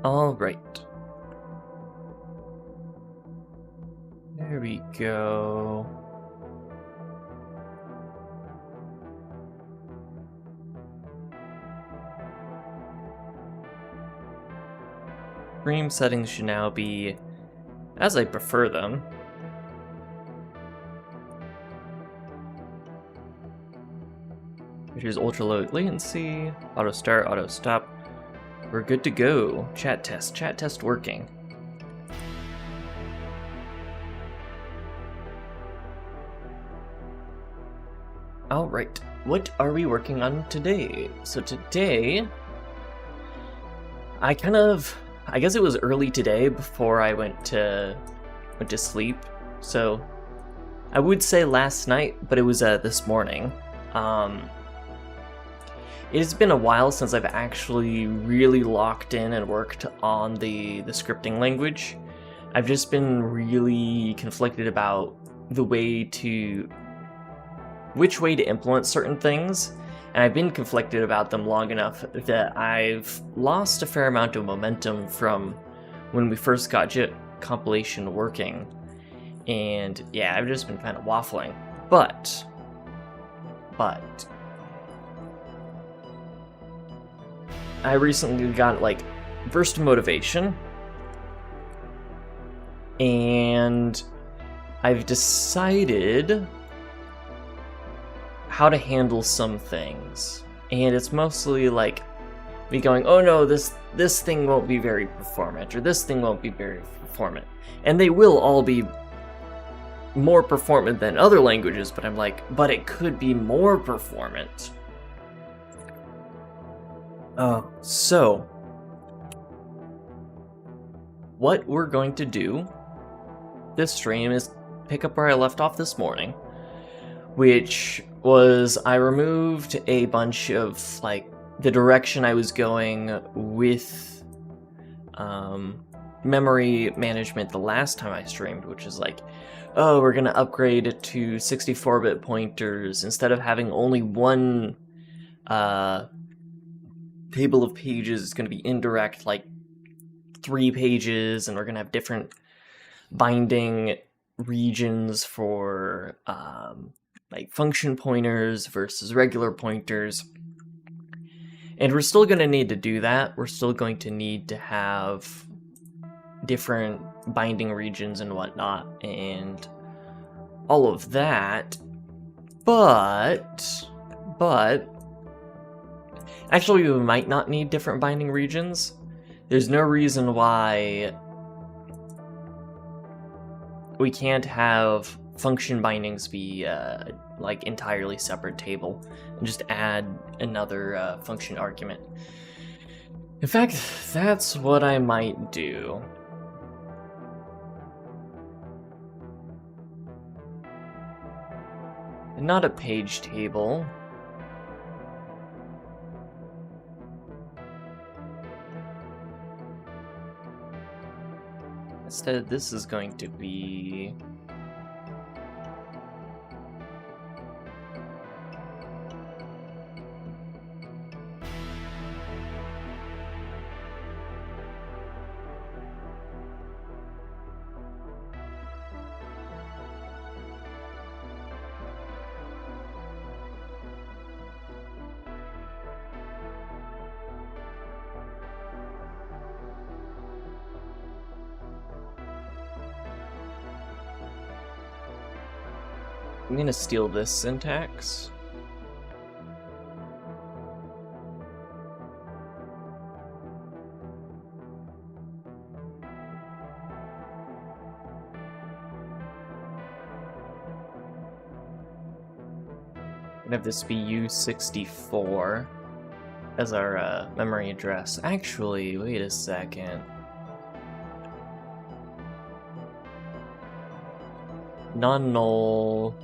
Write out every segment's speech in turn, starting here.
All right. There we go. Stream settings should now be as I prefer them. Which is ultra low latency, auto start, auto stop. We're good to go. Chat test working. Alright, what are we working on today? So today, I guess it was early today before I went to sleep. So I would say last night, but it was this morning. It has been a while since I've actually really locked in and worked on the scripting language. I've just been really conflicted about which way to implement certain things, and I've been conflicted about them long enough that I've lost a fair amount of momentum from when we first got JIT compilation working. And yeah, I've just been kind of waffling. But I recently got burst of motivation, and I've decided how to handle some things. And it's mostly like me going, oh no, this thing won't be very performant, or this thing won't be very performant. And they will all be more performant than other languages, but I'm like, but it could be more performant. So what we're going to do this stream is pick up where I left off this morning, which was I removed a bunch of the direction I was going with memory management the last time I streamed, which is oh, we're gonna upgrade to 64-bit pointers instead of having only one table of pages. It's going to be indirect, 3 pages, and we're going to have different binding regions for function pointers versus regular pointers. And we're still going to need to do that. We're still going to need to have different binding regions and whatnot and all of that. But actually, we might not need different binding regions. There's no reason why we can't have function bindings be entirely separate table and just add another function argument. In fact, that's what I might do. Not a page table. Instead, this is going to be I'm gonna steal this syntax. And have this be U64 as our memory address. Actually, wait a second. Non-null.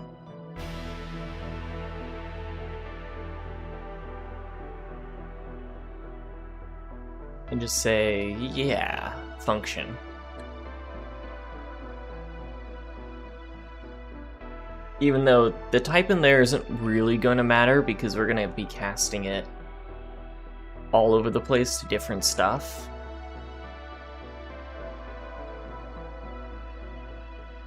And just say, yeah, function. Even though the type in there isn't really going to matter because we're going to be casting it all over the place to different stuff.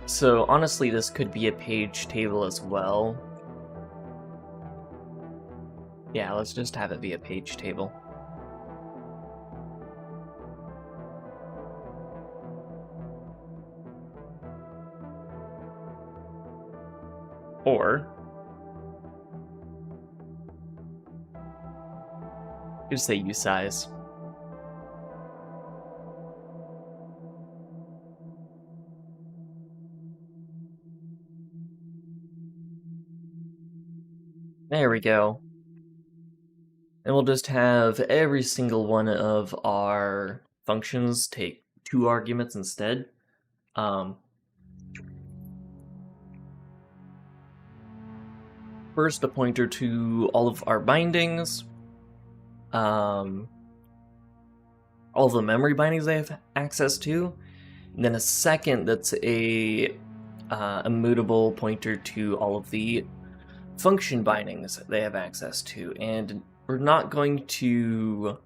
So honestly, this could be a page table as well. Yeah, let's just have it be a page table. Or just say usize. There we go. And we'll just have every single one of our functions take 2 arguments instead. First, a pointer to all of our bindings, all the memory bindings they have access to, and then a second that's a immutable pointer to all of the function bindings they have access to. And we're not going to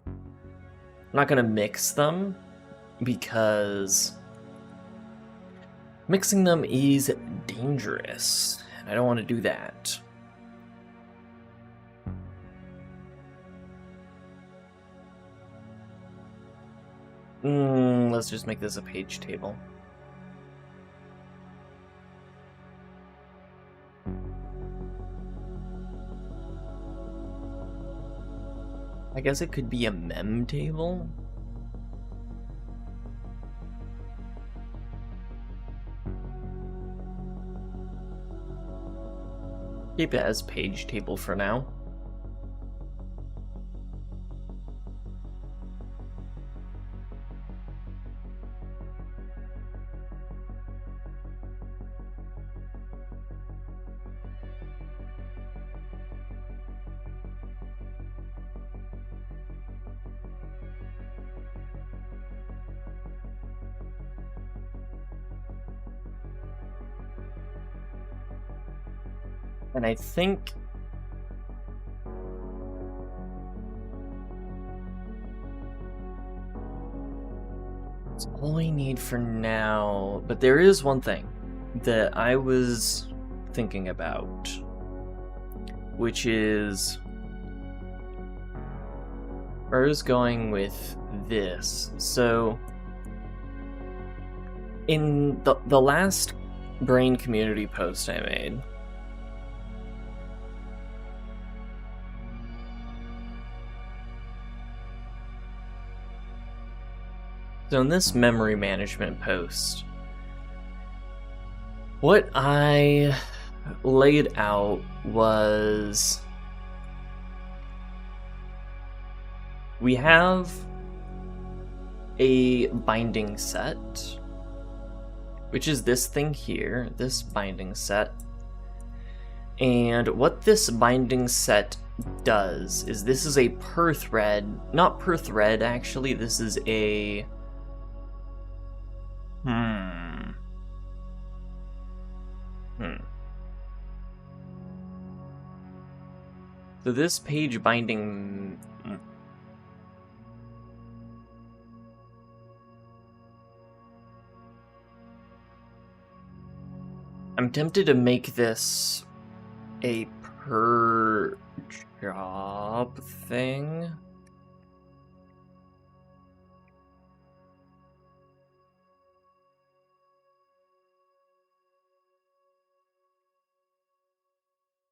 mix them, because mixing them is dangerous, and I don't want to do that. Let's just make this a page table. I guess it could be a mem table. Keep it as page table for now. And I think that's all we need for now. But there is one thing that I was thinking about, which is where I was going with this. So in the last Brane community post I made, so in this memory management post, what I laid out was we have a binding set, which is this thing here, this binding set. And what this binding set does is this is a per thread, not per thread actually, this is a So this page binding I'm tempted to make this a per job thing.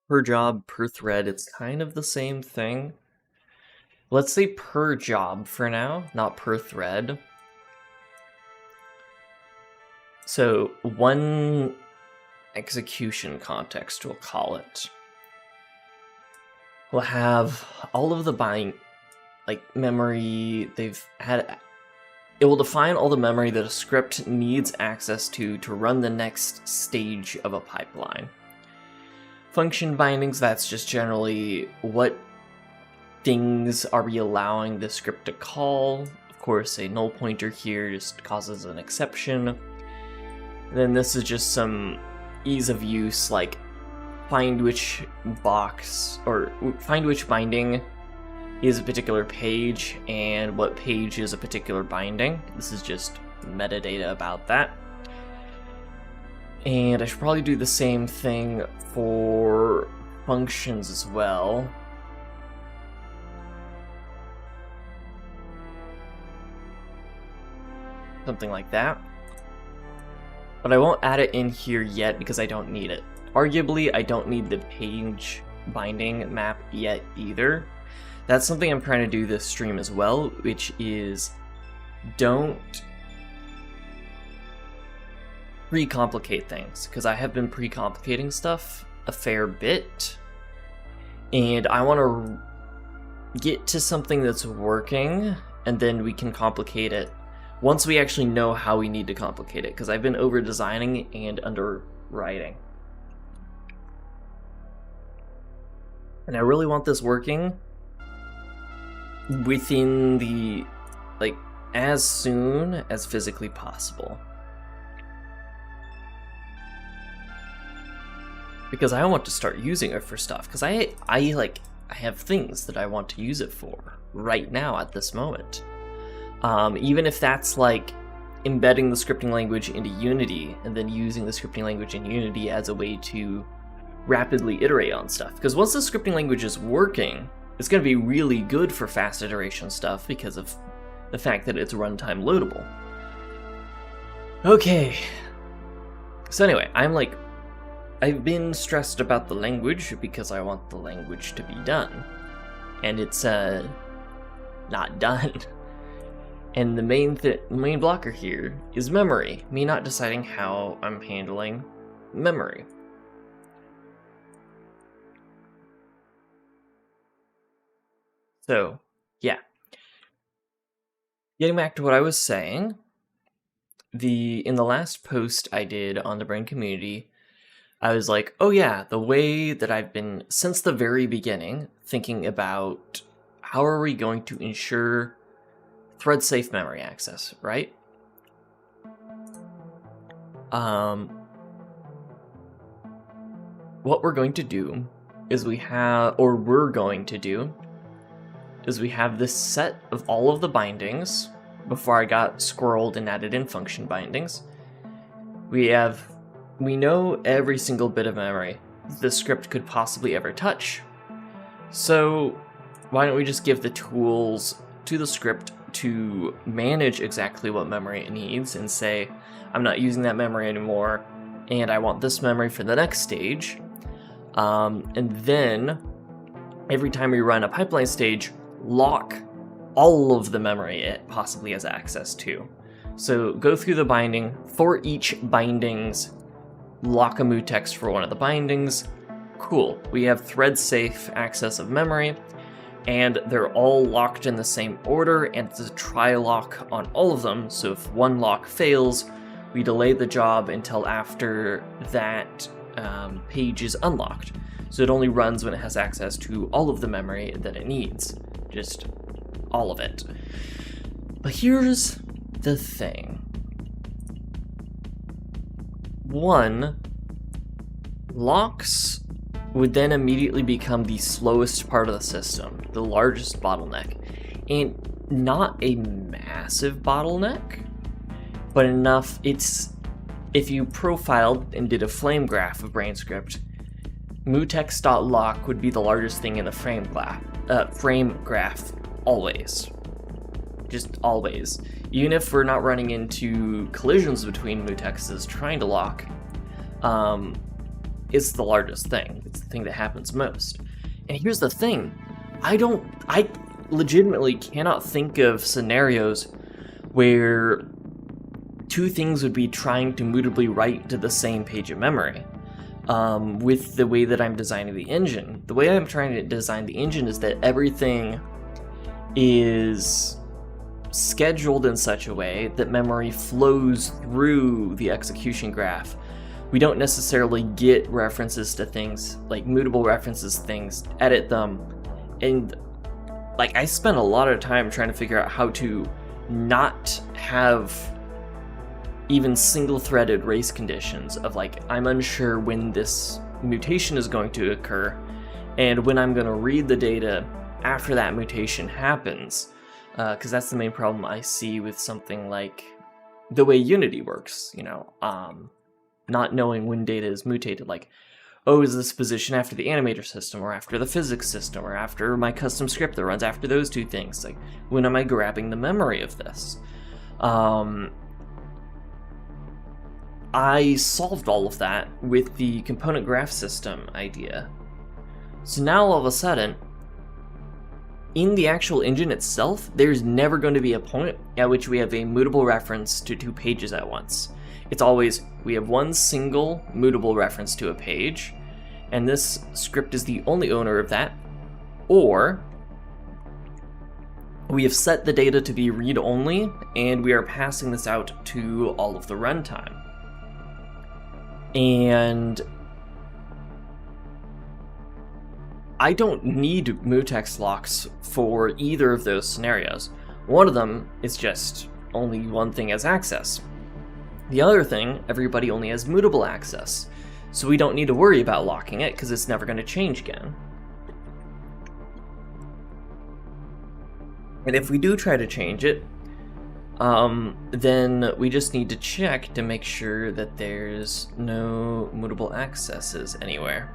Per job, per thread, it's kind of the same thing. Let's say per job for now, not per thread. So one execution context, we'll call it. We'll have all of the memory they've had. It will define all the memory that a script needs access to run the next stage of a pipeline. Function bindings, that's just generally what things are we allowing the script to call. Of course, a null pointer here just causes an exception. And then this is just some ease of use, like find which box or find which binding is a particular page and what page is a particular binding. This is just metadata about that. And I should probably do the same thing for functions as well. Something like that. But I won't add it in here yet because I don't need it. Arguably, I don't need the page binding map yet either. That's something I'm trying to do this stream as well, which is don't pre-complicate things, because I have been pre-complicating stuff a fair bit, and I want to get to something that's working, and then we can complicate it once we actually know how we need to complicate it, because I've been over-designing and underwriting. And I really want this working within the, like, as soon as physically possible. Because I want to start using it for stuff, because I have things that I want to use it for right now at this moment. Even if that's like embedding the scripting language into Unity and then using the scripting language in Unity as a way to rapidly iterate on stuff. Because once the scripting language is working, it's going to be really good for fast iteration stuff because of the fact that it's runtime loadable. Okay. So anyway, I've been stressed about the language because I want the language to be done. And it's, not done. And the main blocker here is memory. Me not deciding how I'm handling memory. So, yeah. Getting back to what I was saying, in the last post I did on the Brane community, I was like, oh yeah, the way that I've been, since the very beginning, thinking about how are we going to ensure thread-safe memory access, right? What we're going to do is we have this set of all of the bindings before I got squirreled and added in function bindings. We know every single bit of memory the script could possibly ever touch. So why don't we just give the tools to the script to manage exactly what memory it needs and say, I'm not using that memory anymore, and I want this memory for the next stage. And then every time we run a pipeline stage, lock all of the memory it possibly has access to. So go through the binding for each bindings, lock a mutex for one of the bindings. Cool, we have thread-safe access of memory, and they're all locked in the same order, and it's a try-lock on all of them, so if one lock fails, we delay the job until after that page is unlocked. So it only runs when it has access to all of the memory that it needs. Just all of it. But here's the thing. One, locks would then immediately become the slowest part of the system, the largest bottleneck. And not a massive bottleneck, but enough. If you profiled and did a flame graph of Brane script, mutex.lock would be the largest thing in the frame graph, always. Just always. Even if we're not running into collisions between mutexes trying to lock, it's the largest thing. It's the thing that happens most. And here's the thing. I legitimately cannot think of scenarios where two things would be trying to mutably write to the same page of memory. With the way that I'm designing the engine. The way I'm trying to design the engine is that everything is scheduled in such a way that memory flows through the execution graph. We don't necessarily get references to things, like mutable references things, edit them, and like I spent a lot of time trying to figure out how to not have even single-threaded race conditions of like, I'm unsure when this mutation is going to occur, and when I'm going to read the data after that mutation happens, because that's the main problem I see with something like the way Unity works, you know. not knowing when data is mutated. Like, oh, is this position after the animator system, or after the physics system, or after my custom script that runs after those two things? Like, when am I grabbing the memory of this? I solved all of that with the component graph system idea. So now all of a sudden, in the actual engine itself, there's never going to be a point at which we have a mutable reference to two pages at once. It's always, we have one single mutable reference to a page, and this script is the only owner of that, or we have set the data to be read-only, and we are passing this out to all of the runtime. And I don't need mutex locks for either of those scenarios. One of them is just only one thing has access. The other thing, everybody only has mutable access, so we don't need to worry about locking it because it's never going to change again. And if we do try to change it, then we just need to check to make sure that there's no mutable accesses anywhere.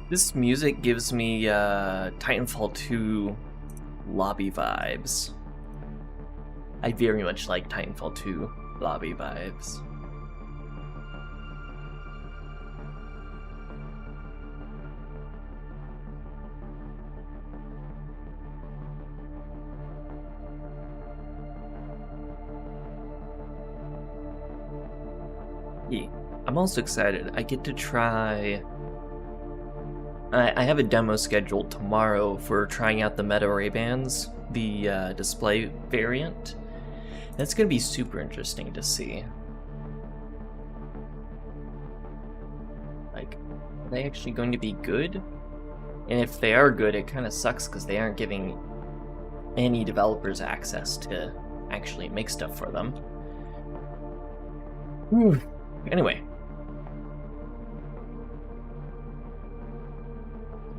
This music gives me Titanfall 2 lobby vibes. I very much like Titanfall 2 lobby vibes. Yeah, I'm also excited. I get to try... I have a demo scheduled tomorrow for trying out the meta array bands, the display variant. That's going to be super interesting to see. Like, are they actually going to be good? And if they are good, it kind of sucks because they aren't giving any developers access to actually make stuff for them. Whew. Anyway.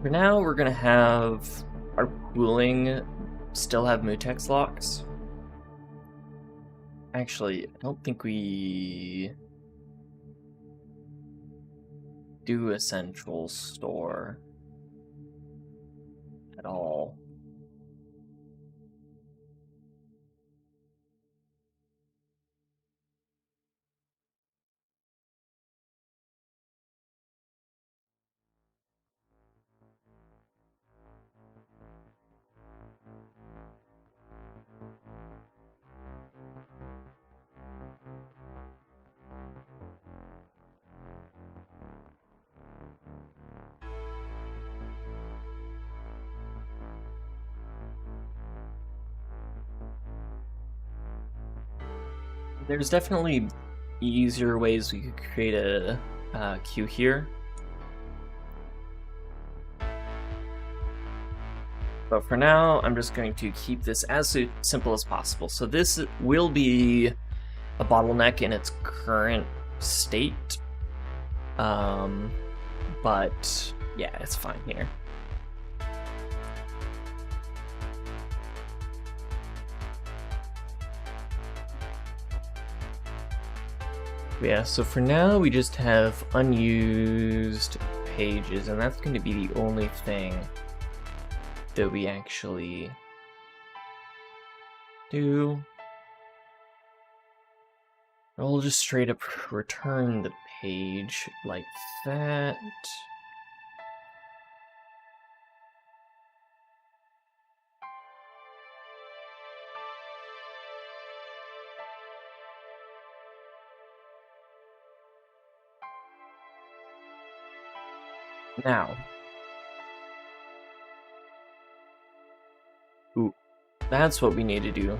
For now, we're gonna have our pooling still have mutex locks. Actually, I don't think we do a central store at all. There's definitely easier ways we could create a queue here. But for now, I'm just going to keep this as simple as possible. So this will be a bottleneck in its current state. But yeah, it's fine here. Yeah, so for now we just have unused pages, and that's going to be the only thing that we actually do. We'll just straight up return the page like that. Now, ooh, that's what we need to do.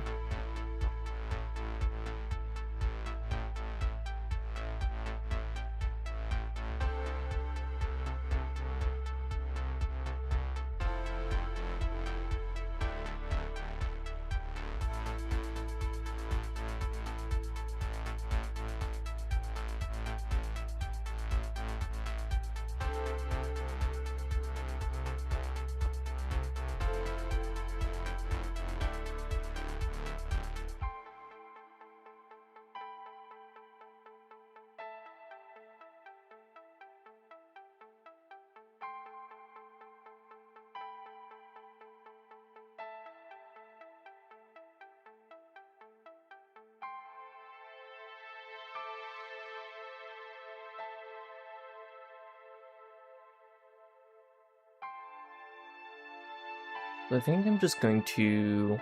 I think I'm just going to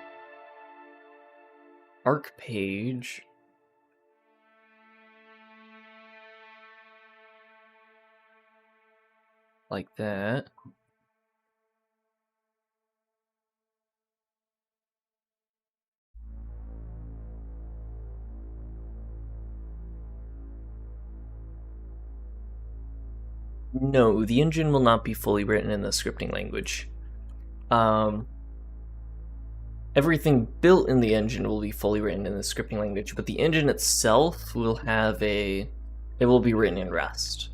arc page. Like that. No, the engine will not be fully written in the scripting language. Everything built in the engine will be fully written in the scripting language, but the engine itself will have it will be written in Rust,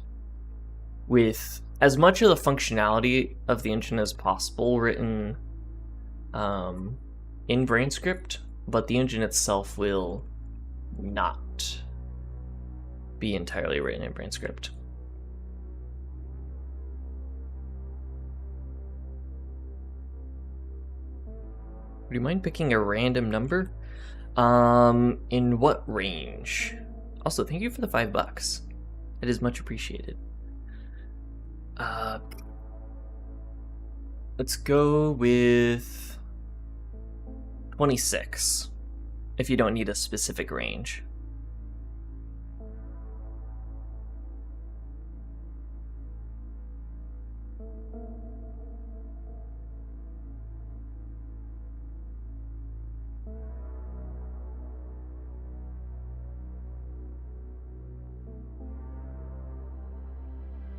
with as much of the functionality of the engine as possible written in Brane script, but the engine itself will not be entirely written in Brane script. Would you mind picking a random number? In what range? Also, thank you for the $5. It is much appreciated. Let's go with 26, if you don't need a specific range.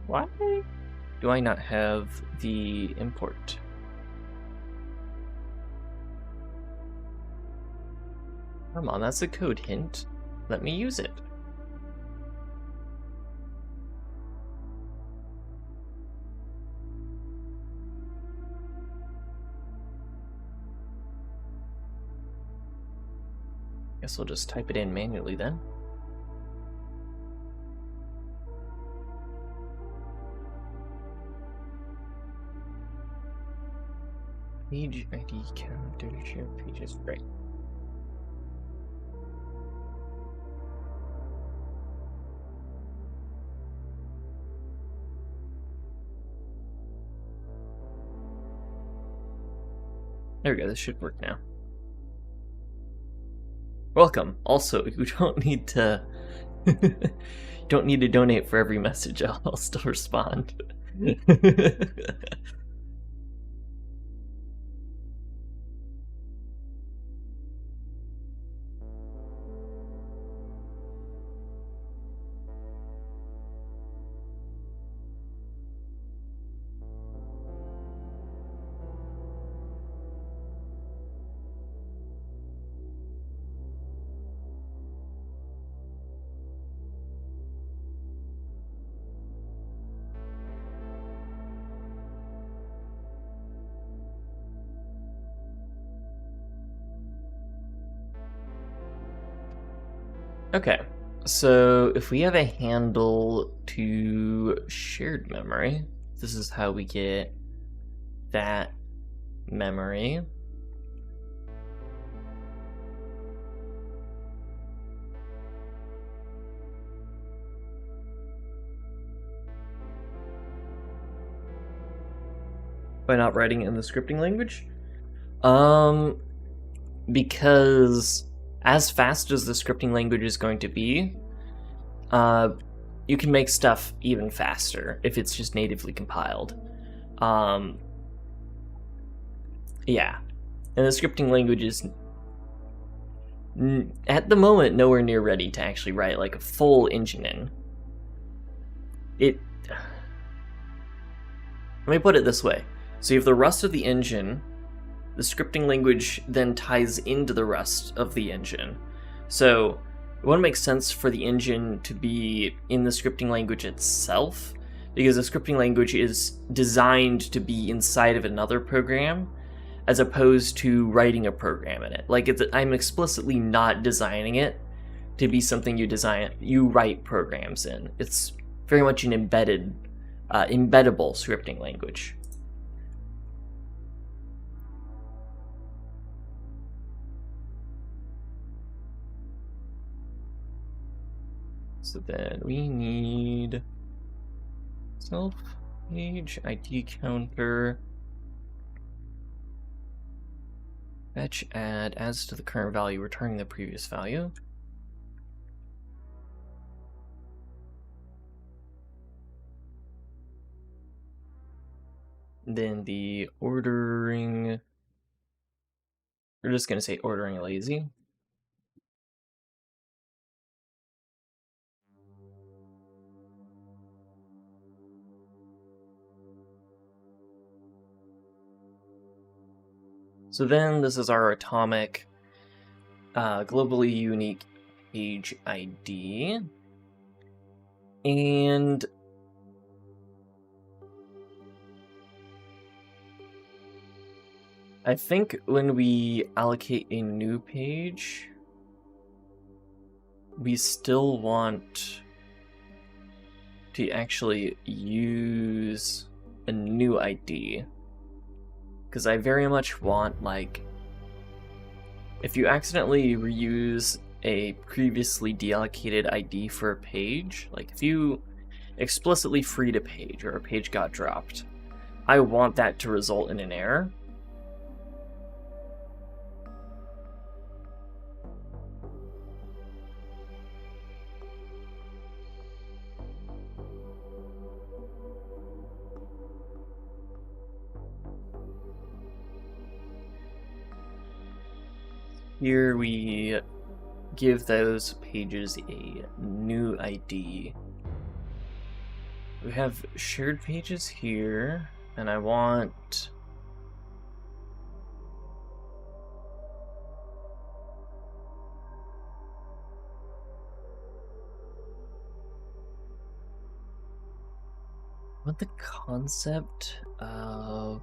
Why do I not have the import? Come on, that's a code hint. Let me use it. Guess I'll just type it in manually then. Page ID counter, share pages, right. There we go, this should work now. Welcome. Also, you don't need to don't need to donate for every message. I'll still respond. Okay, so if we have a handle to shared memory, this is how we get that memory. By not writing it in the scripting language? Because as fast as the scripting language is going to be, you can make stuff even faster if it's just natively compiled. Yeah, and the scripting language is at the moment nowhere near ready to actually write like a full engine in. Let me put it this way. So you have the rest of the engine, the scripting language then ties into the rest of the engine. So it wouldn't make sense for the engine to be in the scripting language itself, because the scripting language is designed to be inside of another program, as opposed to writing a program in it. Like, I'm explicitly not designing it to be something you write programs in. It's very much an embeddable scripting language. So then we need self page ID counter. Fetch add adds to the current value, returning the previous value. Then the ordering, we're just going to say ordering lazy. So then this is our atomic globally unique page ID. And I think when we allocate a new page, we still want to actually use a new ID. Because I very much want, like, if you accidentally reuse a previously deallocated ID for a page, like if you explicitly freed a page or a page got dropped, I want that to result in an error. Here we give those pages a new ID. We have shared pages here, and I want the concept of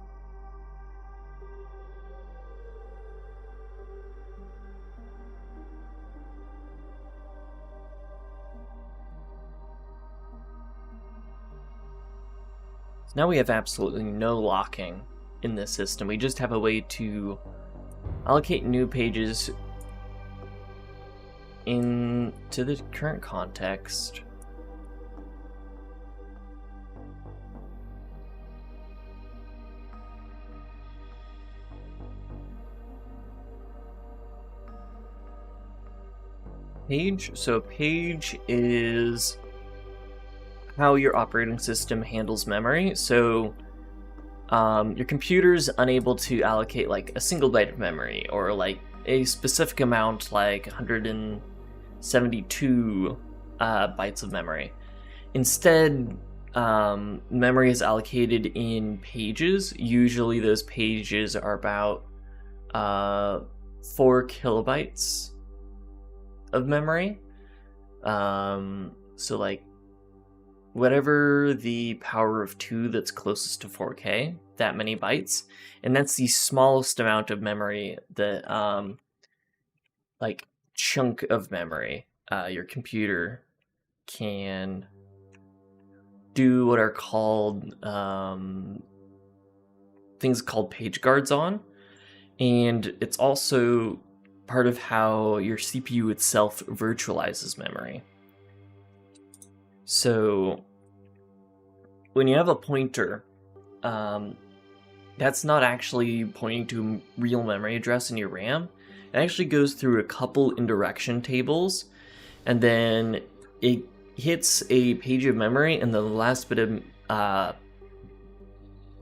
now we have absolutely no locking in this system. We just have a way to allocate new pages into the current context. Page. So page is how your operating system handles memory. So your computer's unable to allocate like a single byte of memory or like a specific amount, like 172 bytes of memory. Instead, memory is allocated in pages. Usually those pages are about 4 kilobytes of memory. So like whatever the power of 2 that's closest to 4K, that many bytes, and that's the smallest amount of memory that like chunk of memory your computer can do what are called things called page guards on, and it's also part of how your CPU itself virtualizes memory. So when you have a pointer, that's not actually pointing to a real memory address in your RAM. It actually goes through a couple indirection tables, and then it hits a page of memory, and the last bit of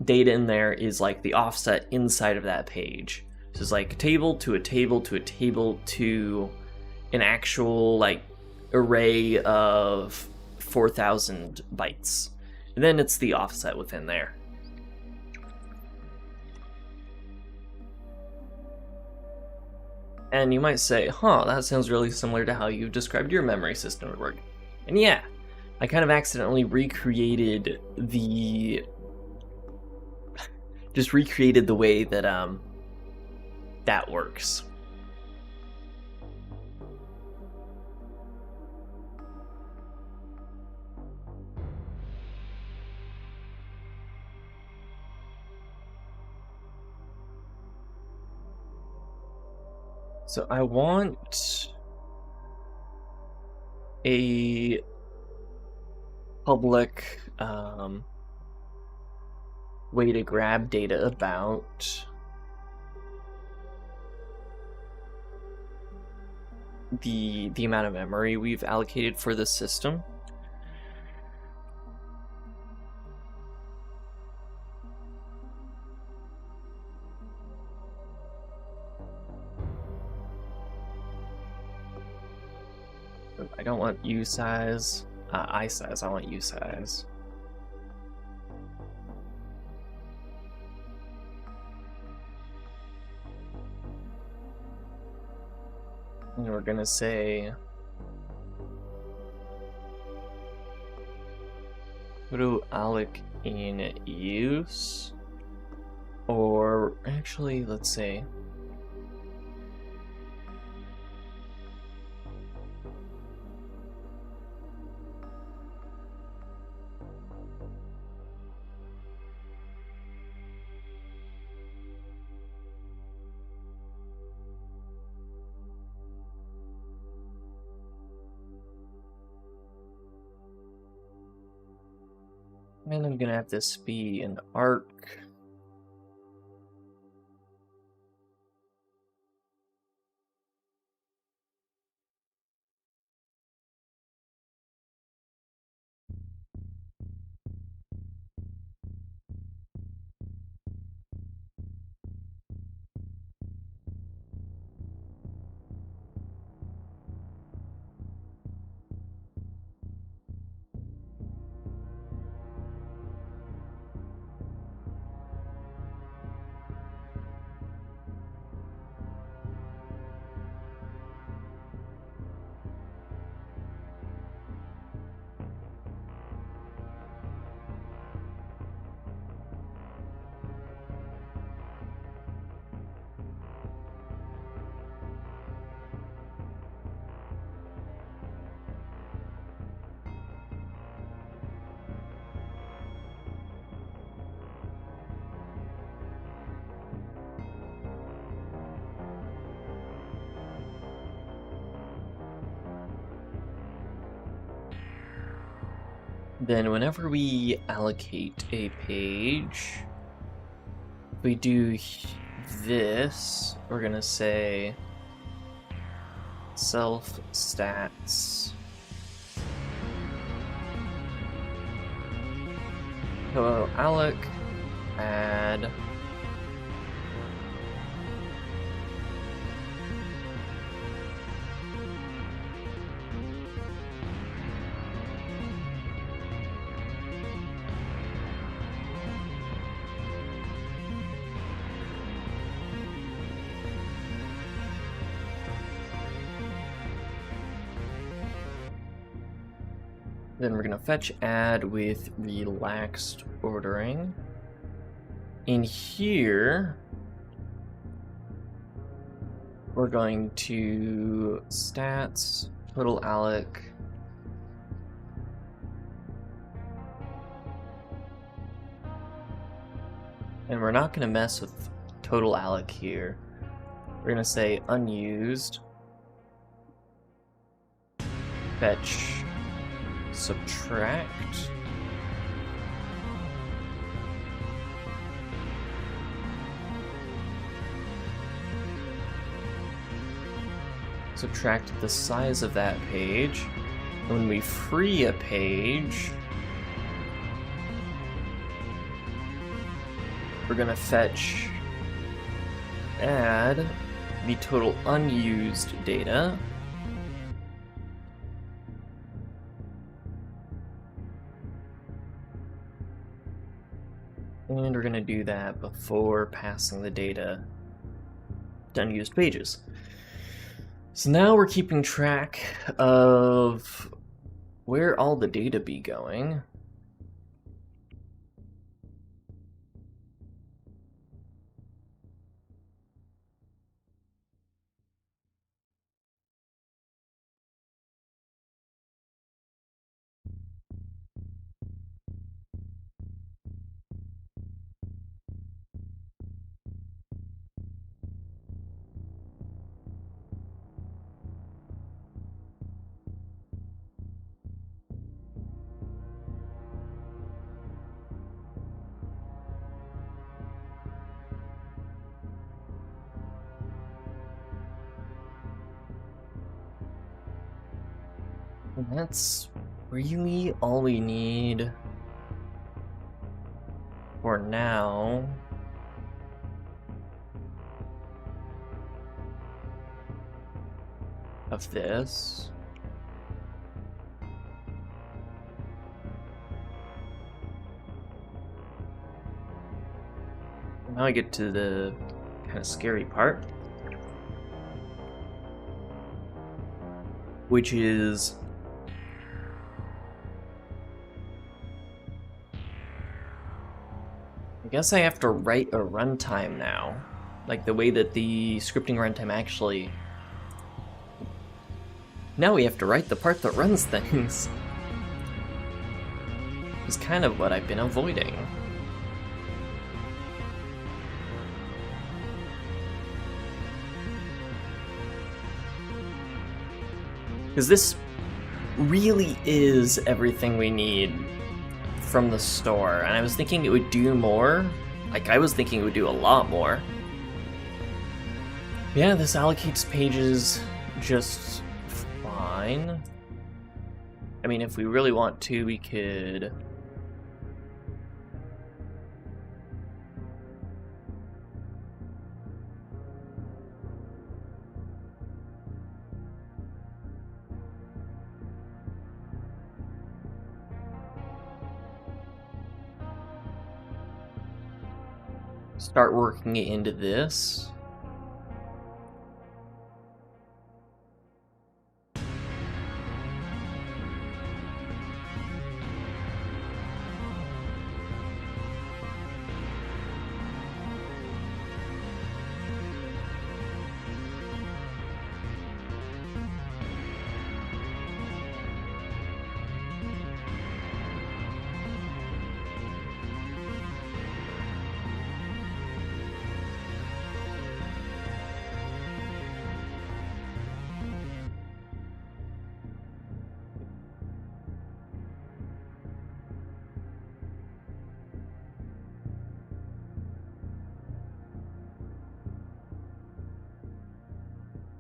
data in there is like the offset inside of that page. So it's like a table to a table to a table to an actual like array of 4,000 bytes. And then it's the offset within there. And you might say, huh, that sounds really similar to how you described your memory system would work. And yeah, I kind of accidentally recreated the way that that works. So I want a public way to grab data about the amount of memory we've allocated for this system. I don't want U size, I size, I want U size. And we're gonna say total alloc in use, or actually, let's say and I'm gonna have this be an arc. Then whenever we allocate a page, we do this, we're gonna say self stats hello alloc add then we're going to fetch add with relaxed ordering. In here, we're going to stats, total alloc, and we're not going to mess with total alloc here. We're going to say unused, fetch subtract, subtract the size of that page. When we free a page, we're gonna fetch add the total unused data. And we're going to do that before passing the data to unused pages. So now we're keeping track of where all the data be going. That's really all we need for now. Of this. Now I get to the kind of scary part, which is I guess I have to write a runtime now, like the way that the scripting runtime actually. Now we have to write the part that runs things. Is kind of what I've been avoiding. Because this really is everything we need from the store, and I was thinking it would do more. Like, I was thinking it would do a lot more. Yeah, this allocates pages just fine. I mean, if we really want to, we could... start working it into this.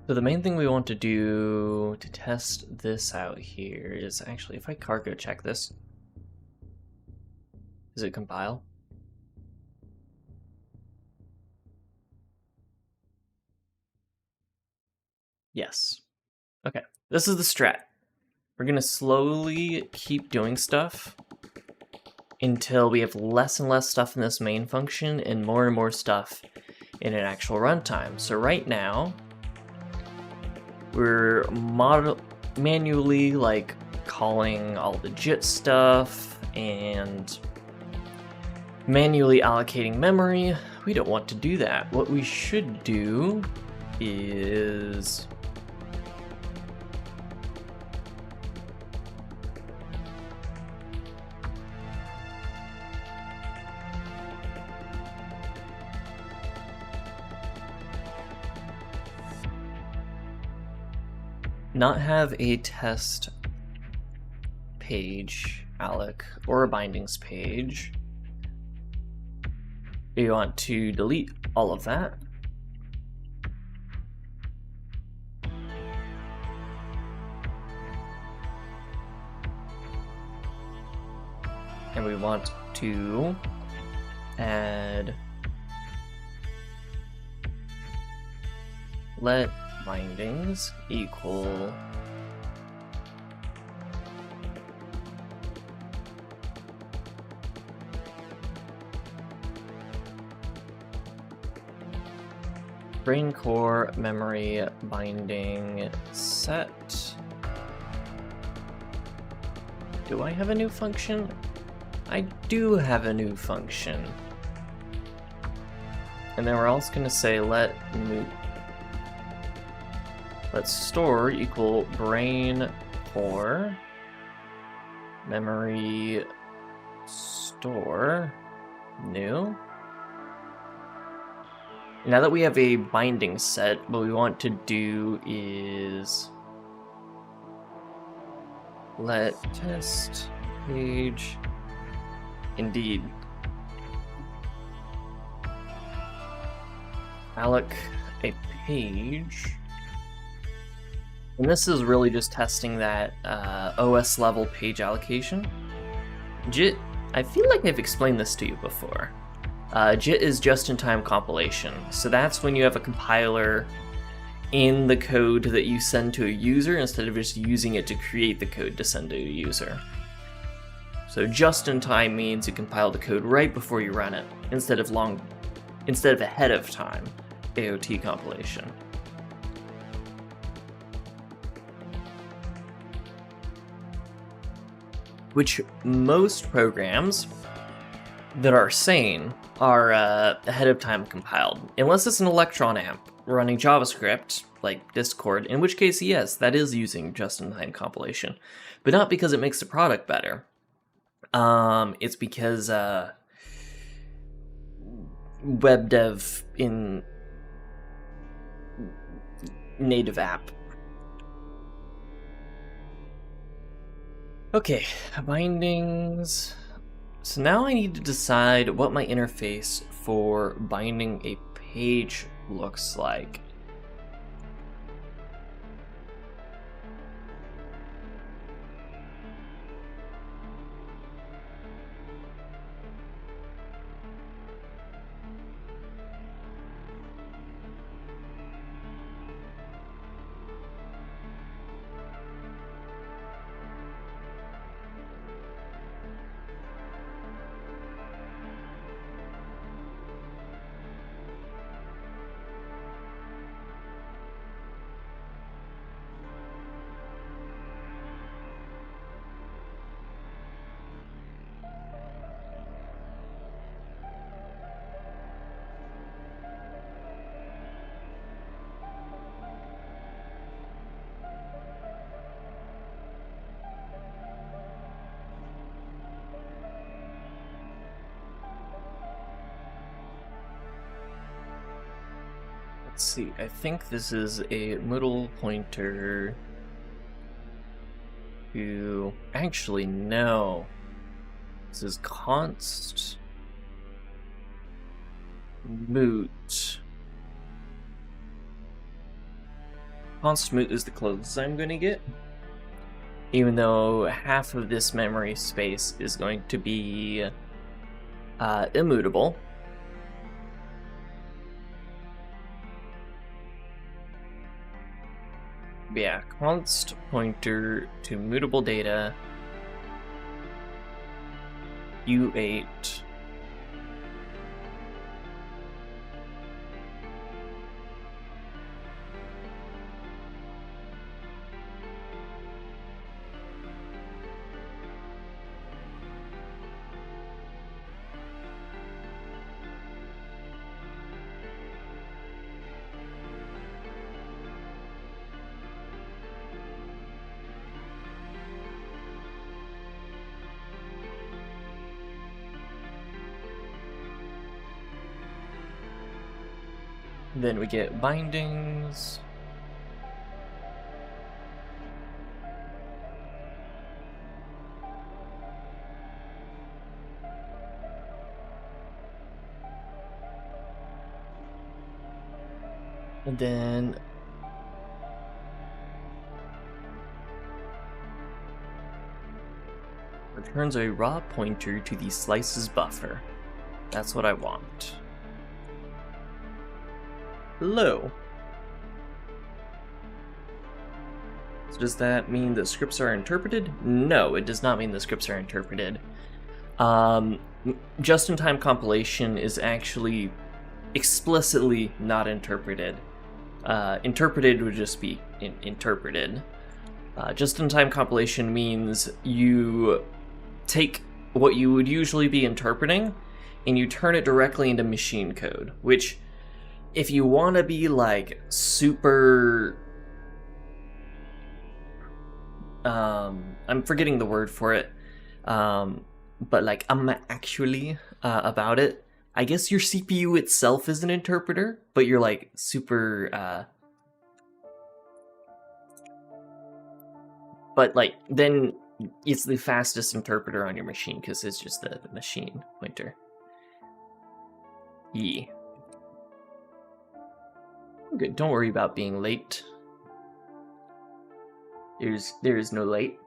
So the main thing we want to do to test this out here is actually, if I cargo check this, does it compile? Yes. Okay, this is the strat. We're gonna slowly keep doing stuff until we have less and less stuff in this main function and more stuff in an actual runtime. So right now, we're manually like calling all the JIT stuff and manually allocating memory. We don't want to do that. What we should do is not have a test page, alloc, or a bindings page. You want to delete all of that. And we want to add let bindings equal Brane core memory binding set. Do I have a new function? I do have a new function. And then we're also going to say let store equal Brane core memory store new. Now that we have a binding set, what we want to do is let test page indeed alloc a page And this is really just testing that OS level page allocation. JIT, I feel like I've explained this to you before. JIT is just-in-time compilation. So that's when you have a compiler in the code that you send to a user instead of just using it to create the code to send to a user. So just-in-time means you compile the code right before you run it, instead of ahead of time AOT compilation. Which most programs that are sane are ahead of time compiled, unless it's an Electron amp running JavaScript, like Discord, in which case, yes, that is using just-in-time compilation, but not because it makes the product better. It's because web dev in native app. Okay, bindings. So now I need to decide what my interface for binding a page looks like. Let's see, I think this is a Moodle pointer to... Actually, no. This is const moot. Const moot is the closest I'm going to get. Even though half of this memory space is going to be immutable. Yeah, const pointer to mutable data U8. Then we get bindings. And then returns a raw pointer to the slices buffer. That's what I want. Hello. So does that mean the scripts are interpreted? No, it does not mean the scripts are interpreted. Just-in-time compilation is actually explicitly not interpreted. Interpreted would just be interpreted. Just-in-time compilation means you take what you would usually be interpreting and you turn it directly into machine code, which, if you want to be like super... I'm forgetting the word for it, but like I'm actually about it. I guess your CPU itself is an interpreter, but you're like super... But like then it's the fastest interpreter on your machine because it's just the machine pointer. Yeah. Good, don't worry about being late. There is no light.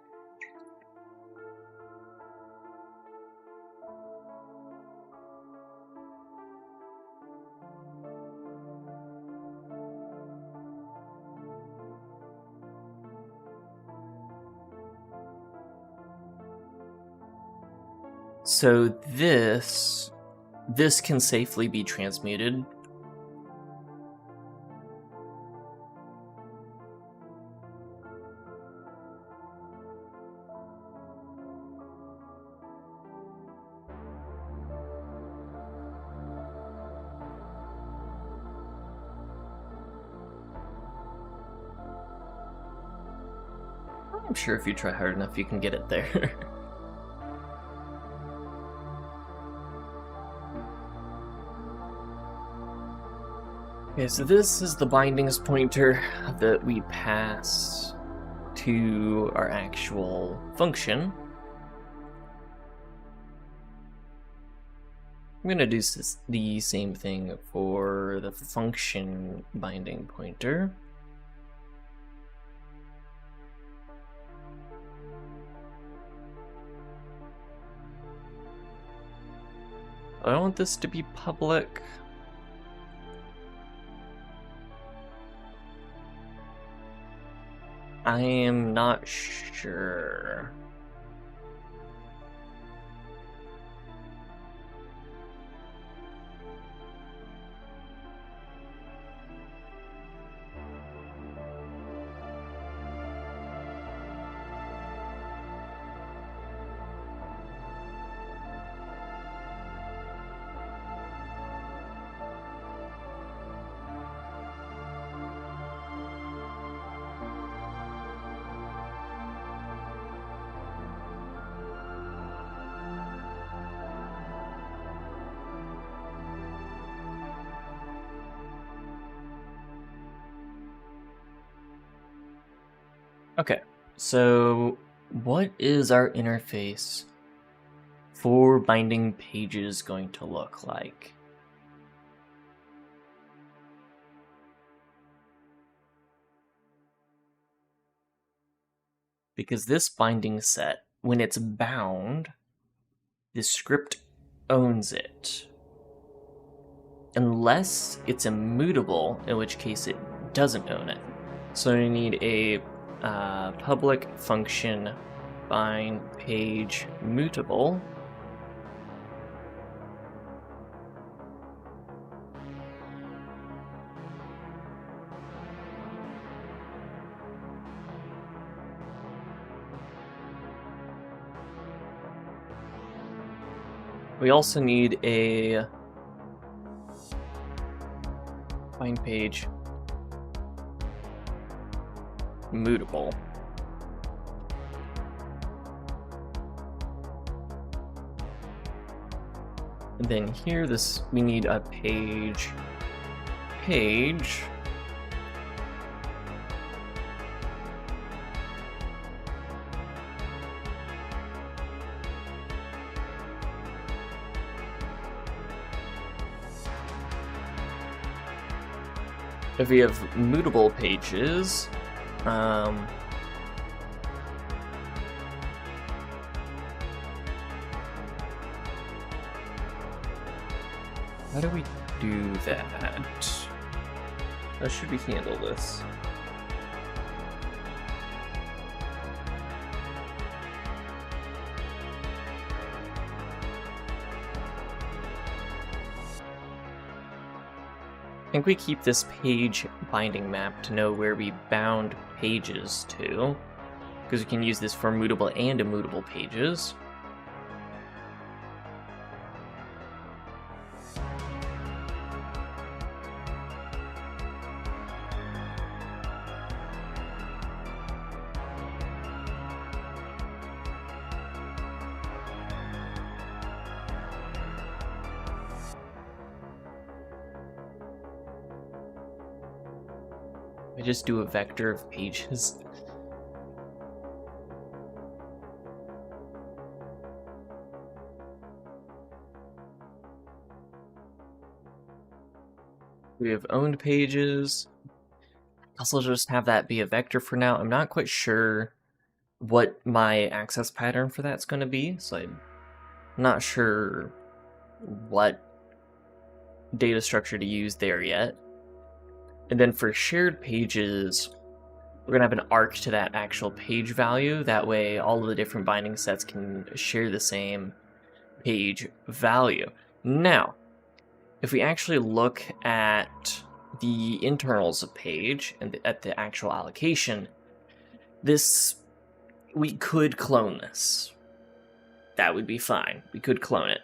So this can safely be transmuted. I'm sure if you try hard enough, you can get it there. Okay, so this is the bindings pointer that we pass to our actual function. I'm going to do the same thing for the function binding pointer. I don't want this to be public. I am not sure. Okay, so what is our interface for binding pages going to look like? Because this binding set, when it's bound, the script owns it. Unless it's immutable, in which case it doesn't own it. So you need a public function bind page mutable. We also need a bind page mutable. And then here we need a page if we have mutable pages, how do we do that? How should we handle this? I think we keep this page binding map to know where we bound pages to, because we can use this for mutable and immutable pages. I just do a vector of pages. We have owned pages. Also just have that be a vector for now. I'm not quite sure what my access pattern for that's going to be, so I'm not sure what data structure to use there yet. And then for shared pages, we're going to have an arc to that actual page value. That way all of the different binding sets can share the same page value. Now, if we actually look at the internals of page and at the actual allocation, we could clone this. That would be fine. We could clone it.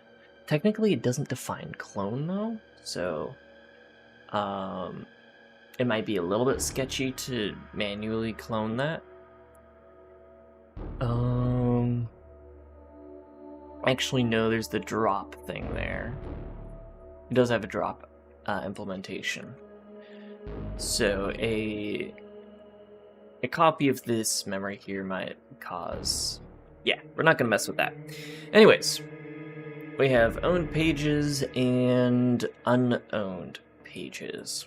Technically, it doesn't define clone though, so it might be a little bit sketchy to manually clone that. Actually, no, there's the drop thing there. It does have a drop implementation. So a copy of this memory here might cause... Yeah, we're not going to mess with that. Anyways, we have owned pages and unowned pages.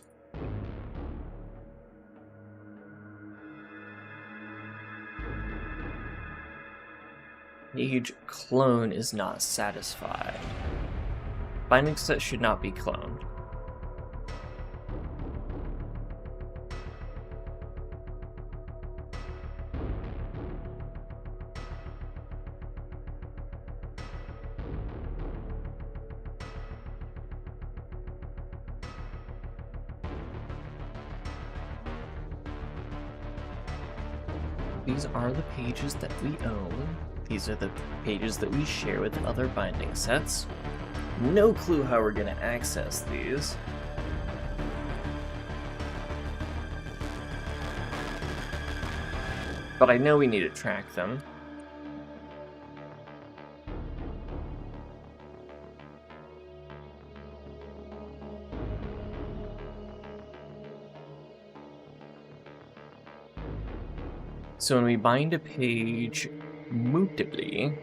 Page clone is not satisfied. Binding set should not be cloned. These are the pages that we own. These are the pages that we share with other binding sets. No clue how we're going to access these. But I know we need to track them. So when we bind a page mutably,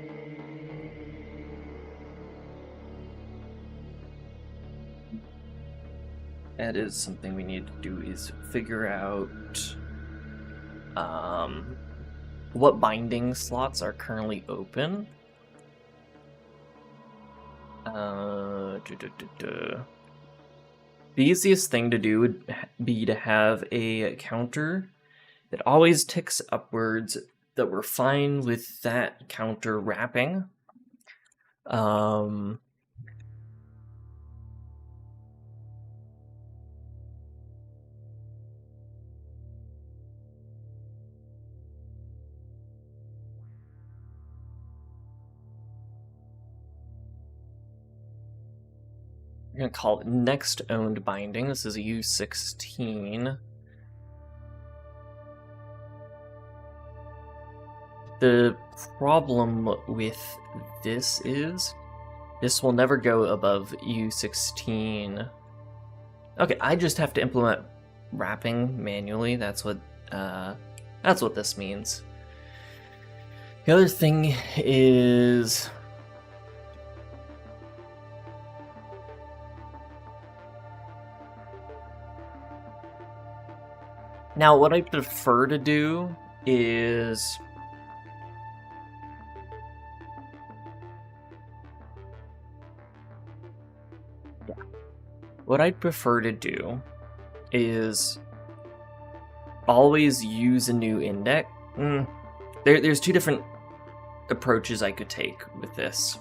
that is something we need to do, is figure out what binding slots are currently open. The easiest thing to do would be to have a counter that always ticks upwards, that we're fine with that counter wrapping. We're going to call it next owned binding. This is a U16. The problem with this is this will never go above U16. Okay, I just have to implement wrapping manually. That's what this means. The other thing is now what I prefer to do is always use a new index. There's two different approaches I could take with this.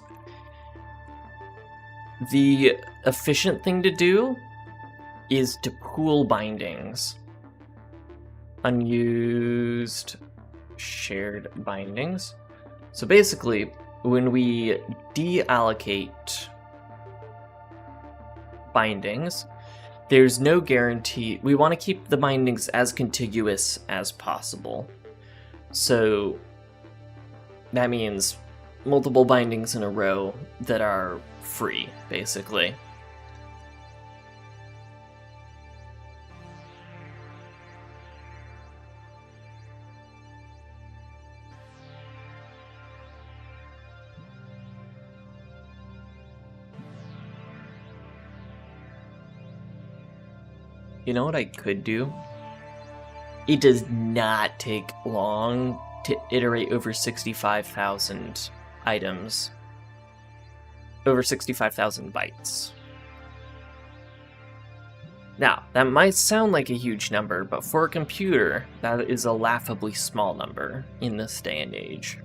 The efficient thing to do is to pool bindings. Unused shared bindings. So basically, when we deallocate bindings, there's no guarantee. We want to keep the bindings as contiguous as possible. So that means multiple bindings in a row that are free, basically. You know what I could do? it does not take long to iterate over 65,000 items, over 65,000 bytes. Now, that might sound like a huge number, but for a computer, that is a laughably small number in this day and age.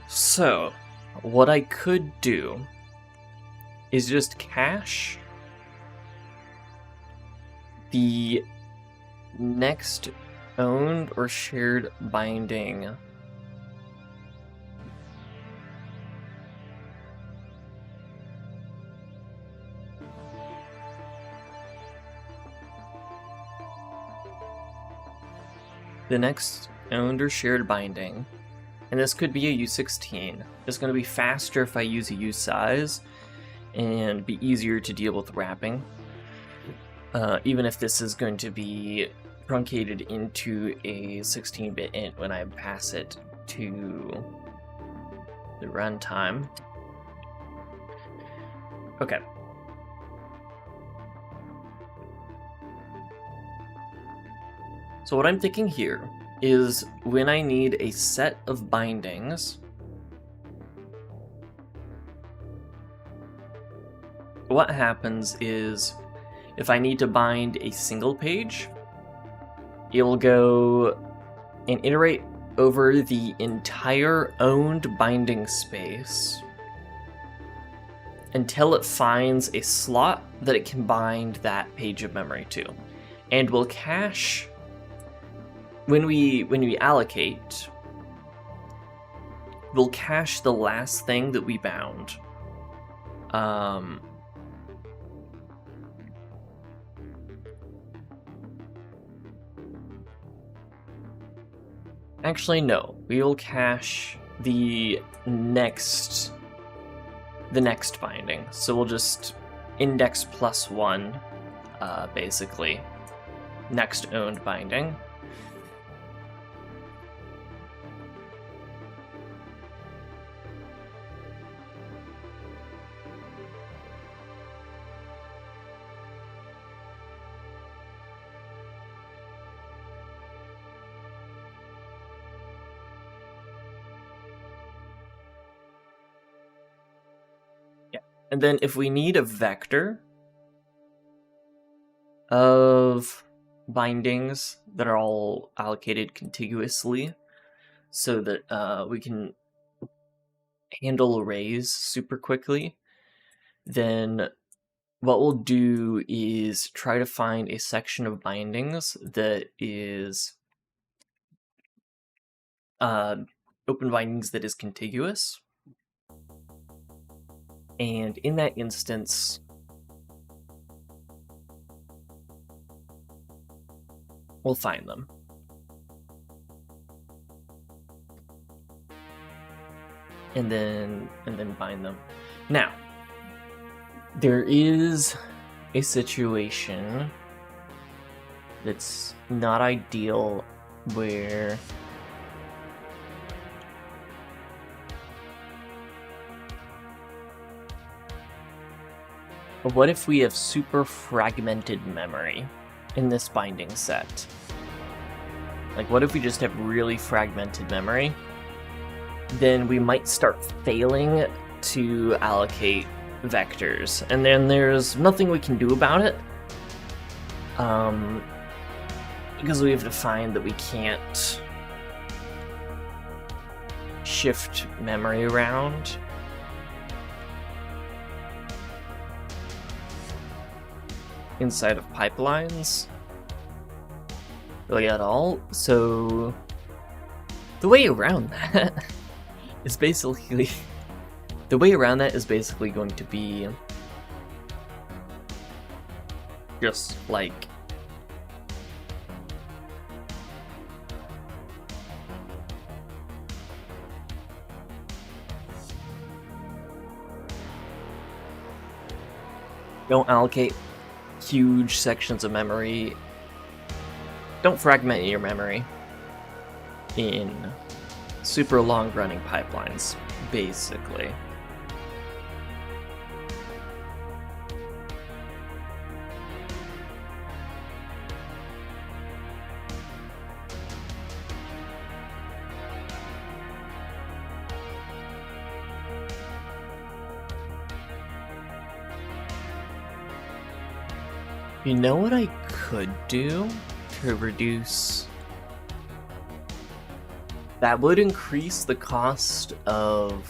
So, what I could do is just cache the next owned or shared binding binding, and this could be a U16. It's going to be faster if I use a U size and be easier to deal with wrapping, even if this is going to be truncated into a 16-bit int when I pass it to the runtime. Okay. So what I'm thinking here is when I need a set of bindings, what happens is if I need to bind a single page, it will go and iterate over the entire owned binding space until it finds a slot that it can bind that page of memory to, and will cache. When we allocate, we'll cache the last thing that we bound. Actually, no. We will cache the next binding. So we'll just index +1, basically. Next owned binding. And then if we need a vector of bindings that are all allocated contiguously so that we can handle arrays super quickly, then what we'll do is try to find a section of bindings that is open bindings that is contiguous. And in that instance, we'll find them. And then bind them. Now, there is a situation that's not ideal where what if we have super fragmented memory in this binding set? Like, what if we just have really fragmented memory? Then we might start failing to allocate vectors, and then there's nothing we can do about it, because we have defined that we can't shift memory around. Inside of pipelines, really at all. So the way around that is basically going to be just like don't allocate huge sections of memory. Don't fragment your memory in super long running pipelines, basically. You know what I could do to reduce? That would increase the cost of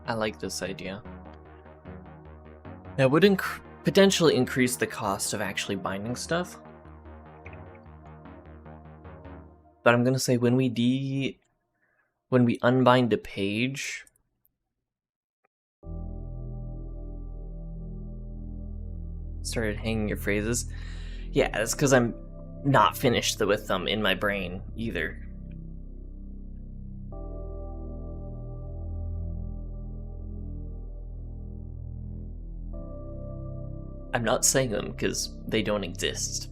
I like this idea. That would potentially increase the cost of actually binding stuff. But I'm gonna say when we unbind a page, started hanging your phrases. Yeah, that's because I'm not finished with them in my brain either. I'm not saying them because they don't exist.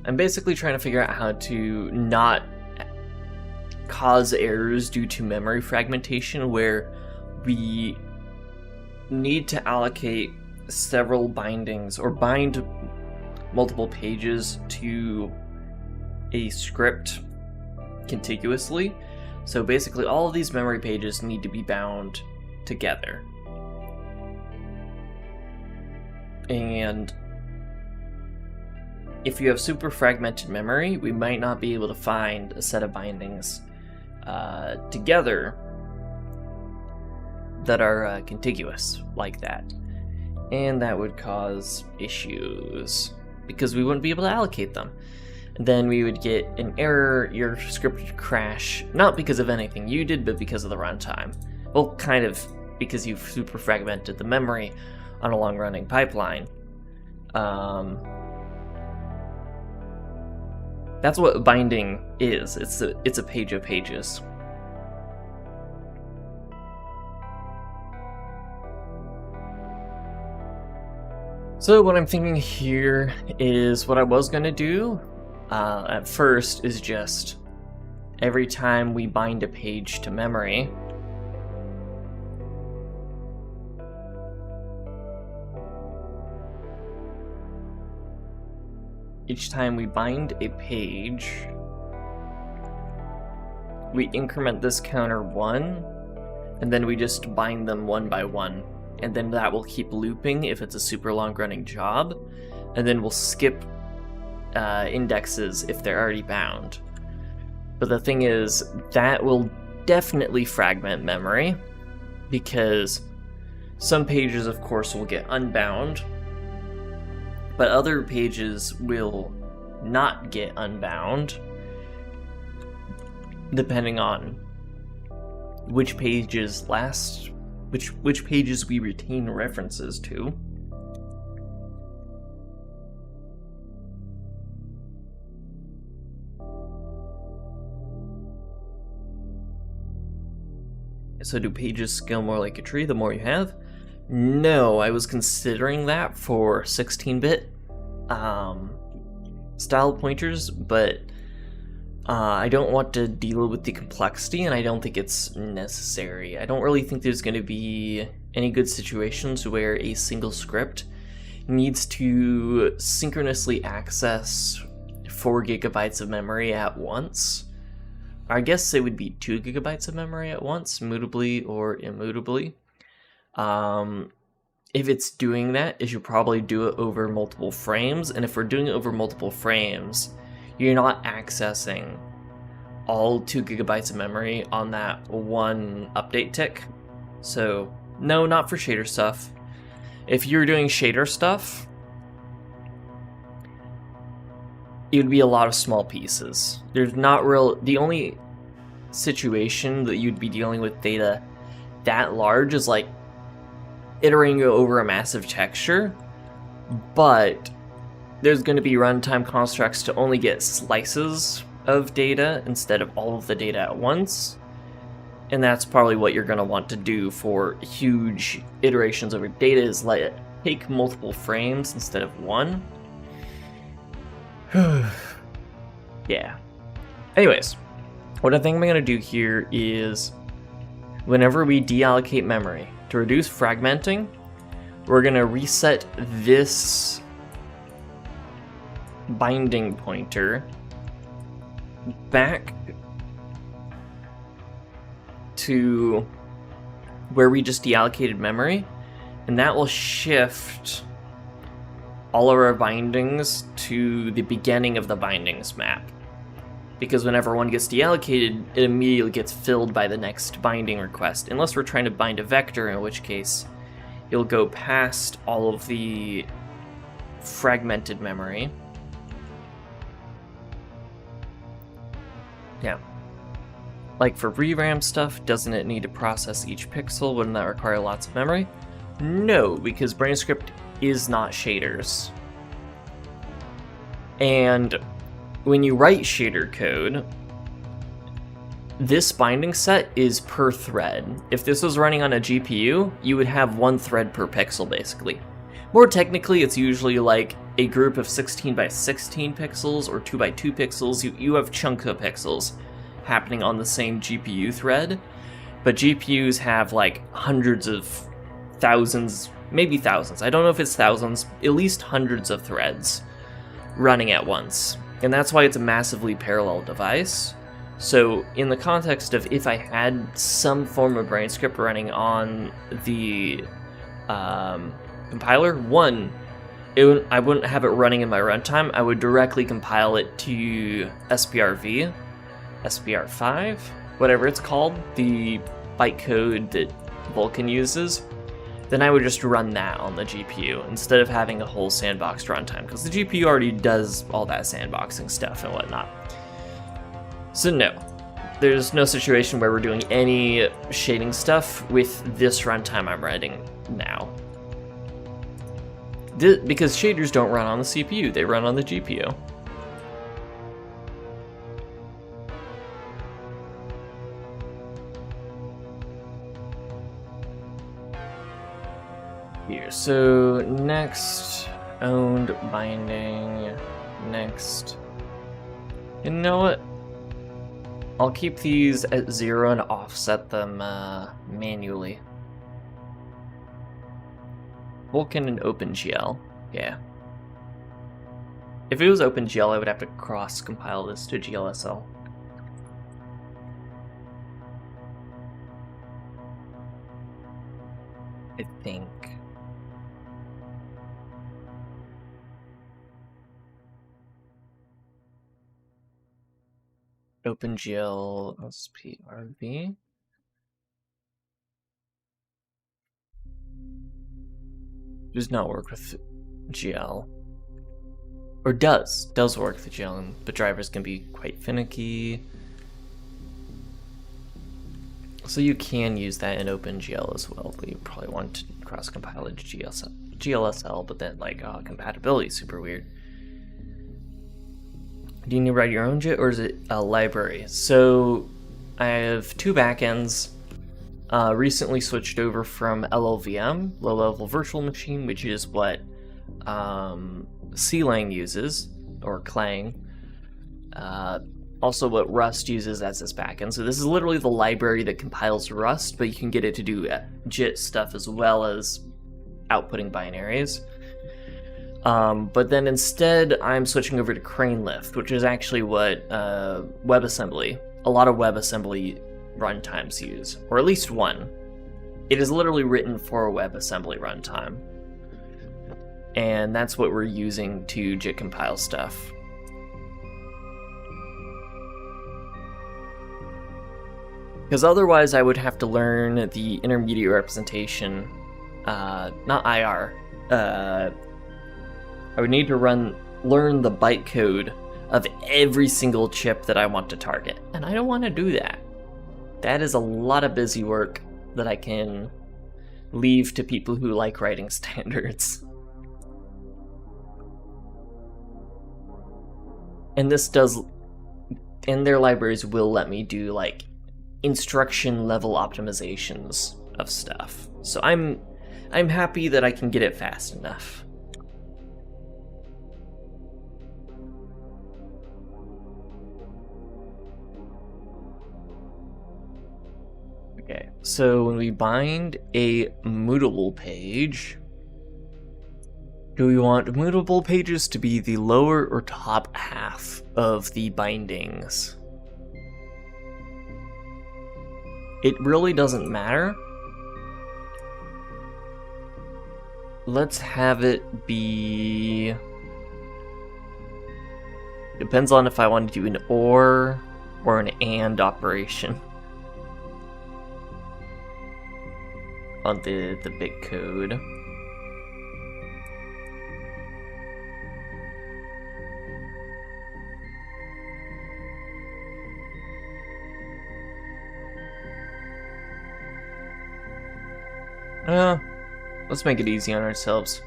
I'm basically trying to figure out how to not cause errors due to memory fragmentation where we need to allocate several bindings or bind multiple pages to a script contiguously. So basically all of these memory pages need to be bound together. And if you have super fragmented memory, we might not be able to find a set of bindings together that are contiguous like that. And that would cause issues because we wouldn't be able to allocate them. And then we would get an error, your script would crash, not because of anything you did, but because of the runtime. Well, kind of because you've super fragmented the memory on a long-running pipeline. That's what binding is. It's a page of pages. So what I'm thinking here is what I was gonna do at first is just every time we bind a page to memory, each time we bind a page, we increment this counter 1, and then we just bind them one by one. And then that will keep looping if it's a super long running job. And then we'll skip indexes if they're already bound. But the thing is, that will definitely fragment memory, because some pages, of course, will get unbound, but other pages will not get unbound, depending on which pages which pages we retain references to. So do pages scale more like a tree the more you have? No, I was considering that for 16-bit style pointers, but I don't want to deal with the complexity, and I don't think it's necessary. I don't really think there's going to be any good situations where a single script needs to synchronously access 4 gigabytes of memory at once. I guess it would be 2 gigabytes of memory at once, mutably or immutably. If it's doing that, it should probably do it over multiple frames, and if we're doing it over multiple frames, you're not accessing all 2 gigabytes of memory on that one update tick. So no, not for shader stuff. If you're doing shader stuff, it would be a lot of small pieces. There's not the only situation that you'd be dealing with data that large is like iterating over a massive texture, but there's going to be runtime constructs to only get slices of data instead of all of the data at once. And that's probably what you're going to want to do for huge iterations over data, is let it take multiple frames instead of one. Yeah. Anyways, what I think I'm going to do here is whenever we deallocate memory, to reduce fragmenting, we're going to reset this binding pointer back to where we just deallocated memory, and that will shift all of our bindings to the beginning of the bindings map. Because whenever one gets deallocated, it immediately gets filled by the next binding request, unless we're trying to bind a vector, in which case it'll go past all of the fragmented memory. Yeah. Like for VRAM stuff, doesn't it need to process each pixel? Wouldn't that require lots of memory? No, because BraneScript is not shaders. And when you write shader code, this binding set is per thread. If this was running on a GPU, you would have one thread per pixel, basically. More technically, it's usually like a group of 16 by 16 pixels or 2 by 2 pixels. You have chunks of pixels happening on the same GPU thread, but GPUs have like hundreds of thousands, maybe thousands. I don't know if it's thousands, at least hundreds of threads running at once. And that's why it's a massively parallel device. So in the context of if I had some form of BraneScript running on the compiler, I wouldn't have it running in my runtime. I would directly compile it to SPRV, SPR5, whatever it's called, the bytecode that Vulkan uses. Then I would just run that on the GPU instead of having a whole sandboxed runtime, because the GPU already does all that sandboxing stuff and whatnot. So no, there's no situation where we're doing any shading stuff with this runtime I'm writing now. Because shaders don't run on the CPU, they run on the GPU. Here, so next, owned binding, next. You know what? I'll keep these at 0 and offset them manually. Vulkan and OpenGL, yeah. If it was OpenGL, I would have to cross-compile this to GLSL. I think. OpenGL SPRV. Does not work with GL. Or does work with GL, but drivers can be quite finicky. So you can use that in OpenGL as well, but you probably want to cross-compile it to GLSL, but then like, compatibility is super weird. Do you need to write your own JIT, or is it a library? So I have two backends. Recently switched over from LLVM, low-level virtual machine, which is what CLang uses, or Clang. Also what Rust uses as its backend. So this is literally the library that compiles Rust, but you can get it to do JIT stuff as well as outputting binaries. But then instead, I'm switching over to CraneLift, which is actually what a lot of WebAssembly runtimes use, or at least one. It is literally written for a WebAssembly runtime. And that's what we're using to JIT compile stuff. Because otherwise I would have to learn the intermediate representation, not IR. I would need to learn the bytecode of every single chip that I want to target. And I don't want to do that. That is a lot of busy work that I can leave to people who like writing standards. And their libraries will let me do like instruction level optimizations of stuff. So I'm happy that I can get it fast enough. Okay, so when we bind a mutable page, do we want mutable pages to be the lower or top half of the bindings? It really doesn't matter. Let's have it be... Depends on if I want to do an or an and operation on the bit code. Let's make it easy on ourselves.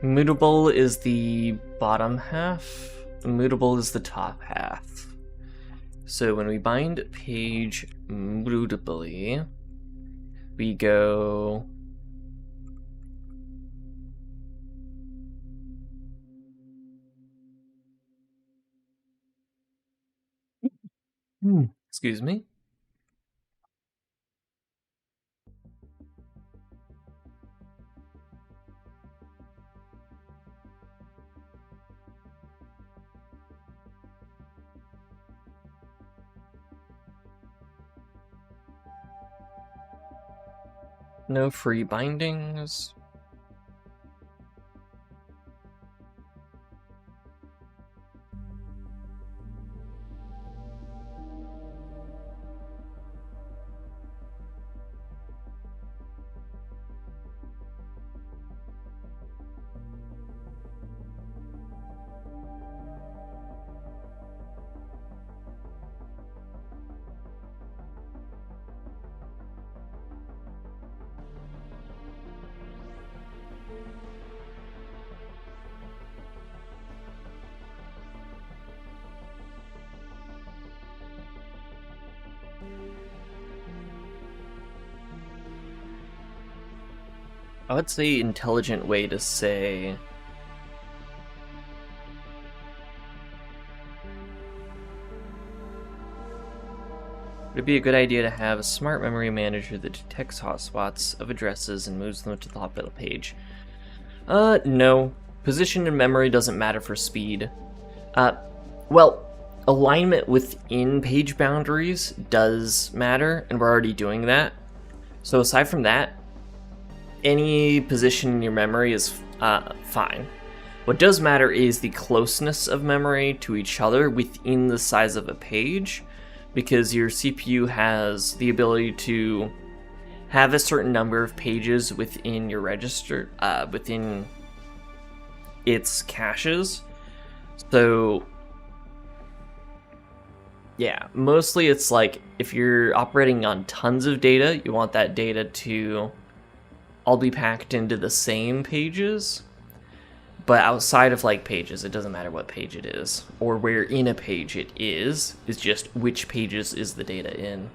Mutable is the bottom half, mutable is the top half. So when we bind page mutably, we go excuse me. No free bindings. I would say intelligent way to say it'd be a good idea to have a smart memory manager that detects hotspots of addresses and moves them to the top of the page. No. Position in memory doesn't matter for speed. Well, alignment within page boundaries does matter, and we're already doing that. So aside from that, any position in your memory is fine. What does matter is the closeness of memory to each other within the size of a page, because your CPU has the ability to have a certain number of pages within your register, within its caches. So yeah, mostly it's like if you're operating on tons of data, you want that data to all be packed into the same pages. But outside of like pages, it doesn't matter what page it is or where in a page it is. It's just which pages is the data in.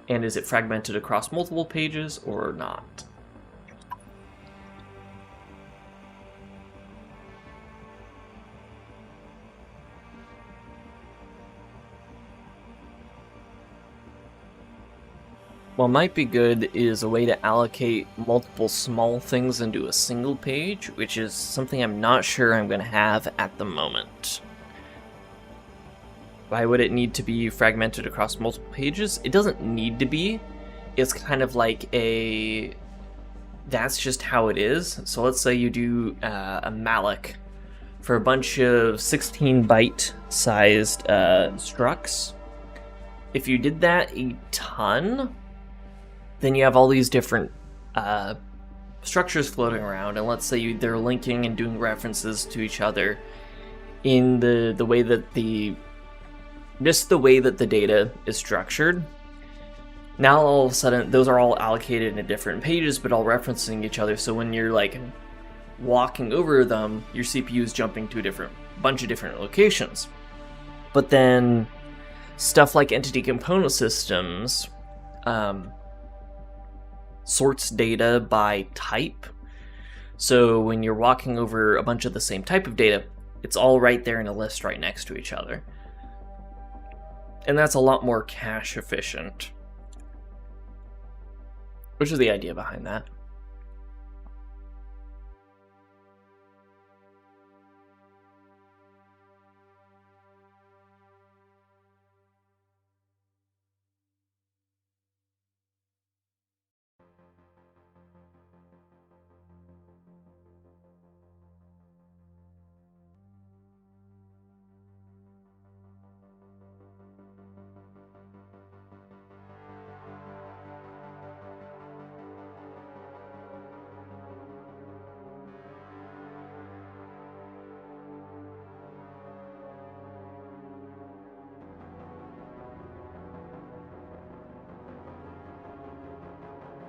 And is it fragmented across multiple pages or not? What might be good is a way to allocate multiple small things into a single page, which is something I'm not sure I'm going to have at the moment. Why would it need to be fragmented across multiple pages? It doesn't need to be. It's kind of like a... that's just how it is. So let's say you do a malloc for a bunch of 16-byte sized structs. If you did that a ton, then you have all these different structures floating around, and let's say they're linking and doing references to each other in the way that the data is structured. Now all of a sudden those are all allocated into different pages, but all referencing each other. So when you're like walking over them, your CPU is jumping to a bunch of different locations. But then stuff like entity component systems sorts data by type. So when you're walking over a bunch of the same type of data, it's all right there in a list right next to each other. And that's a lot more cache efficient. which is the idea behind that.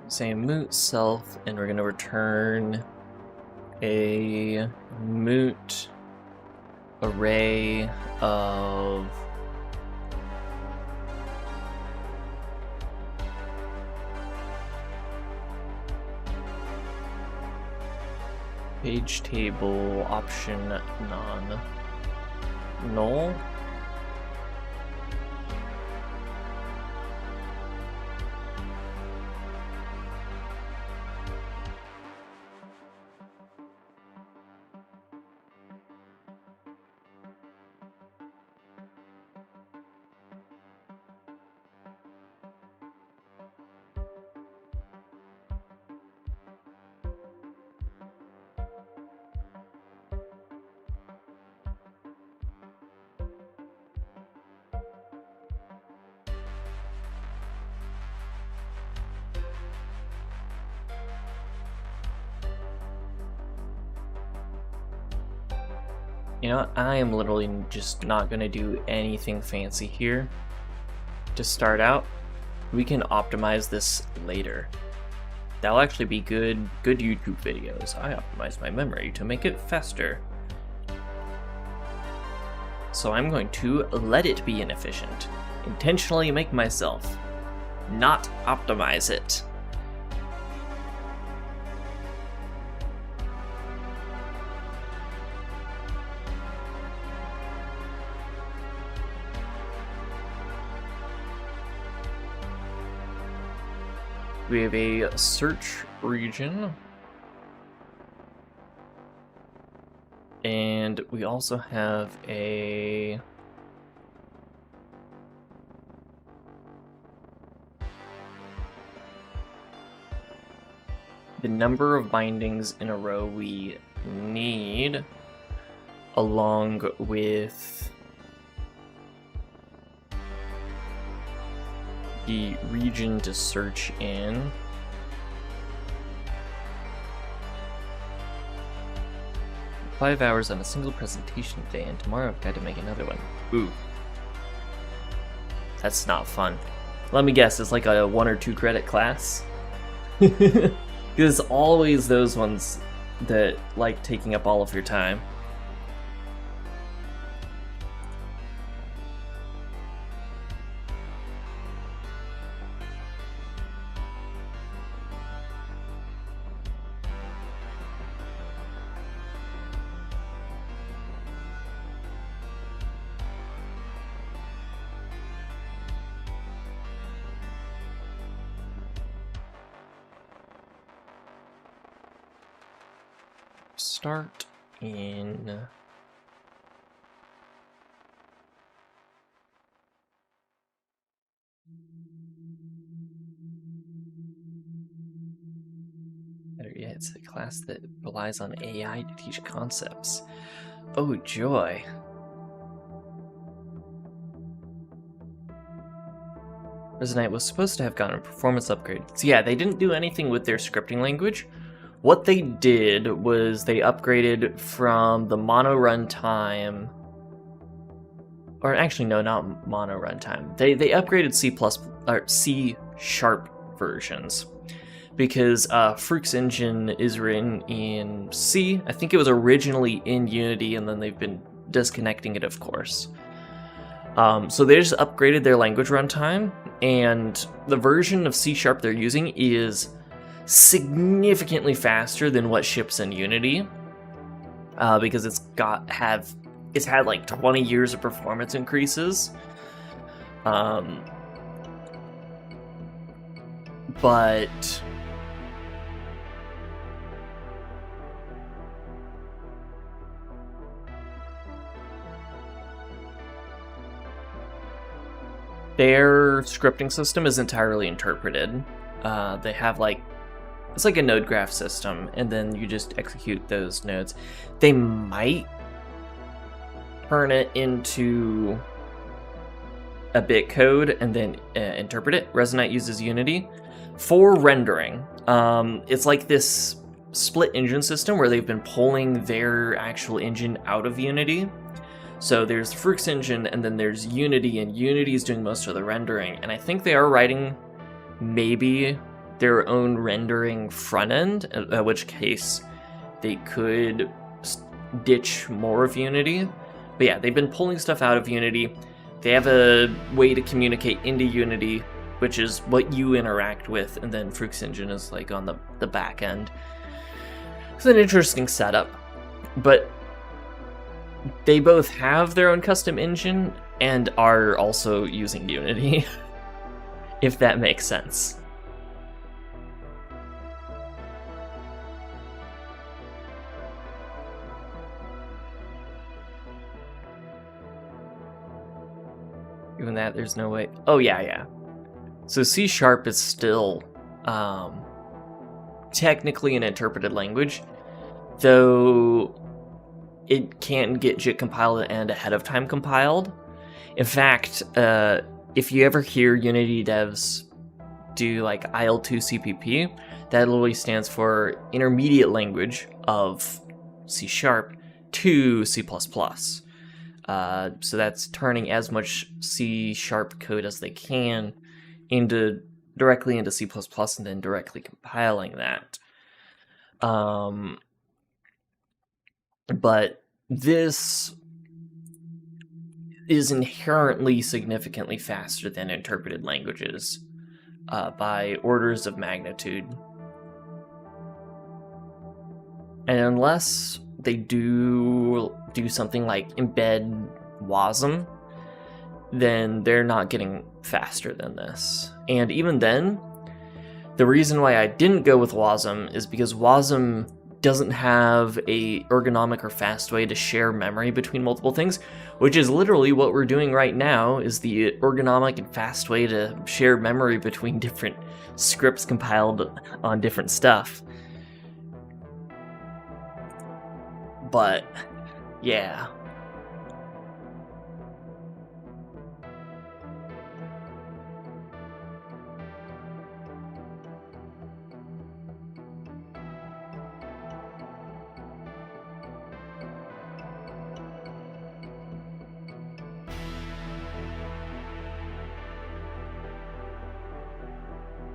Say moot self, and we're going to return a moot array of page table option non null. You know what? I am literally just not going to do anything fancy here. To start out, we can optimize this later. That'll actually be good YouTube videos. I optimize my memory to make it faster. So I'm going to let it be inefficient. Intentionally make myself not optimize it. We have a search region, and we also have the number of bindings in a row we need, along with the region to search in. "5 hours on a single presentation day, and tomorrow I've got to make another one." Ooh. That's not fun. Let me guess, it's like a 1 or 2 credit class? Because it's always those ones that like taking up all of your time. Start in better yet, it's a class that relies on AI to teach concepts. Oh joy. Resomat was supposed to have gotten a performance upgrade. So yeah, they didn't do anything with their scripting language. What they did was they upgraded from the mono runtime, or actually no, not mono runtime. They upgraded C# versions, because Fruit's engine is written in C. I think it was originally in Unity, and then they've been disconnecting it, of course. So they just upgraded their language runtime, and the version of C# they're using is significantly faster than what ships in Unity, because it's had like 20 years of performance increases. But Their scripting system is entirely interpreted. They have it's like a node graph system, and then you just execute those nodes. They might turn it into a bit code and then interpret it. Resomat uses Unity for rendering. It's like this split engine system where they've been pulling their actual engine out of Unity. So there's the Frux engine, and then there's Unity, and Unity is doing most of the rendering. And I think they are writing maybe their own rendering front end, in which case they could ditch more of Unity. But yeah, they've been pulling stuff out of Unity. They have a way to communicate into Unity, which is what you interact with, and then Frux engine is like on the back end. It's an interesting setup, but they both have their own custom engine and are also using Unity, if that makes sense. Even that, there's no way. Oh, yeah. So C# is still technically an interpreted language, though it can get JIT compiled and ahead of time compiled. In fact, if you ever hear Unity devs do like IL2 CPP, that literally stands for intermediate language of C# to C++. So that's turning as much C# code as they can directly into C++ and then directly compiling that. But this is inherently significantly faster than interpreted languages by orders of magnitude. And unless they do something like embed WASM, then they're not getting faster than this. And even then, the reason why I didn't go with WASM is because WASM doesn't have a ergonomic or fast way to share memory between multiple things, which is literally what we're doing right now, is the ergonomic and fast way to share memory between different scripts compiled on different stuff. But yeah.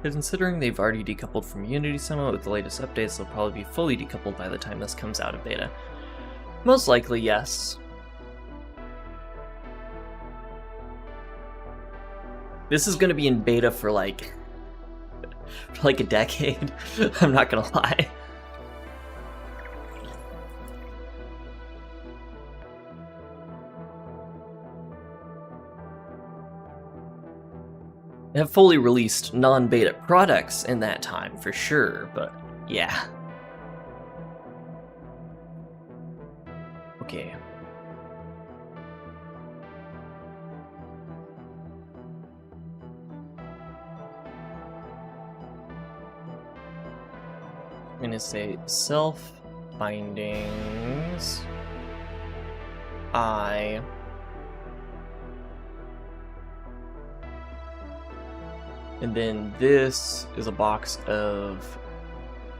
Considering they've already decoupled from Unity somewhat with the latest updates, they'll probably be fully decoupled by the time this comes out of beta. Most likely, yes. This is going to be in beta for like a decade. I'm not going to lie. They have fully released non-beta products in that time, for sure, but yeah. Okay. I'm going to say self bindings I and then this is a box of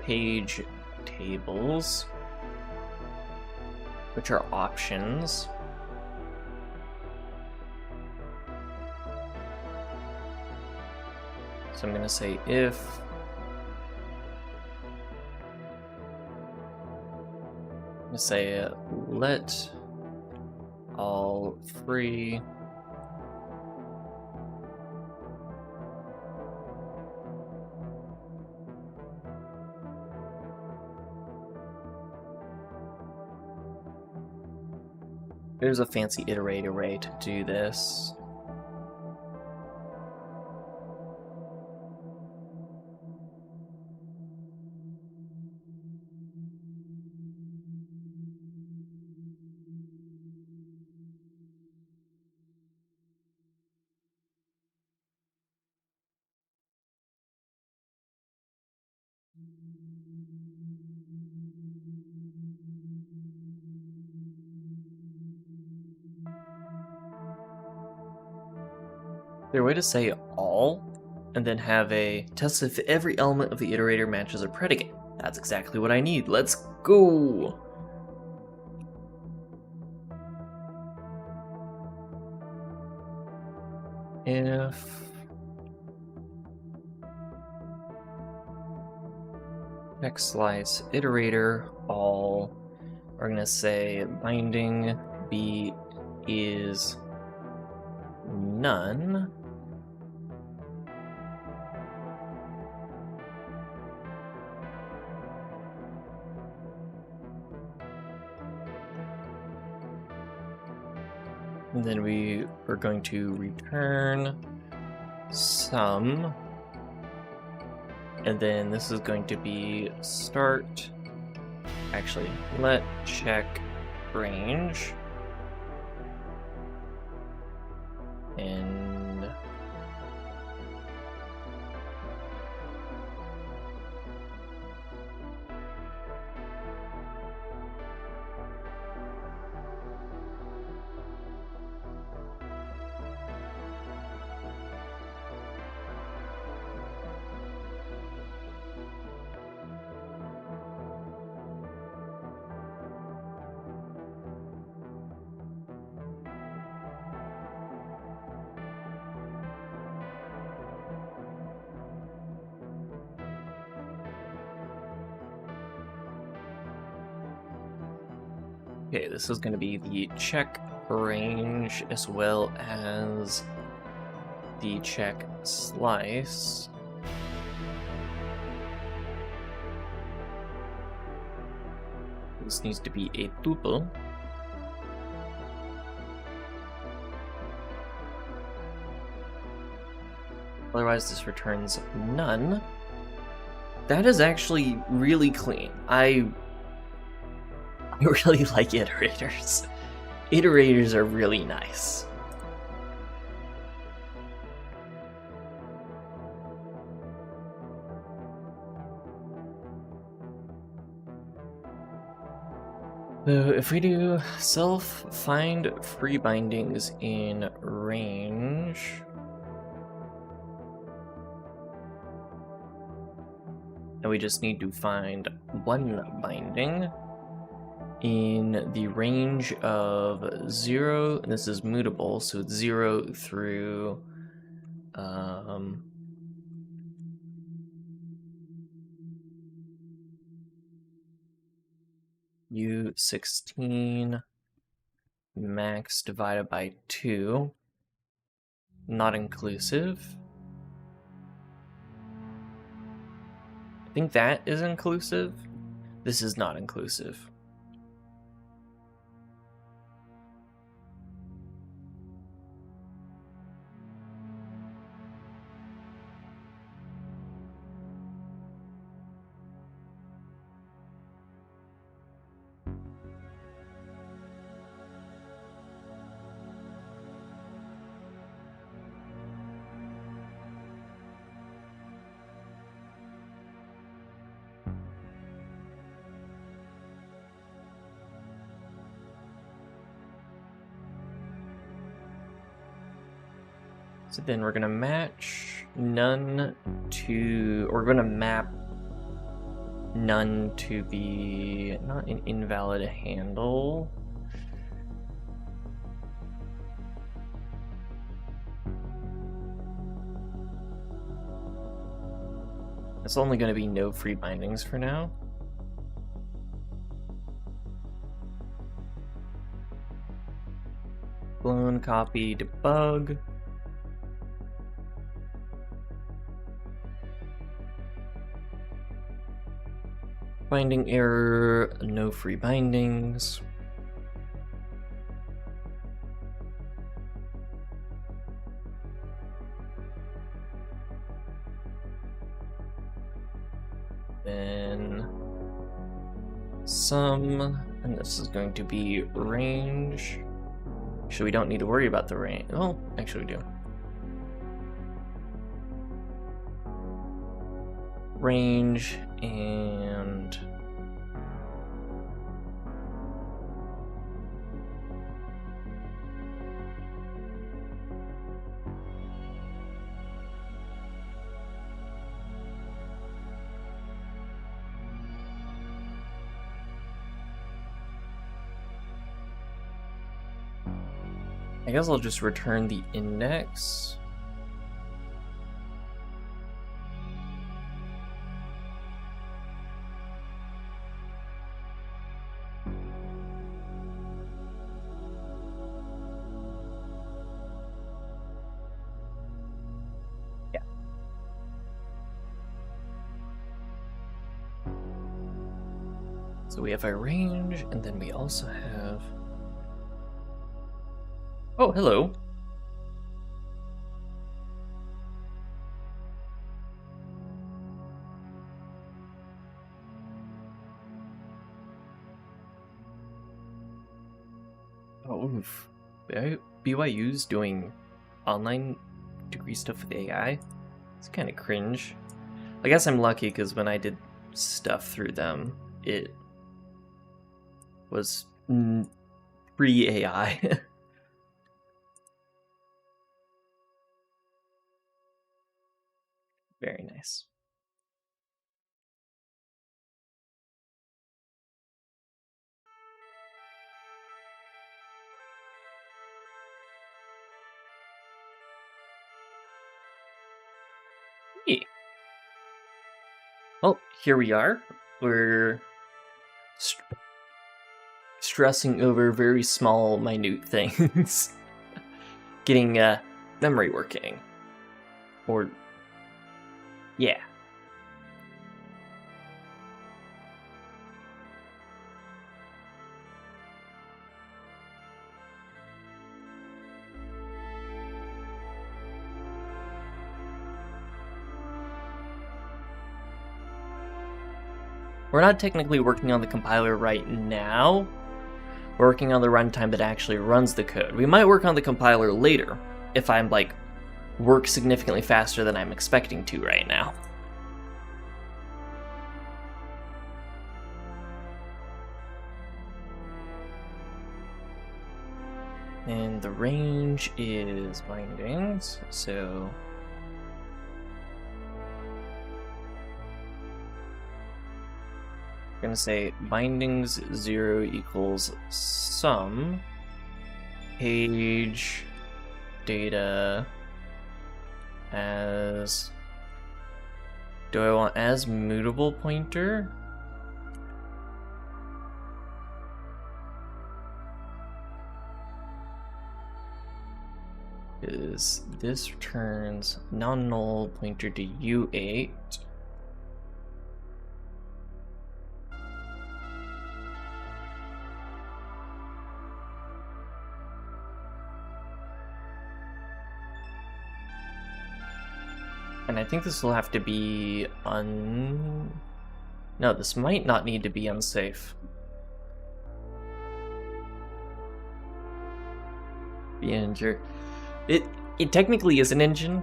page tables, which are options. So I'm going to say if I'm going to say let all three There's a fancy iterate array to do this. there a way to say all and then have a test if every element of the iterator matches a predicate? That's exactly what I need. Let's go! If X slice iterator all, we're gonna say binding B is none. And then we are going to return sum. And then this is going to be start. Actually, let check range. And okay, this is going to be the check range as well as the check slice. This needs to be a tuple. Otherwise, this returns none. That is actually really clean. I really like iterators. Iterators are really nice. So if we do self find free bindings in range, and we just need to find one binding in the range of 0, and this is mutable, so it's 0 through U16 max divided by 2, not inclusive. I think that is inclusive. This is not inclusive. So then we're gonna match none to, or we're gonna map none to be not an invalid handle. It's only gonna be no free bindings for now. Clone, copy, debug. Binding error, no free bindings. Then sum, and this is going to be range. Actually, we don't need to worry about the range. Oh, actually we do. Range and I guess I'll just return the index. Yeah. So we have our range, and then we also have... Oh, hello. Oh, oof. BYU's doing online degree stuff with AI. It's kind of cringe. I guess I'm lucky because when I did stuff through them, it was pre-AI. Very nice. Hey. Well, here we are. We're stressing over very small, minute things. Getting memory working. Or, yeah. We're not technically working on the compiler right now. We're working on the runtime that actually runs the code. We might work on the compiler later, if I'm, like, work significantly faster than I'm expecting to right now. And the range is bindings, so... I'm gonna say bindings 0 equals sum page data as... Do I want as mutable pointer? Is this returns non-null pointer to U8. And I think this will have to be No, this might not need to be unsafe. The integer. It technically is an engine.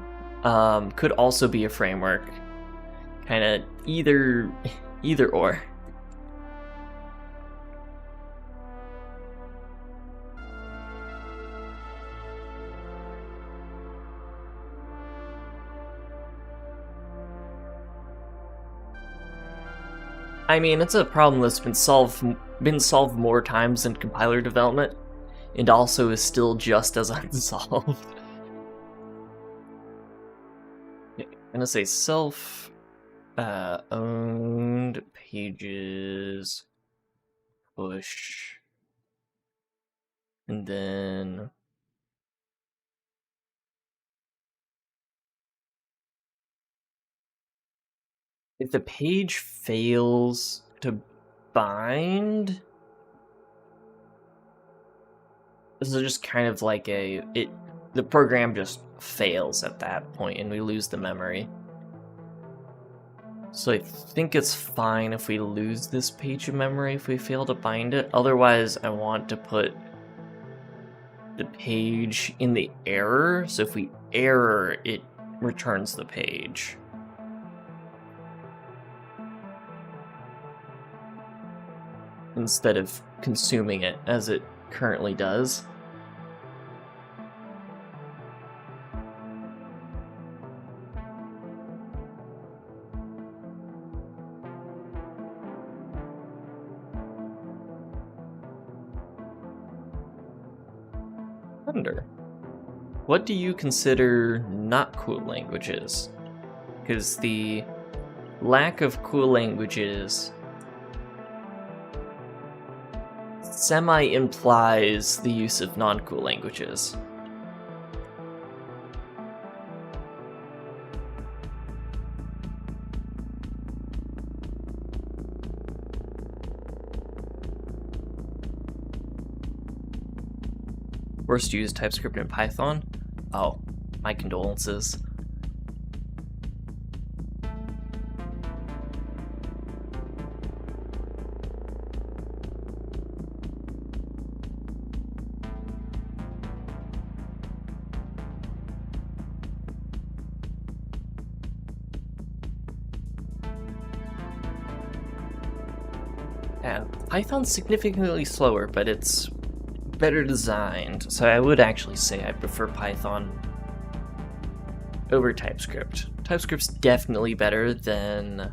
Could also be a framework. Kind of either or. I mean, it's a problem that's been solved more times than compiler development, and also is still just as unsolved. I'm gonna say self owned pages push, and then if the page fails to bind, this is just kind of like the program just fails at that point and we lose the memory. So I think it's fine if we lose this page of memory if we fail to bind it. Otherwise, I want to put the page in the error. So if we error, it returns the page. Instead of consuming it as it currently does. wonder, what do you consider not cool languages? Because the lack of cool languages semi-implies the use of non-cool languages. Worst to use TypeScript in Python? Oh, my condolences. Yeah, Python's significantly slower, but it's better designed, so I would actually say I prefer Python over TypeScript. TypeScript's definitely better than...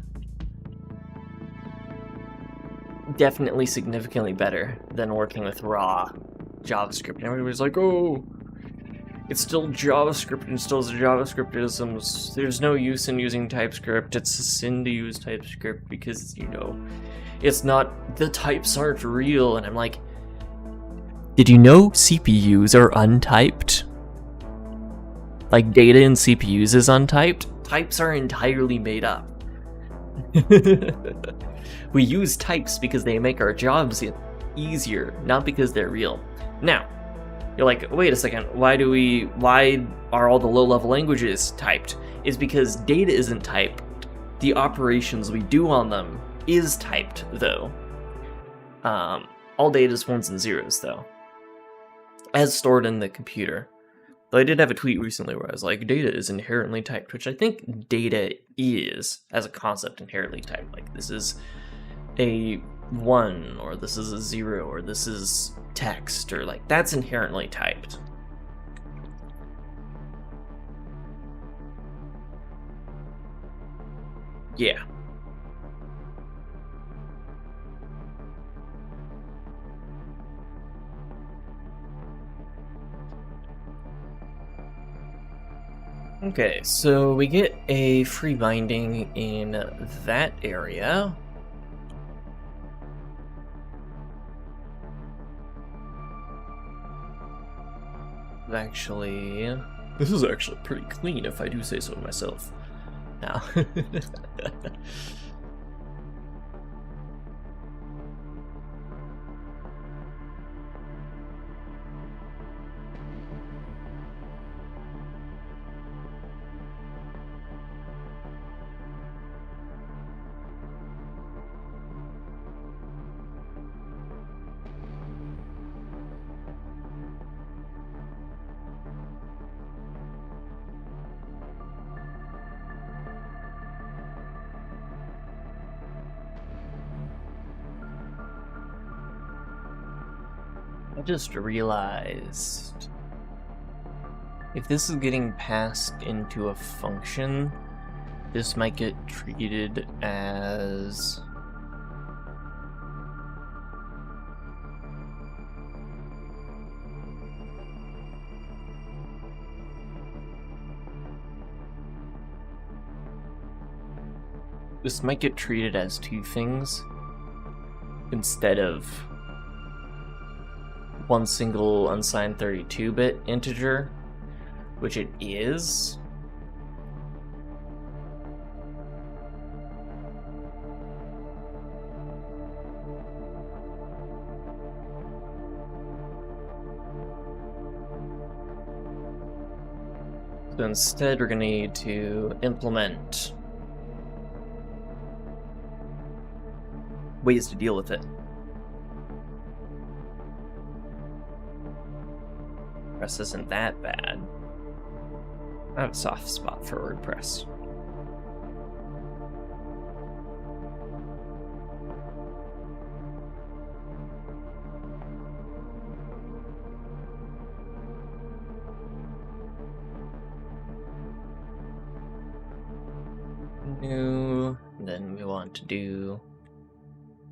definitely significantly better than working with raw JavaScript. And everybody's like, oh, it's still JavaScript and still JavaScriptisms. There's no use in using TypeScript. It's a sin to use TypeScript because, you know, it's not, the types aren't real. And I'm like, did you know CPUs are untyped? Like, data in CPUs is untyped? Types are entirely made up. We use types because they make our jobs easier, not because they're real. Now, you're like, wait a second, why are all the low-level languages typed? It's because data isn't typed. The operations we do on them is typed, though. All data is ones and zeros, though, as stored in the computer. Though I did have a tweet recently where I was like, data is inherently typed, which I think data is, as a concept, inherently typed. Like, this is a 1, or this is a 0, or this is text, or like, that's inherently typed. Yeah. Okay, so we get a free binding in that area. Actually, this is actually pretty clean if I do say so myself. Now. I just realized if this is getting passed into a function, this might get treated as two things instead of one single unsigned 32-bit integer, which it is. So instead, we're going to need to implement ways to deal with it. WordPress isn't that bad. I have a soft spot for WordPress. New, then we want to do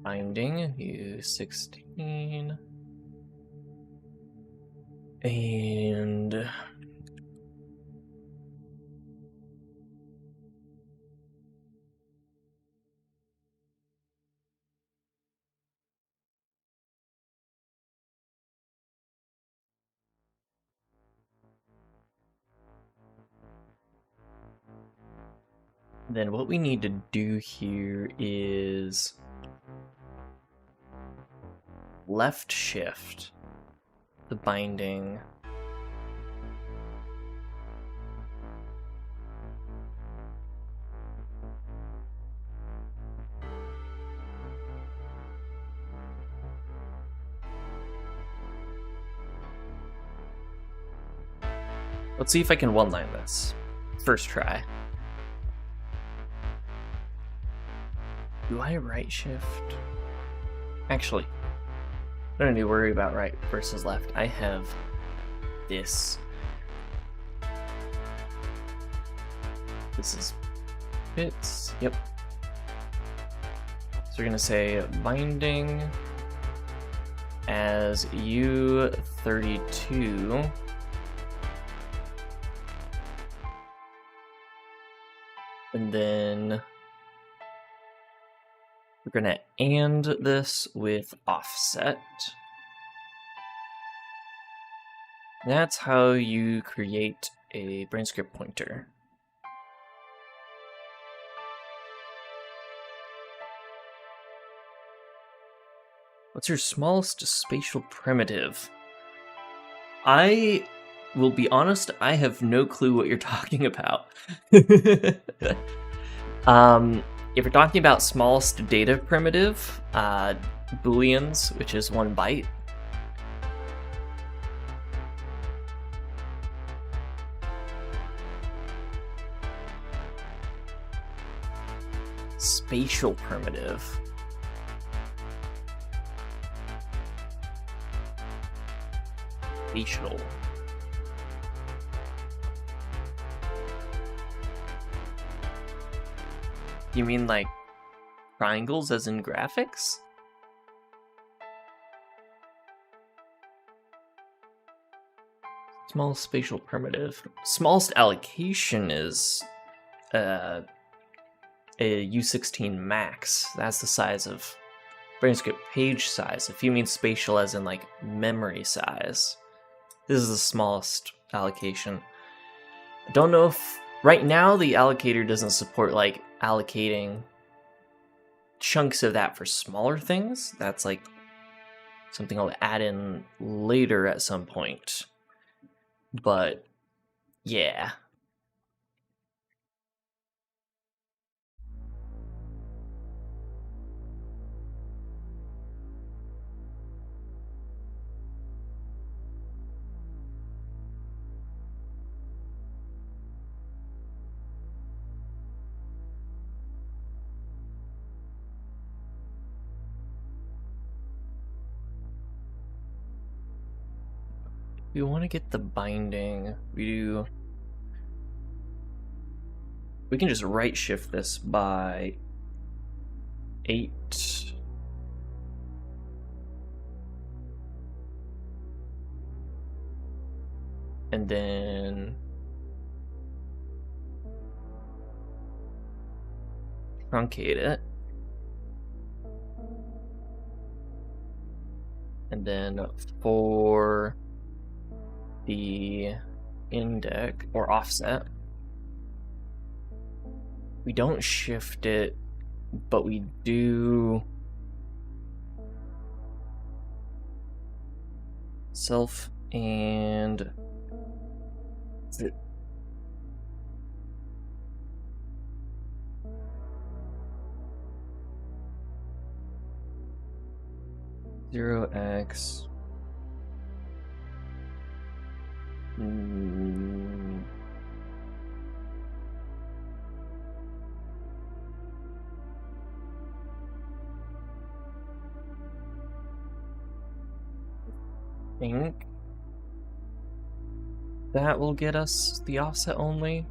binding, use 16. And then what we need to do here is left shift the binding. Let's see if I can one-line this. First try. Do I right shift? Actually, I don't need to worry about right versus left. I have this. This is bits. Yep. So we're gonna say binding as U32. And then we're gonna AND this with offset. That's how you create a Brane script pointer. What's your smallest spatial primitive? I will be honest, I have no clue what you're talking about. If you're talking about smallest data primitive, booleans, which is 1 byte. Spatial primitive. Spatial. You mean like triangles as in graphics? Smallest spatial primitive. Smallest allocation is a U16 max. That's the size of Brane script page size. If you mean spatial as in like memory size, this is the smallest allocation. I don't know if right now the allocator doesn't support like allocating chunks of that for smaller things. That's like something I'll add in later at some point. But yeah. We want to get the binding. We can just right shift this by 8. And then truncate it. And then for the index or offset, we don't shift it, but we do self and is it 0x think that will get us the offset only.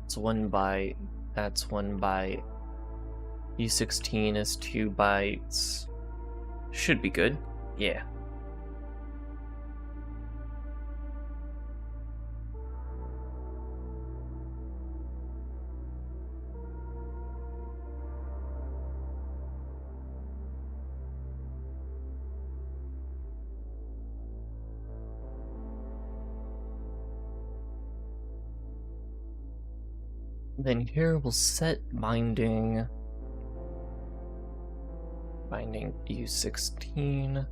It's 1 byte. That's 1 byte. U16 is 2 bytes. Should be good. Yeah. Then here we'll set binding U16.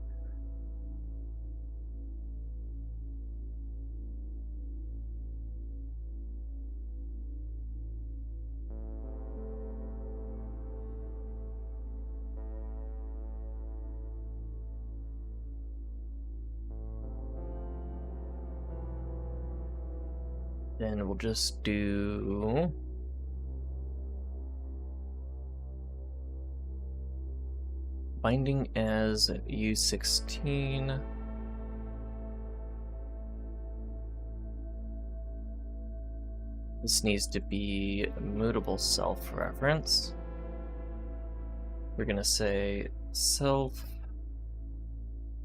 Then we'll just do binding as U16. This needs to be mutable self-reference. We're gonna say self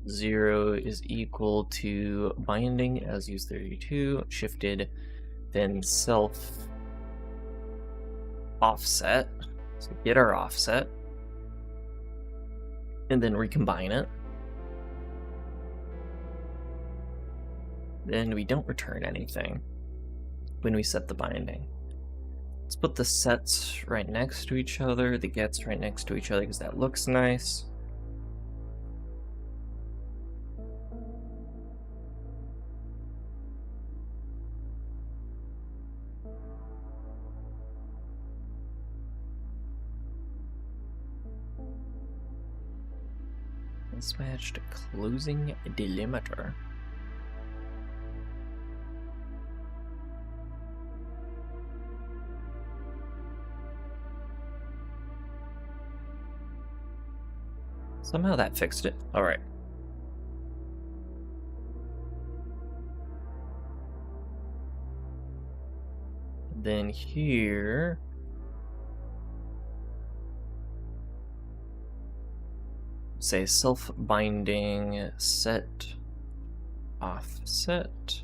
0 is equal to binding as U32 shifted, then self offset. So get our offset, and then recombine it. Then we don't return anything when we set the binding. Let's put the sets right next to each other, the gets right next to each other, because that looks nice. Mismatched closing delimiter. Somehow that fixed it. All right. Then here, say self-binding set offset.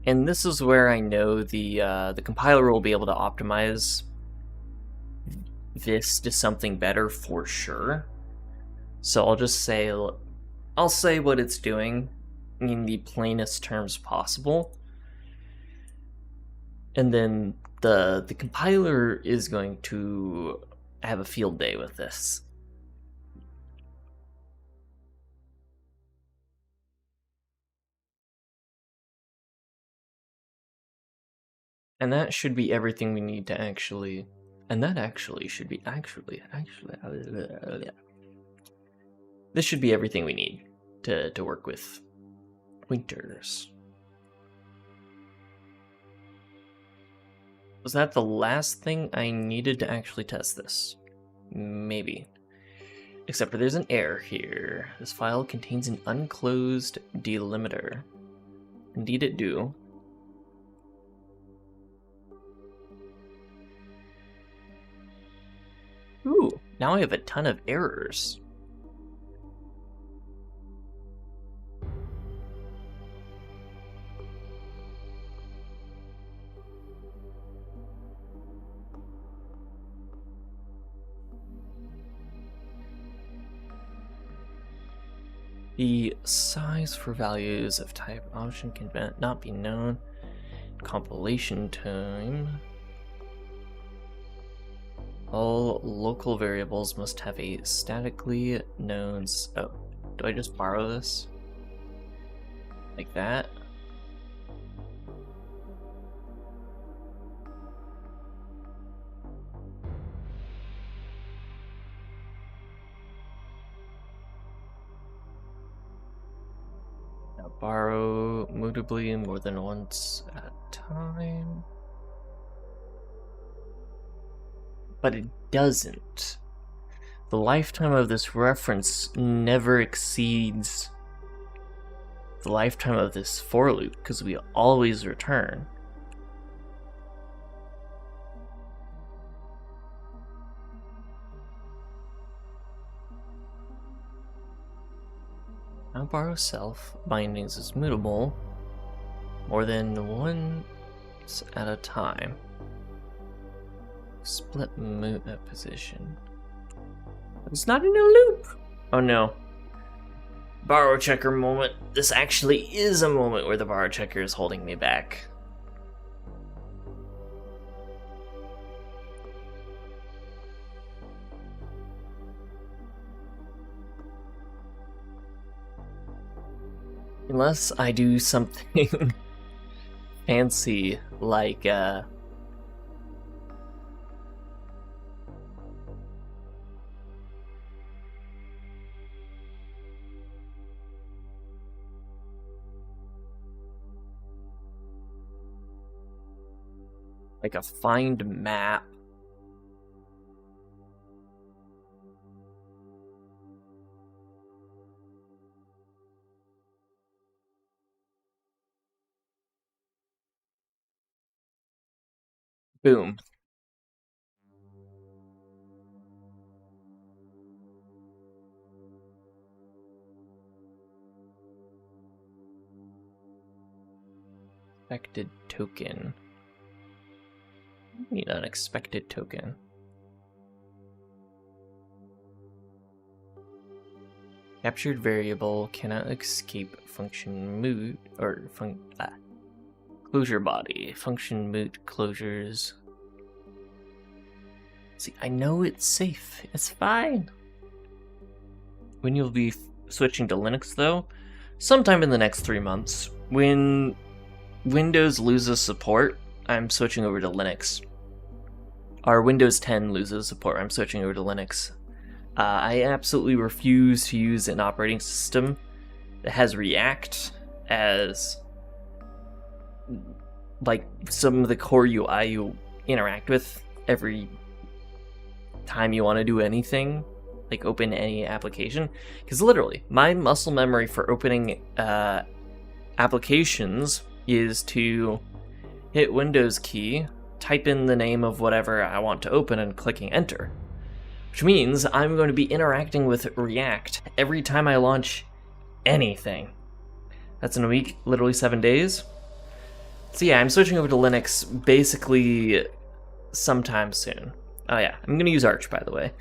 And this is where I know the compiler will be able to optimize this to something better for sure. So I'll just say, I'll say what it's doing in the plainest terms possible. And then the compiler is going to have a field day with this. And that should be everything we need to actually, and that actually should be this should be everything we need to work with pointers. Was that the last thing I needed to actually test this? Maybe. Except for there's an error here. This file contains an unclosed delimiter. Indeed it do. Ooh, now I have a ton of errors. The size for values of type option can not be known. Compilation time. All local variables must have a statically known. Oh, do I just borrow this? Like that? Now borrow mutably more than once at a time. But it doesn't. The lifetime of this reference never exceeds the lifetime of this for loop, because we always return. Now borrow self bindings is mutable more than once at a time. Split position. It's not in a loop. Oh no. Borrow checker moment. This actually is a moment where the borrow checker is holding me back. Unless I do something fancy like a find map. Boom. Expected token. I need an expected token. Captured variable cannot escape function mood or closure body. Function mood closures. See, I know it's safe. It's fine. When you'll be switching to Linux, though, sometime in the next 3 months, when Windows loses support, I'm switching over to Linux. Or Windows 10 loses support, I'm switching over to Linux. I absolutely refuse to use an operating system that has React as like some of the core UI you interact with every time you want to do anything, like open any application. Because literally, my muscle memory for opening applications is to hit Windows key, type in the name of whatever I want to open, and clicking enter. Which means I'm going to be interacting with React every time I launch anything. That's in a week, literally 7 days. So yeah, I'm switching over to Linux basically sometime soon. Oh yeah, I'm going to use Arch, by the way.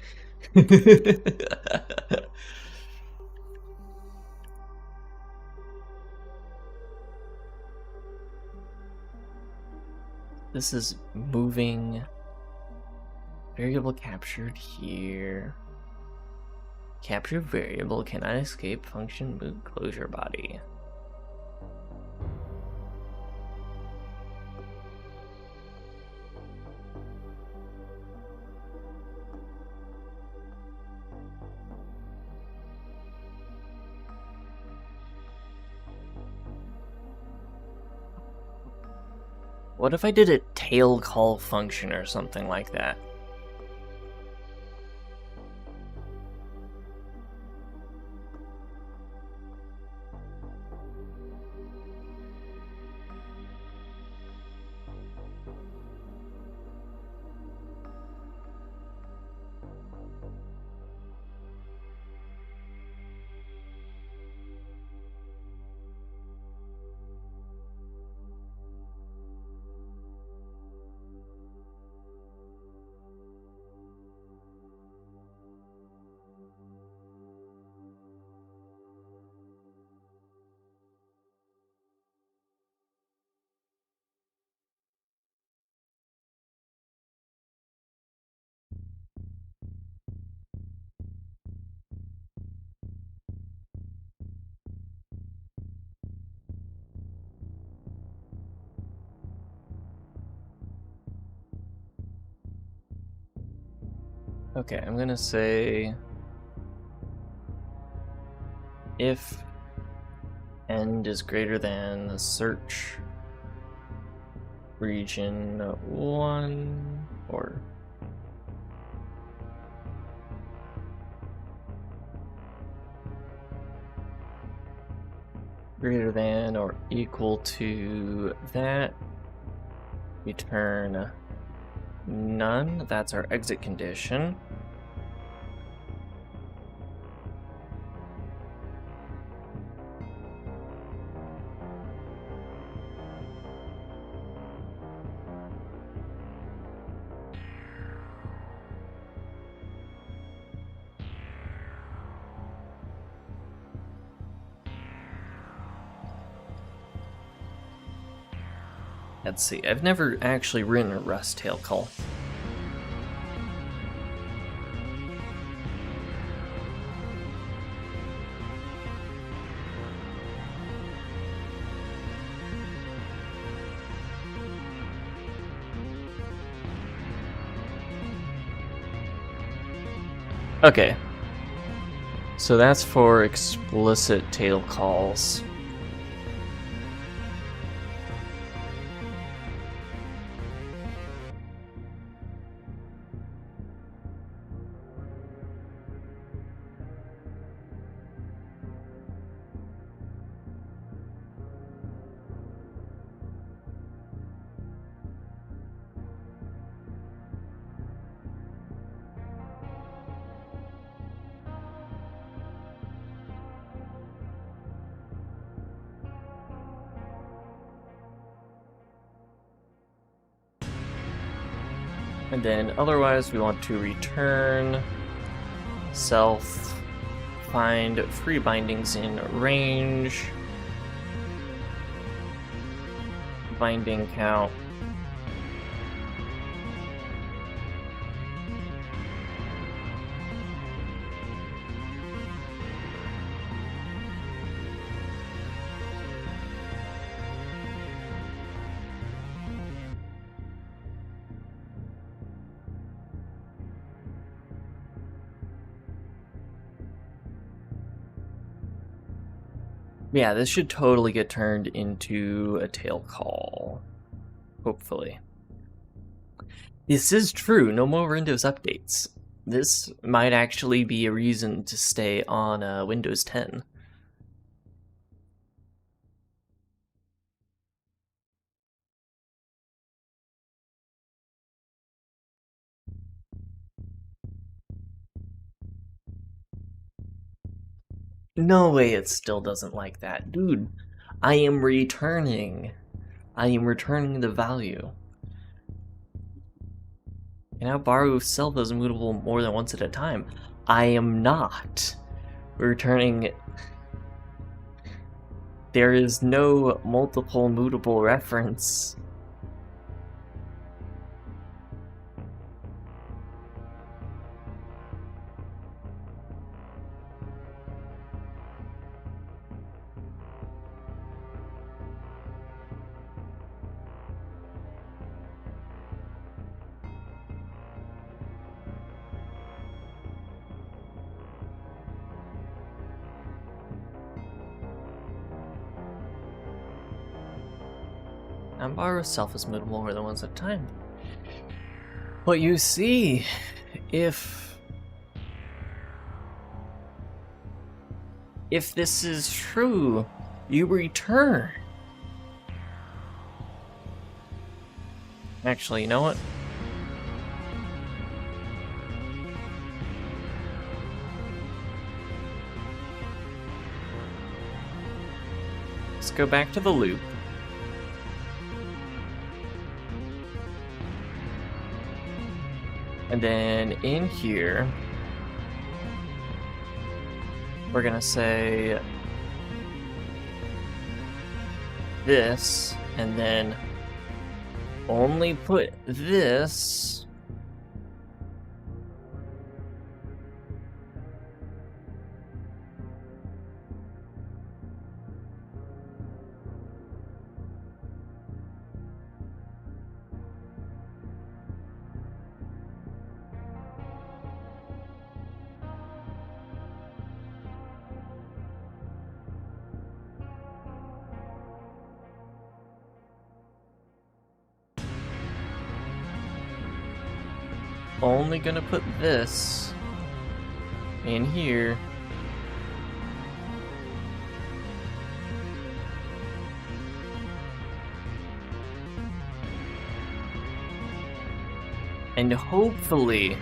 This is moving. Variable captured here. Capture variable cannot escape function mood closure body. What if I did a tail call function or something like that? Okay, I'm gonna say if end is greater than the search region 1 or greater than or equal to that, return none. That's our exit condition. Let's see, I've never actually written a Rust tail call. Okay, so that's for explicit tail calls. And then otherwise we want to return self, find free bindings in range, binding count, yeah, this should totally get turned into a tail call. Hopefully. This is true, no more Windows updates. This might actually be a reason to stay on Windows 10. No way it still doesn't like that. Dude, I am returning. I am returning the value. Can now borrow self as immutable more than once at a time. I am not returning. There is no multiple mutable reference. And borrow self is mutable more than once at a time. But you see, if this is true, you return. Actually, you know what? Let's go back to the loop. And then in here, we're gonna say this, and then only put this only gonna put this in here. And hopefully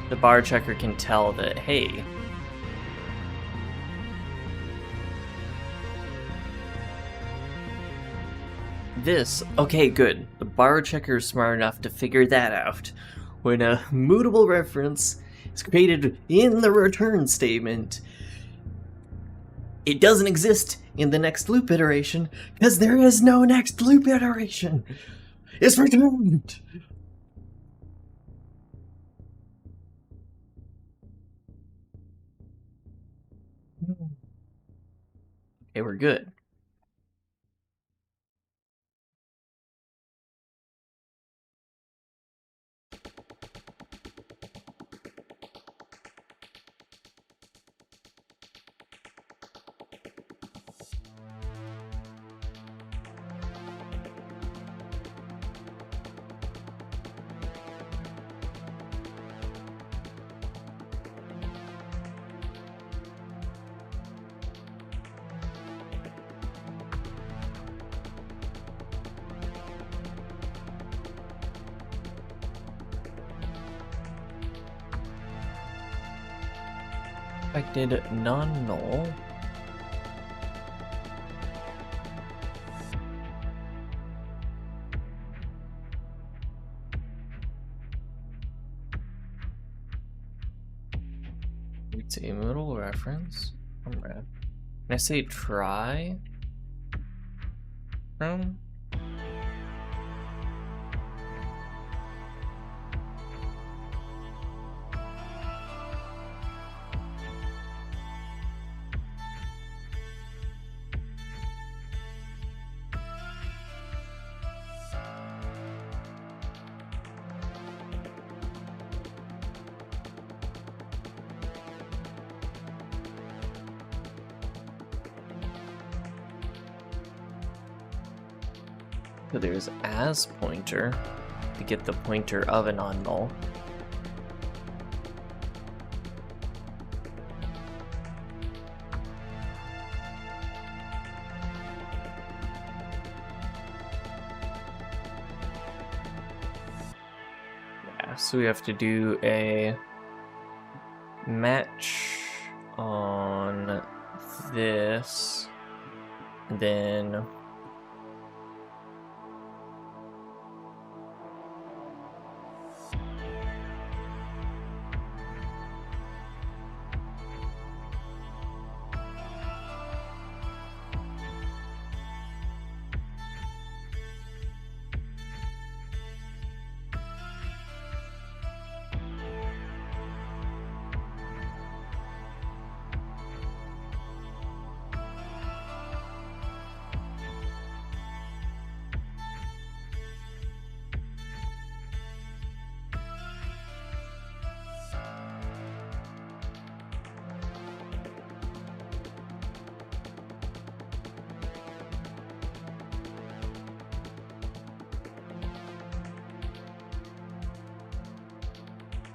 the bar checker can tell that, hey, this, okay, good. The bar checker is smart enough to figure that out. When a mutable reference is created in the return statement, it doesn't exist in the next loop iteration because there is no next loop iteration. It's returned. Okay, we're good. Affected non-null. It's a middle reference. Can I say try? From? So there's as pointer to get the pointer of a non-null. Yeah, so we have to do a match on this, and then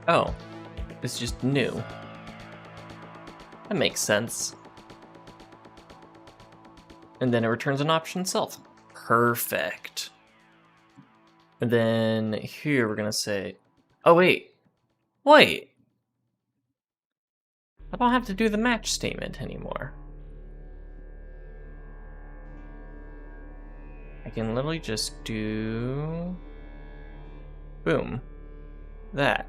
oh, it's just new. That makes sense. And then it returns an option self. Perfect. And then here we're gonna say, oh wait. I don't have to do the match statement anymore. I can literally just do, boom, that.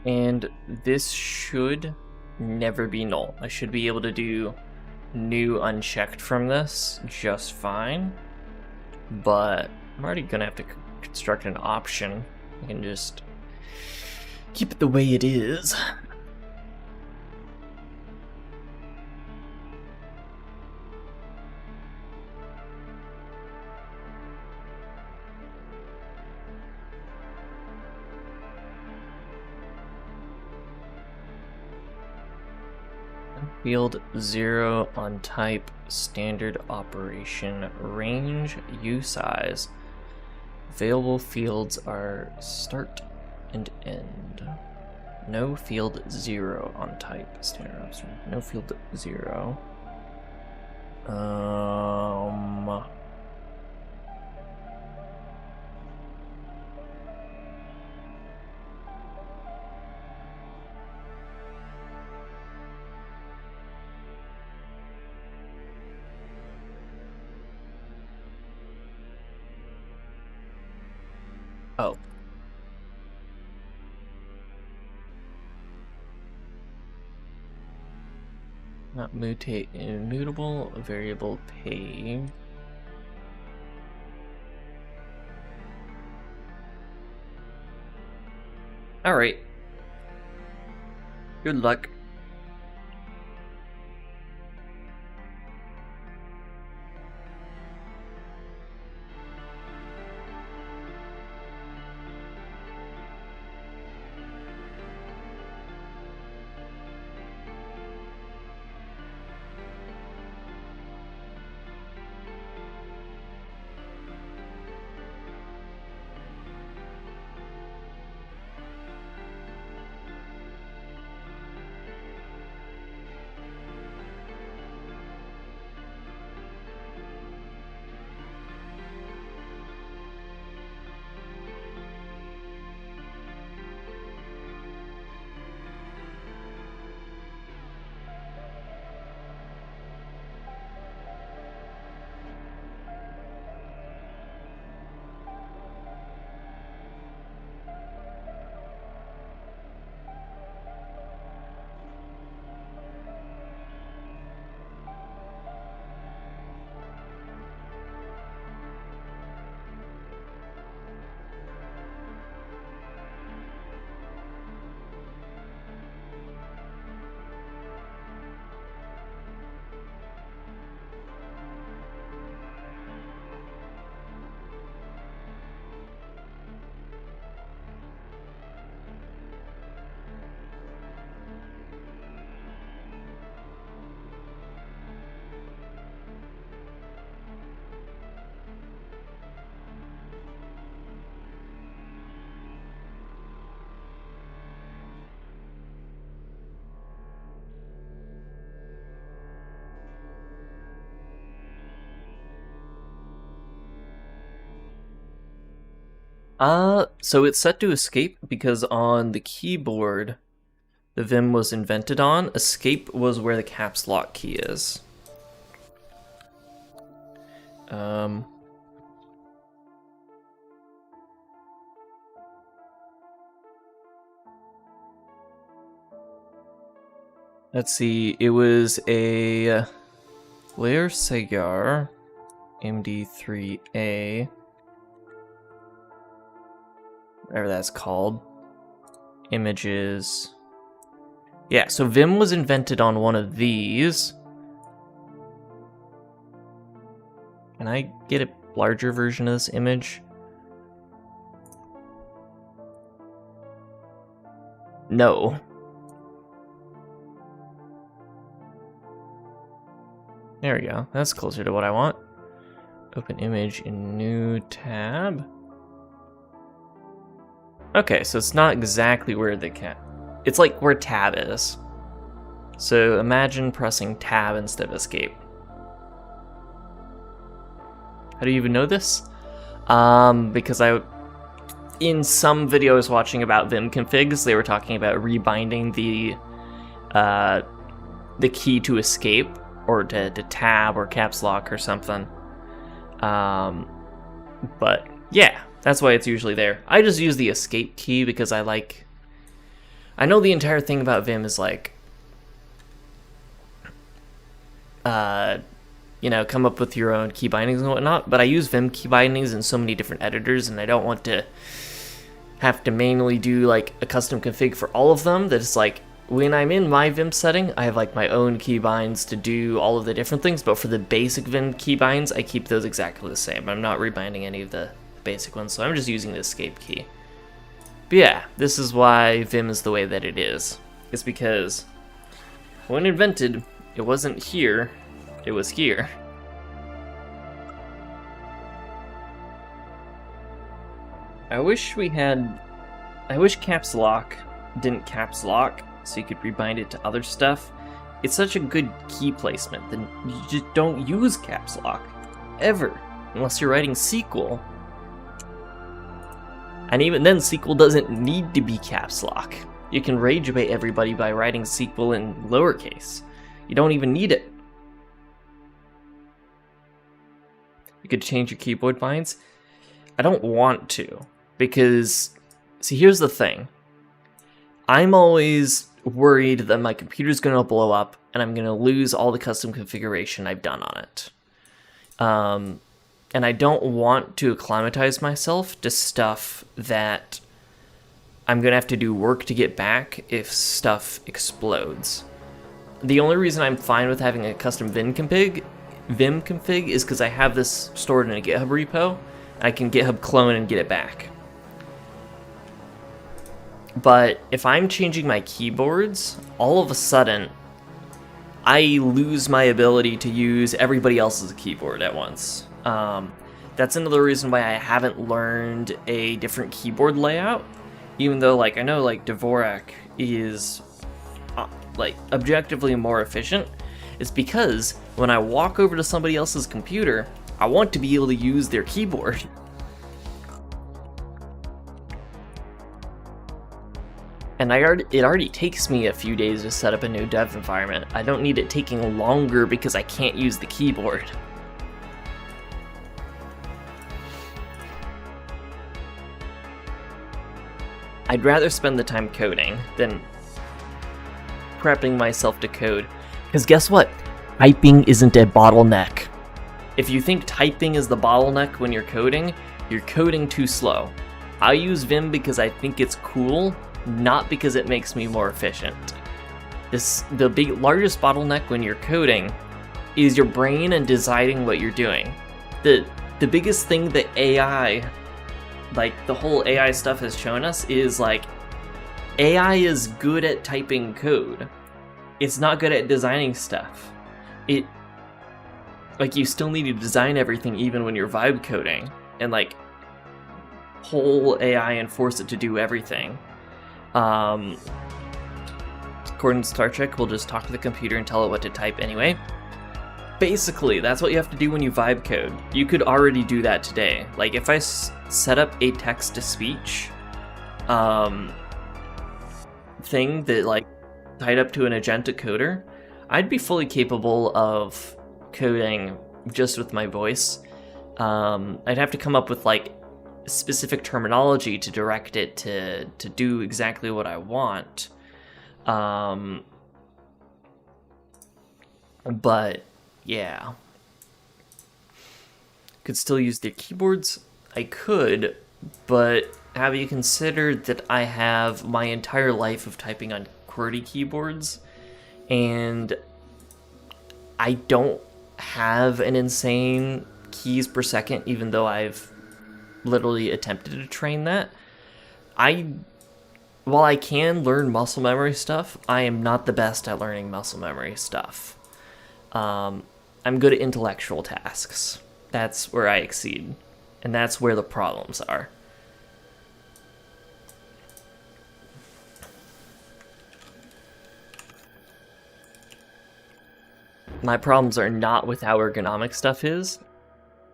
And this should never be null. I should be able to do new unchecked from this just fine. But I'm already gonna have to construct an option. I can just keep it the way it is. Field 0 on type, standard operation, range, usize. Available fields are start and end. No field 0 on type, standard operation. No field 0. Oh. Not mutate, immutable, variable page. Alright. Good luck. So it's set to escape because on the keyboard the Vim was invented on, escape was where the caps lock key is. Let's see, it was a Layer Sagar MD3A, whatever that's called, images. Yeah, so Vim was invented on one of these. Can I get a larger version of this image? No. There we go. That's closer to what I want. Open image in new tab. Okay, so it's not exactly where the cat... It's like where tab is. So imagine pressing tab instead of escape. How do you even know this? Because in some video I was watching about Vim configs, they were talking about rebinding the key to escape, or to tab or caps lock or something. But yeah, that's why it's usually there. I just use the escape key because I know the entire thing about Vim is like, you know, come up with your own key bindings and whatnot, but I use Vim key bindings in so many different editors, and I don't want to have to manually do like a custom config for all of them. That it's like, when I'm in my Vim setting, I have like my own keybinds to do all of the different things, but for the basic Vim keybinds, I keep those exactly the same. I'm not rebinding any of the basic ones, so I'm just using the escape key. But yeah, this is why Vim is the way that it is. It's because when invented, it wasn't here, it was here. I wish caps lock didn't caps lock, so you could rebind it to other stuff. It's such a good key placement that you just don't use caps lock ever unless you're writing SQL. And even then, SQL doesn't need to be caps lock. You can rage bait everybody by writing SQL in lowercase. You don't even need it. You could change your keyboard binds. I don't want to, because see, here's the thing. I'm always worried that my computer's going to blow up and I'm going to lose all the custom configuration I've done on it. And I don't want to acclimatize myself to stuff that I'm going to have to do work to get back if stuff explodes. The only reason I'm fine with having a custom Vim config is because I have this stored in a GitHub repo. I can GitHub clone and get it back. But if I'm changing my keyboards, all of a sudden, I lose my ability to use everybody else's keyboard at once. That's another reason why I haven't learned a different keyboard layout, even though, like, I know, like, Dvorak is, like, objectively more efficient. It's because when I walk over to somebody else's computer, I want to be able to use their keyboard. And it already takes me a few days to set up a new dev environment. I don't need it taking longer because I can't use the keyboard. I'd rather spend the time coding than prepping myself to code. Because guess what? Typing isn't a bottleneck. If you think typing is the bottleneck when you're coding too slow. I use Vim because I think it's cool, not because it makes me more efficient. The largest bottleneck when you're coding is your brain and deciding what you're doing. The biggest thing that AI, like the whole AI stuff has shown us is like, AI is good at typing code. It's not good at designing stuff. Like, you still need to design everything even when you're vibe coding, and like whole AI and force it to do everything. According to Star Trek, we'll just talk to the computer and tell it what to type anyway. Basically, that's what you have to do when you vibe code. You could already do that today. Like, if I set up a text-to-speech thing that, like, tied up to an agenta coder, I'd be fully capable of coding just with my voice. I'd have to come up with, like, specific terminology to direct it to do exactly what I want. But yeah, could still use their keyboards. I could, but have you considered that I have my entire life of typing on QWERTY keyboards, and I don't have an insane keys per second, even though I've literally attempted to train that. While I can learn muscle memory stuff, I am not the best at learning muscle memory stuff. I'm good at intellectual tasks. That's where I exceed, and that's where the problems are. My problems are not with how ergonomic stuff is.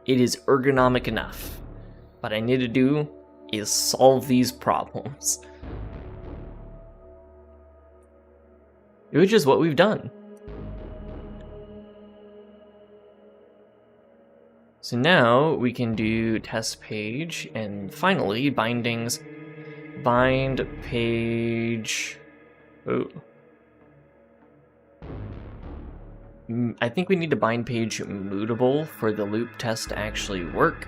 It is ergonomic enough. What I need to do is solve these problems. Which is what we've done. So now we can do test page and finally bindings. Bind page. Oh. I think we need to bind page mutable for the loop test to actually work.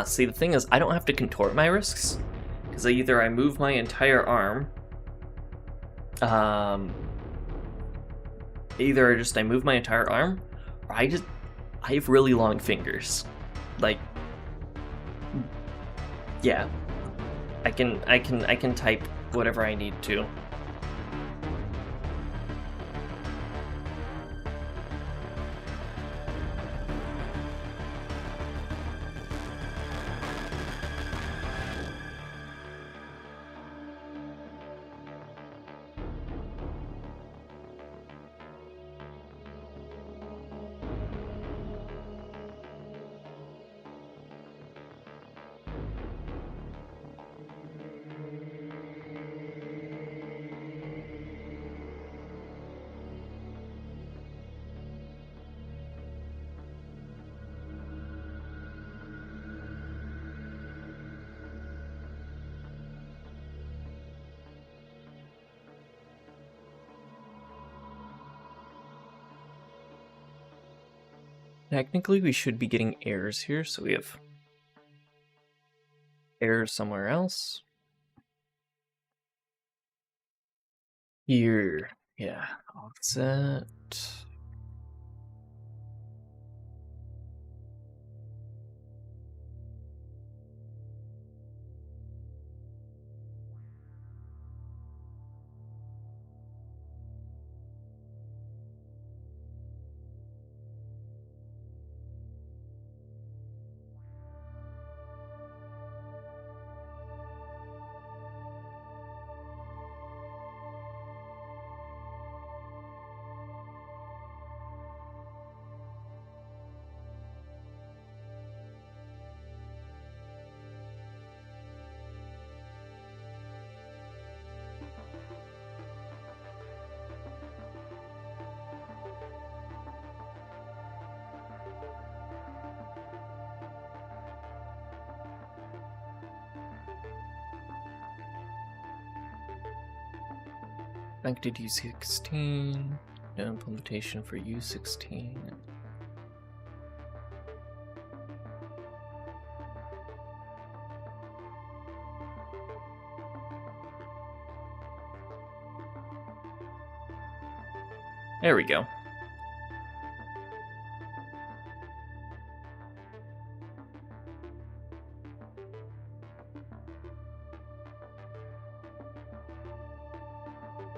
See, the thing is, I don't have to contort my wrists, because either I move my entire arm, I move my entire arm, or I have really long fingers. Like, yeah, I can type whatever I need to. technically we should be getting errors here, so we have errors somewhere else. Here, yeah, offset. Connected U16, no implementation for U16. There we go.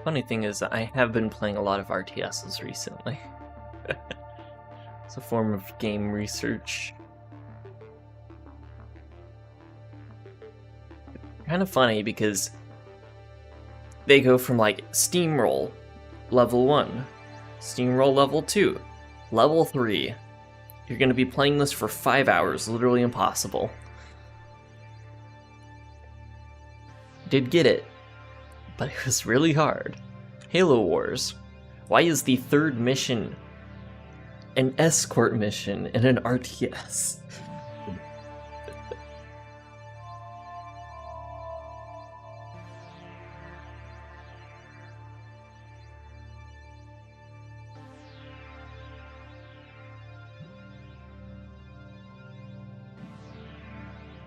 Funny thing is, I have been playing a lot of RTSs recently. It's a form of game research. Kind of funny because they go from like Steamroll level 1, Steamroll level 2, level 3. You're going to be playing this for 5 hours, literally impossible. Did get it, but it was really hard. Halo Wars. Why is the third mission an escort mission in an RTS?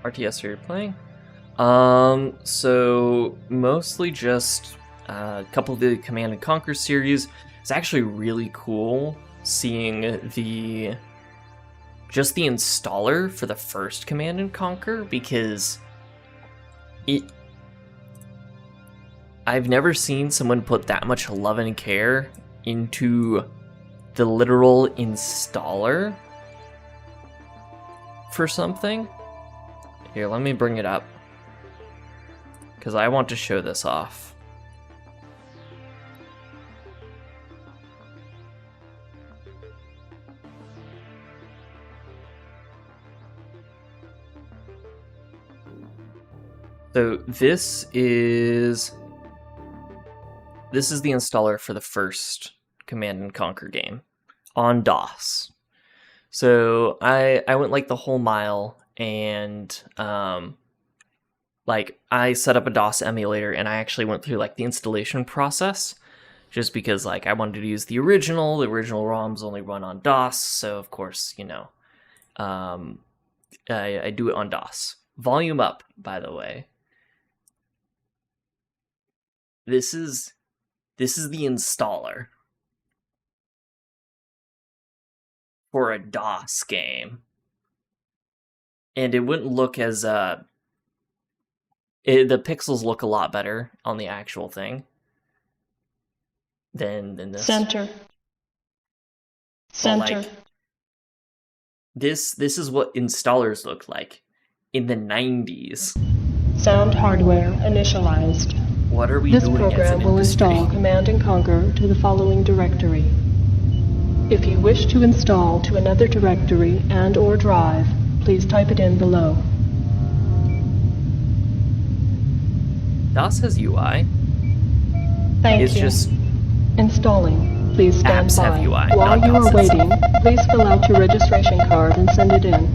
RTS are you playing? So mostly just a couple of the Command & Conquer series. It's actually really cool seeing the installer for the first Command & Conquer, because I've never seen someone put that much love and care into the literal installer for something. Here, let me bring it up, because I want to show this off. So this is the installer for the first Command & Conquer game on DOS. So I went like the whole mile, and like I set up a DOS emulator, and I actually went through like the installation process, just because like I wanted to use the original ROMs only run on DOS, so of course, you know, I do it on DOS. Volume up, by the way. This is the installer for a DOS game. And it wouldn't look as the pixels look a lot better on the actual thing than this. Center. Like, this is what installers looked like in the 90s. Sound hardware initialized. What are we This doing program as an will industry? install Command & Conquer to the following directory. If you wish to install to another directory and/or drive, please type it in below. DOS has UI. Thank It's you. just Installing. Please stand apps by. have UI, While not you are DOS waiting, please fill out your registration card and send it in.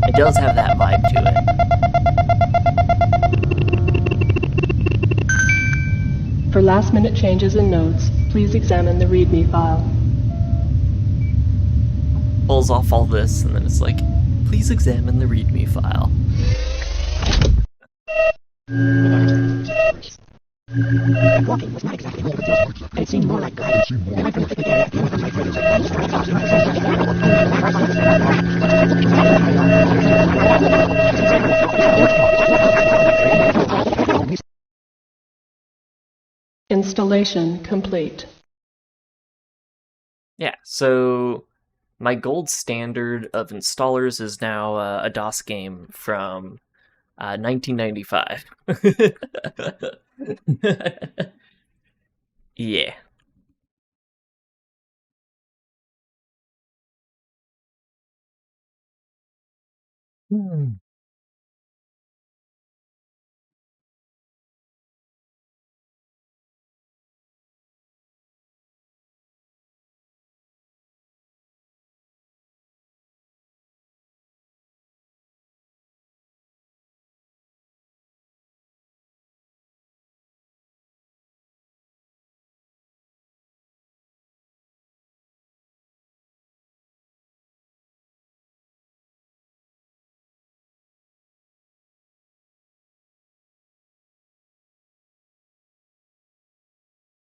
it does have that vibe to it. For last-minute changes and notes, Please examine the README file. Pulls off all this, and then it's like, please examine the README file. Walking was not exactly what it feels like. It seemed more like gliding. Installation complete. Yeah, so my gold standard of installers is now a DOS game from 1995. Yeah.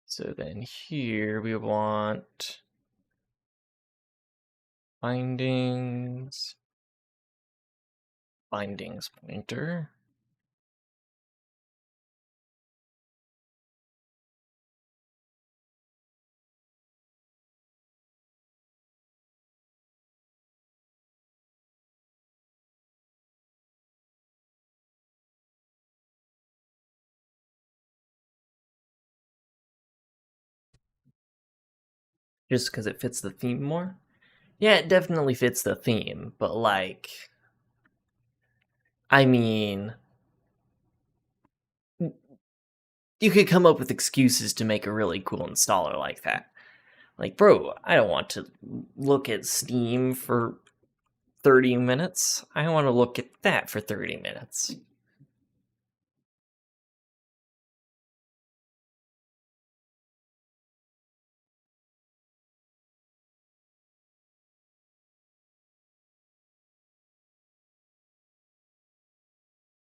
So then here we want bindings pointer. Just because it fits the theme more? Yeah, it definitely fits the theme, but like, I mean, you could come up with excuses to make a really cool installer like that. Like, bro, I don't want to look at Steam for 30 minutes. I want to look at that for 30 minutes.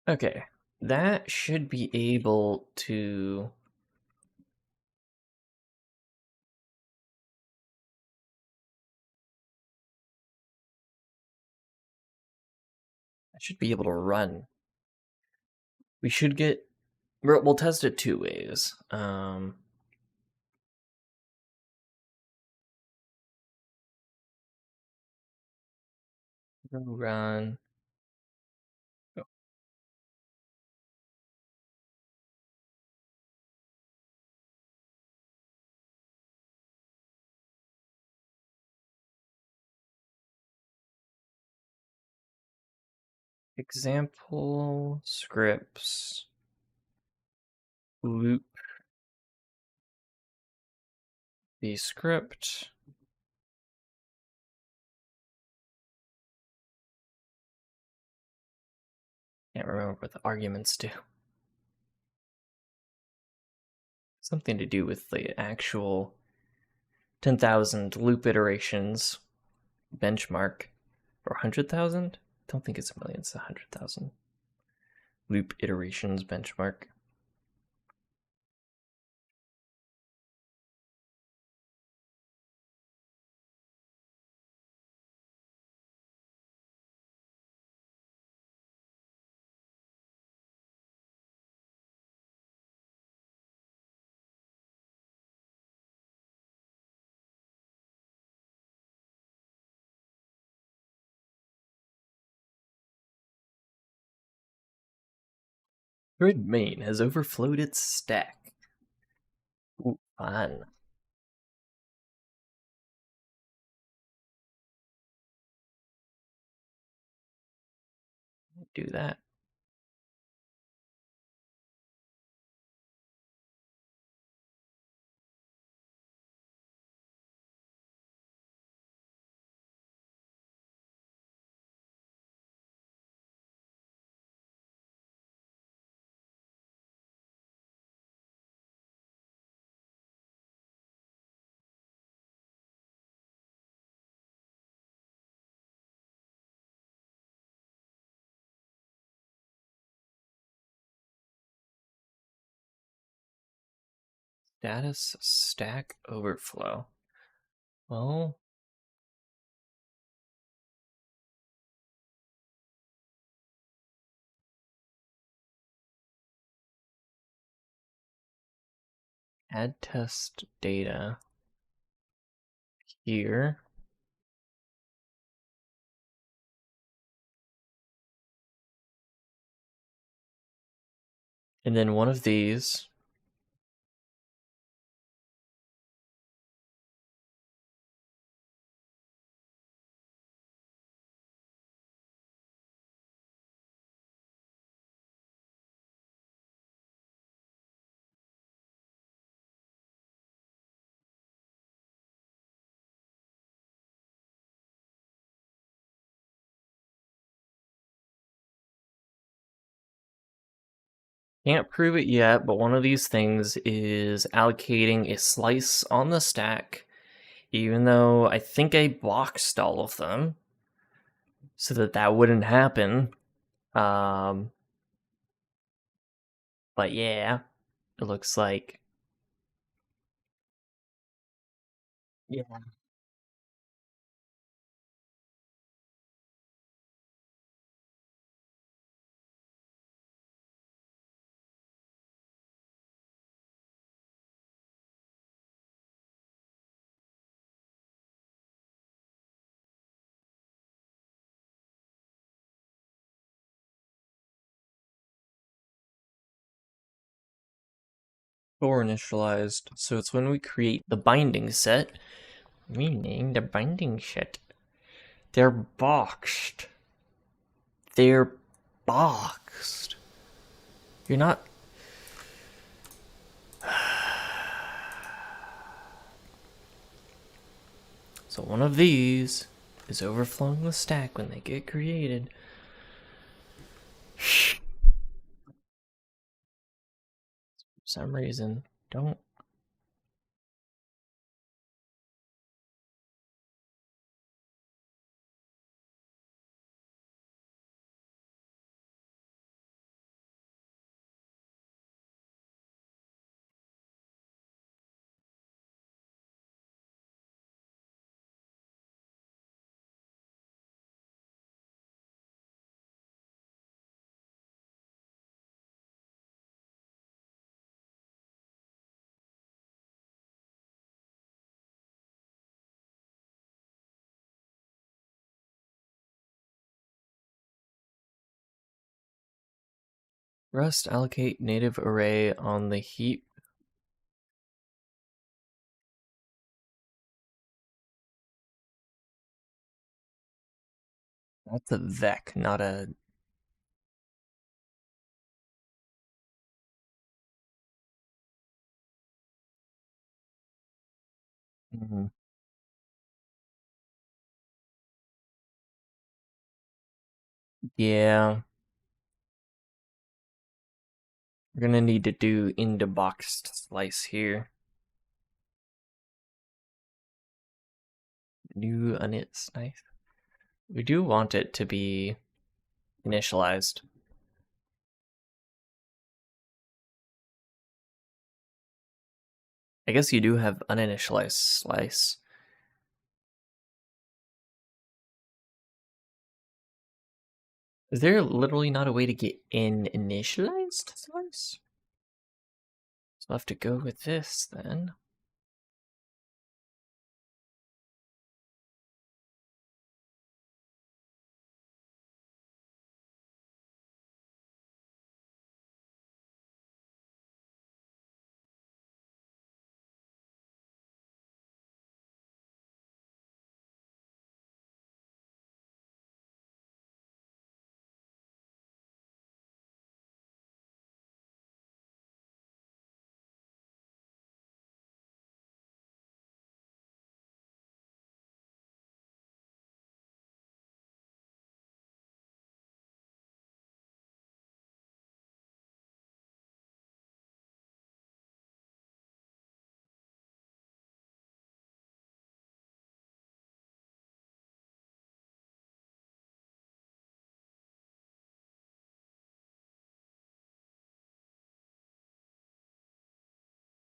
Okay, that should be able to... I should be able to run. We should get... We'll test it two ways. Run. Oh. Example scripts loop the script. Can't remember what the arguments do. Something to do with the actual 10,000 loop iterations benchmark. Or 100,000? Don't think it's a million, it's 100,000. Loop iterations benchmark. Grid main has overflowed its stack. Ooh, fun. Do that. Status Stack Overflow. Well, add test data here. And then one of these. Can't prove it yet, but one of these things is allocating a slice on the stack, even though I think I boxed all of them so that wouldn't happen. But yeah, it looks like. Yeah. Or initialized. So it's when we create the binding set, meaning the binding set. They're boxed. They're boxed. You're not. So one of these is overflowing the stack when they get created. For some reason, don't. Rust allocate native array on the heap. That's a vec, not a. Yeah. We're gonna need to do into boxed slice here. New init slice. We do want it to be initialized. I guess you do have uninitialized slice. Is there literally not a way to get in initialized slice? So I'll have to go with this then.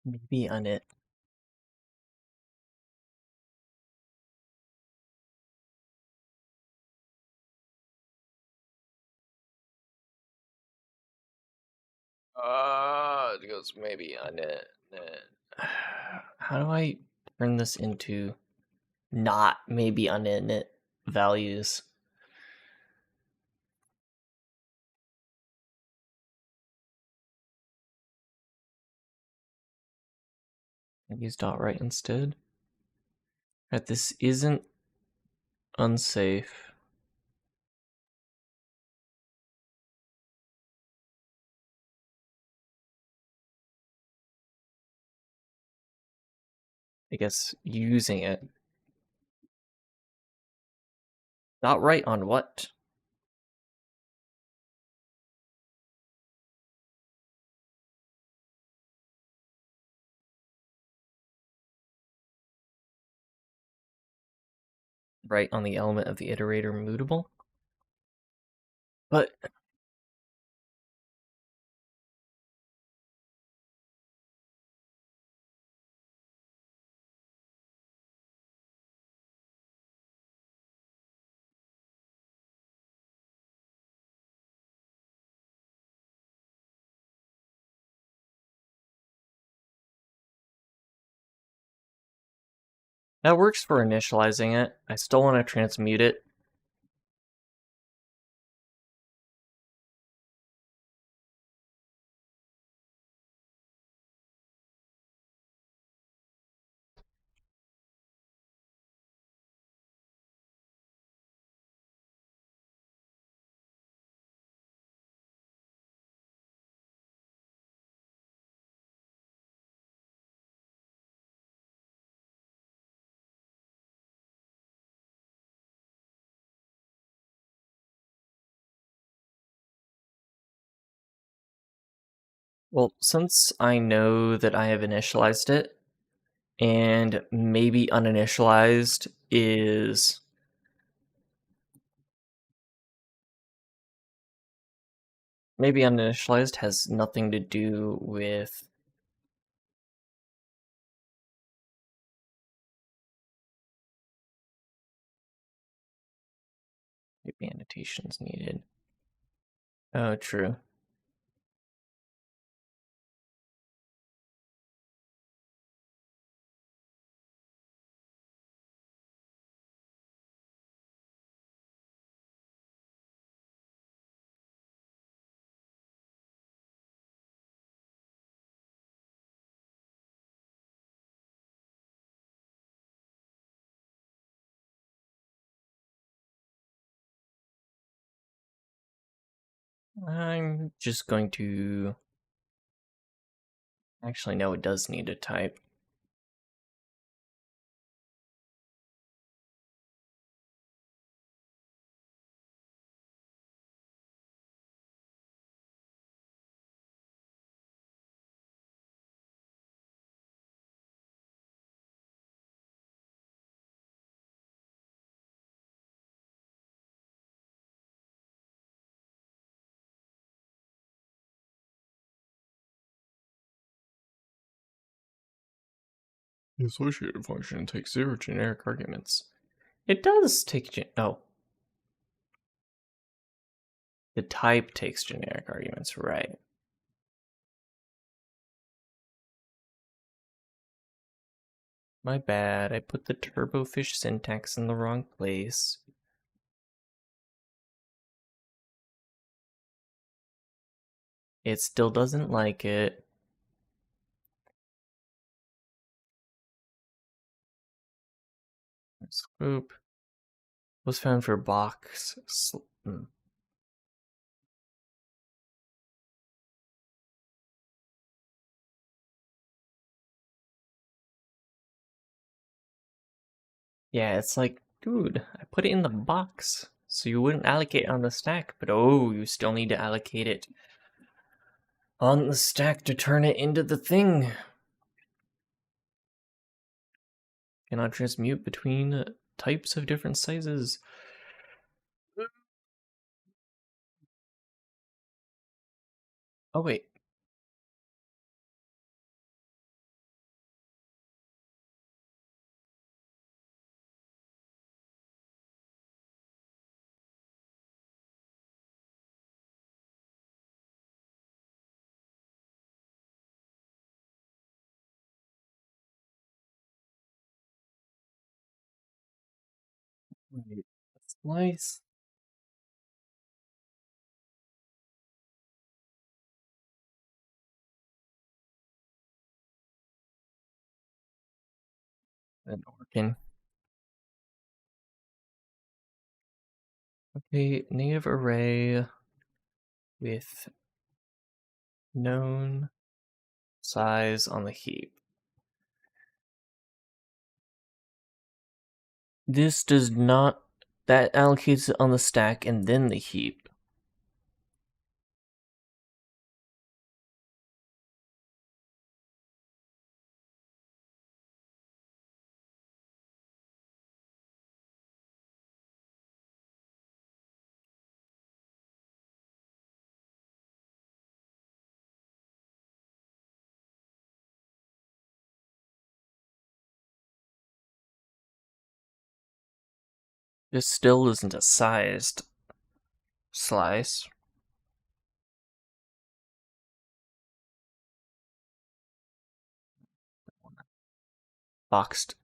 Maybe on it. It goes maybe on it. How do I turn this into not maybe on init values? I use .write instead. That this isn't unsafe. I guess using it. .write on what? Write on the element of the iterator mutable? But that works for initializing it. I still want to transmute it. Well, since I know that I have initialized it, and maybe uninitialized is maybe uninitialized has nothing to do with maybe annotations needed. Oh, true. I'm just going to actually no, it does need a type. The associated function takes 0 generic arguments. It does take oh. The type takes generic arguments, right? My bad, I put the turbofish syntax in the wrong place. It still doesn't like it. Scoop was found for box. Yeah, it's like, dude, I put it in the box so you wouldn't allocate on the stack, but oh, you still need to allocate it on the stack to turn it into the thing. Cannot transmute between types of different sizes. Oh, wait. Right. Slice. And Orkin. Okay, native array with known size on the heap. This does not, that allocates it on the stack and then the heap. This still isn't a sized slice. Boxed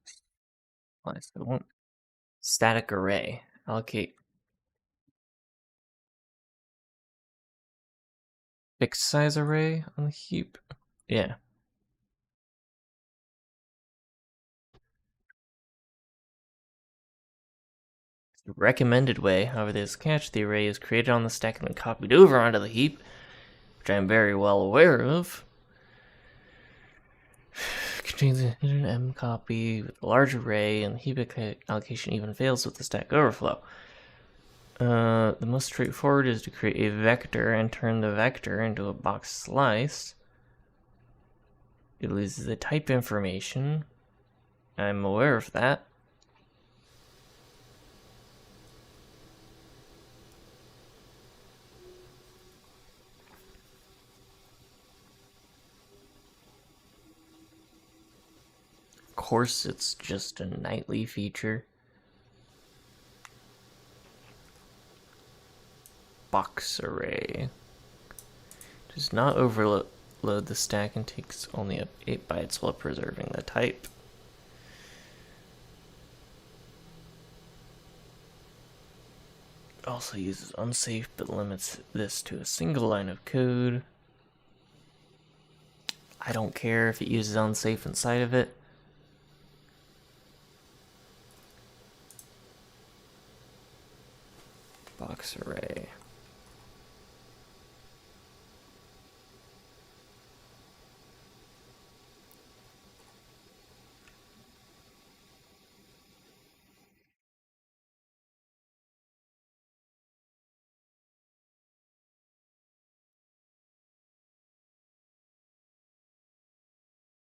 slice. I won't. Static array. Allocate fixed size array on the heap. Yeah. The recommended way, however, there's a catch. The array is created on the stack and then copied over onto the heap, which I am very well aware of. Contains a hidden M copy with a large array, and the heap allocation even fails with the stack overflow. The most straightforward is to create a vector and turn the vector into a box slice. It loses the type information. I'm aware of that. Of course, it's just a nightly feature. Box array does not overload the stack and takes only up 8 bytes while preserving the type. Also uses unsafe but limits this to a single line of code. I don't care if it uses unsafe inside of it. Box array.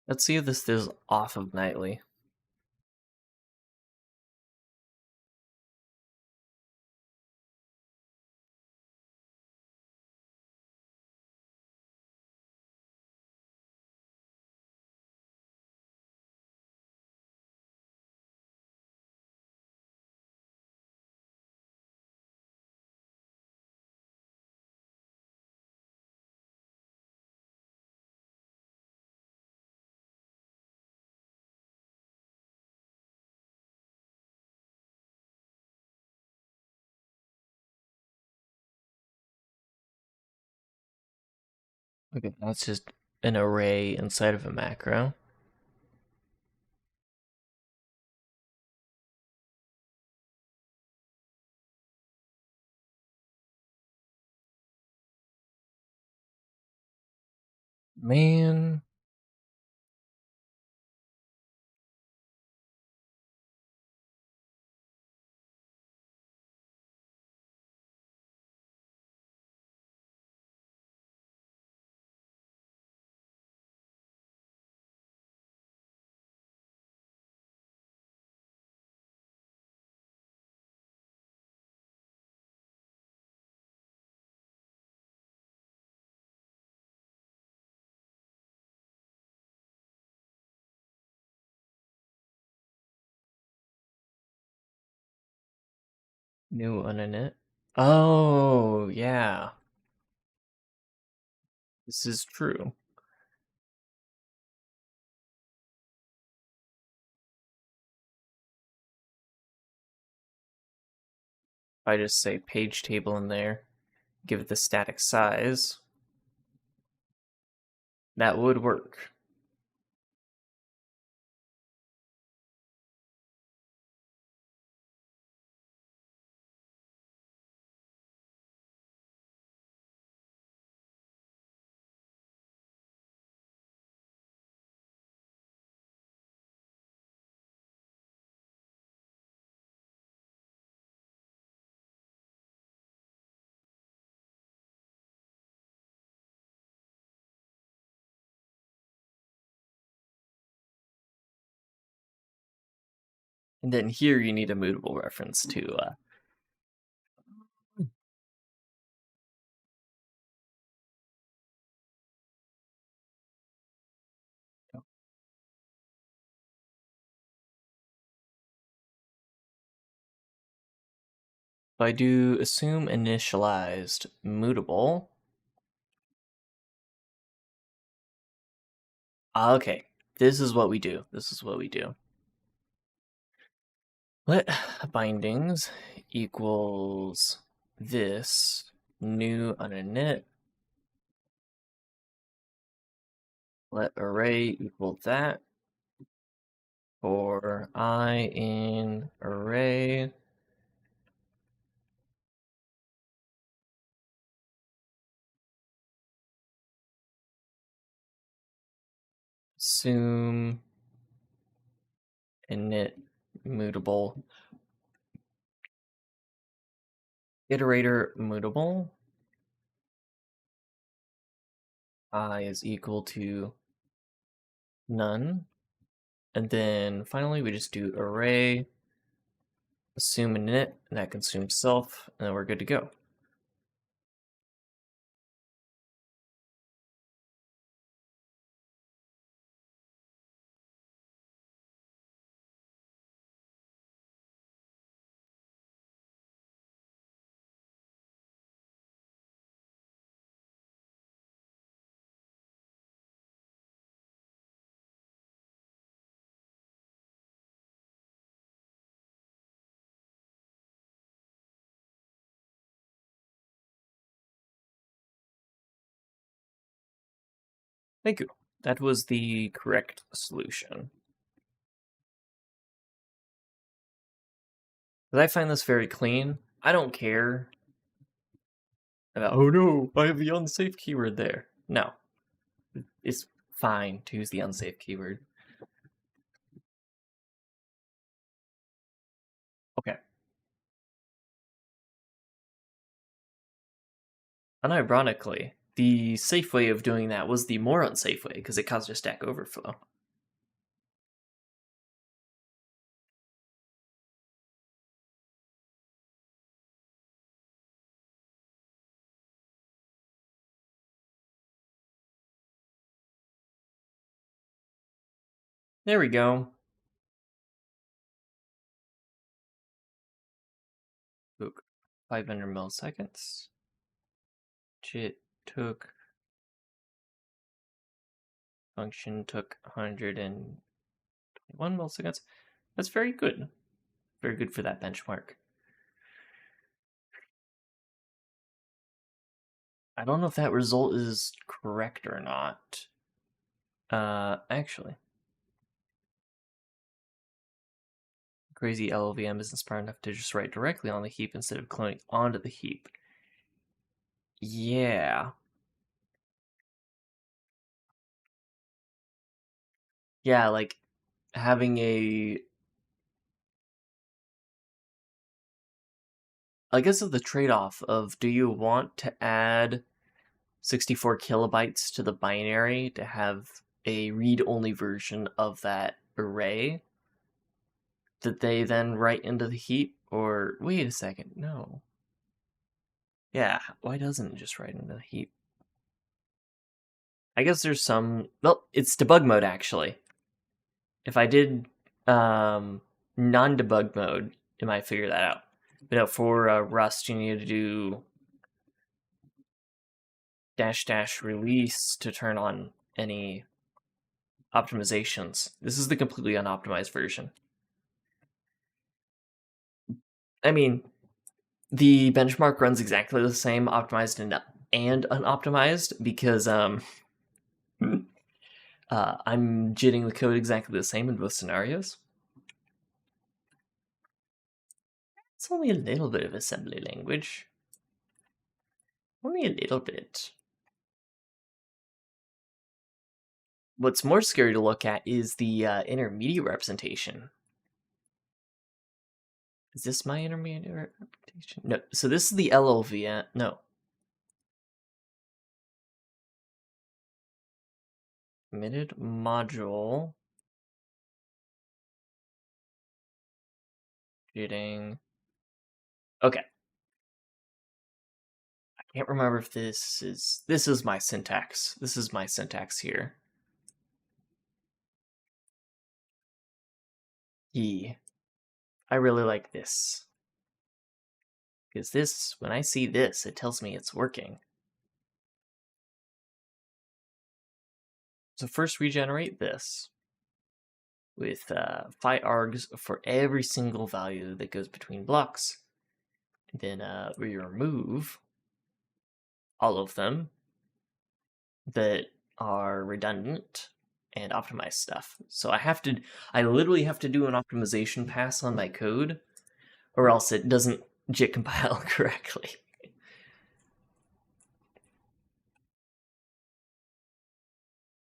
Let's see if this is off of nightly. Okay, that's just an array inside of a macro. Man. New uninit. Oh, yeah. This is true. I just say page table in there, give it the static size, that would work. And then here you need a mutable reference to if I do assume initialized mutable. Okay, this is what we do. Let bindings equals this new uninit. Let array equal that. For I in array. Assume init mutable. Iterator mutable. I is equal to none. And then finally we just do array assume init, and that consumes self, and then we're good to go. Thank you. That was the correct solution. But I find this very clean. I don't care about, oh no, I have the unsafe keyword there. No. It's fine to use the unsafe keyword. Okay. Unironically, the safe way of doing that was the more unsafe way because it caused a Stack Overflow. There we go. Took 500 milliseconds. Chit took function took 121 milliseconds. That's very good. Very good for that benchmark. I don't know if that result is correct or not. Actually. Crazy LLVM isn't smart enough to just write directly on the heap instead of cloning onto the heap. Yeah. Yeah, like having a... I guess of the trade-off of do you want to add 64 kilobytes to the binary to have a read-only version of that array that they then write into the heap? Or, wait a second, no. Yeah, why doesn't it just write into the heap? I guess there's some... Well, it's debug mode, actually. If I did non-debug mode, it might figure that out. But no, for Rust, you need to do -- release to turn on any optimizations. This is the completely unoptimized version. I mean, The benchmark runs exactly the same, optimized and unoptimized, because I'm jitting the code exactly the same in both scenarios. It's only a little bit of assembly language. Only a little bit. What's more scary to look at is the intermediate representation. Is this my intermediate representation? No, so this is the LLV. No. Committed module. Getting. Okay. I can't remember if this is my syntax. This is my syntax here. I really like this. Because this, when I see this, it tells me it's working. So first we generate this with phi args for every single value that goes between blocks. And then we remove all of them that are redundant and optimize stuff. So I literally have to do an optimization pass on my code, or else it doesn't JIT compile correctly.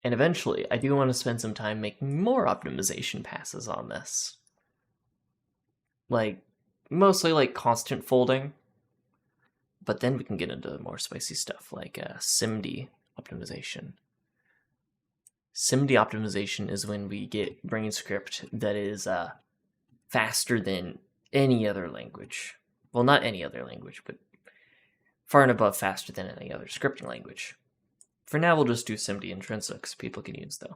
And eventually, I do want to spend some time making more optimization passes on this. Like, mostly like constant folding, but then we can get into more spicy stuff like SIMD optimization. SIMD optimization is when we get Brane script that is faster than any other language. Well, not any other language, but far and above faster than any other scripting language. For now, we'll just do SIMD intrinsics people can use, though.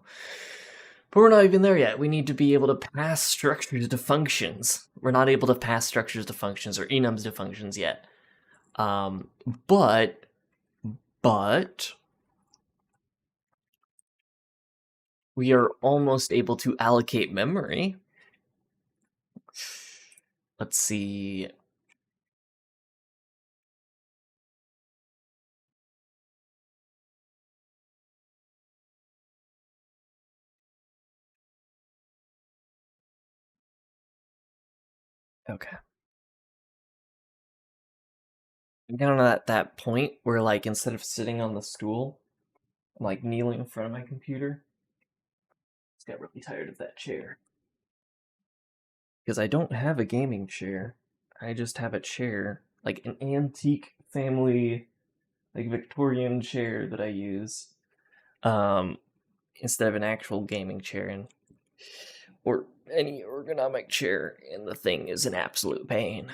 But we're not even there yet. We need to be able to pass structures to functions. We're not able to pass structures to functions or enums to functions yet. But we are almost able to allocate memory. Let's see. Okay. I'm kind of at that point where, like, instead of sitting on the stool, I'm like kneeling in front of my computer. Just got really tired of that chair. Because I don't have a gaming chair. I just have a chair, like an antique family, like Victorian chair that I use, instead of an actual gaming chair or any ergonomic chair. And the thing is an absolute pain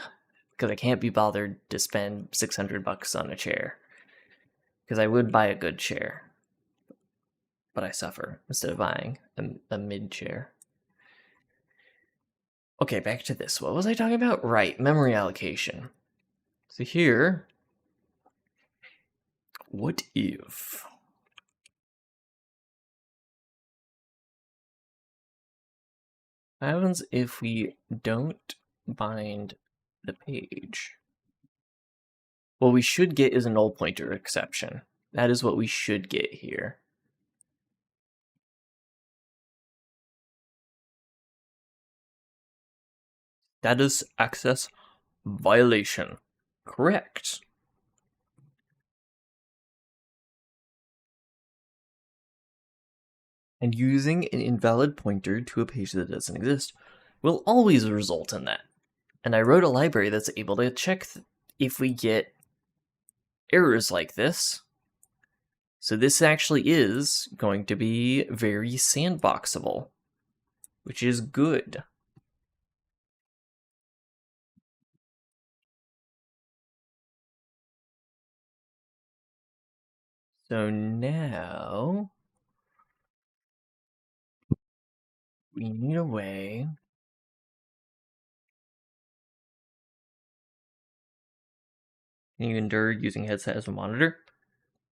because I can't be bothered to spend $600 on a chair. Because I would buy a good chair, but I suffer instead of buying a mid chair. Okay, back to this. What was I talking about? Right, memory allocation. So here, what if what happens if we don't bind the page? What we should get is a null pointer exception. That is what we should get here. Status access violation. Correct. And using an invalid pointer to a page that doesn't exist will always result in that. And I wrote a library that's able to check if we get errors like this. So this actually is going to be very sandboxable, which is good. So now we need a way can you endure using headset as a monitor?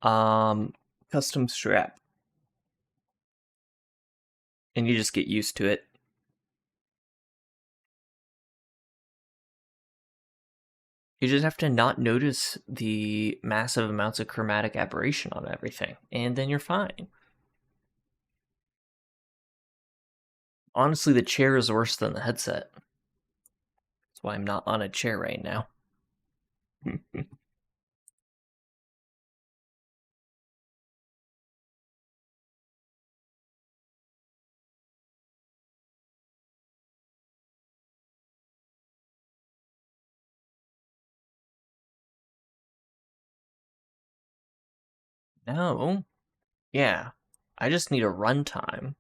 Custom strap. And you just get used to it. You just have to not notice the massive amounts of chromatic aberration on everything, and then you're fine. Honestly, the chair is worse than the headset. That's why I'm not on a chair right now. No. Yeah. I just need a runtime.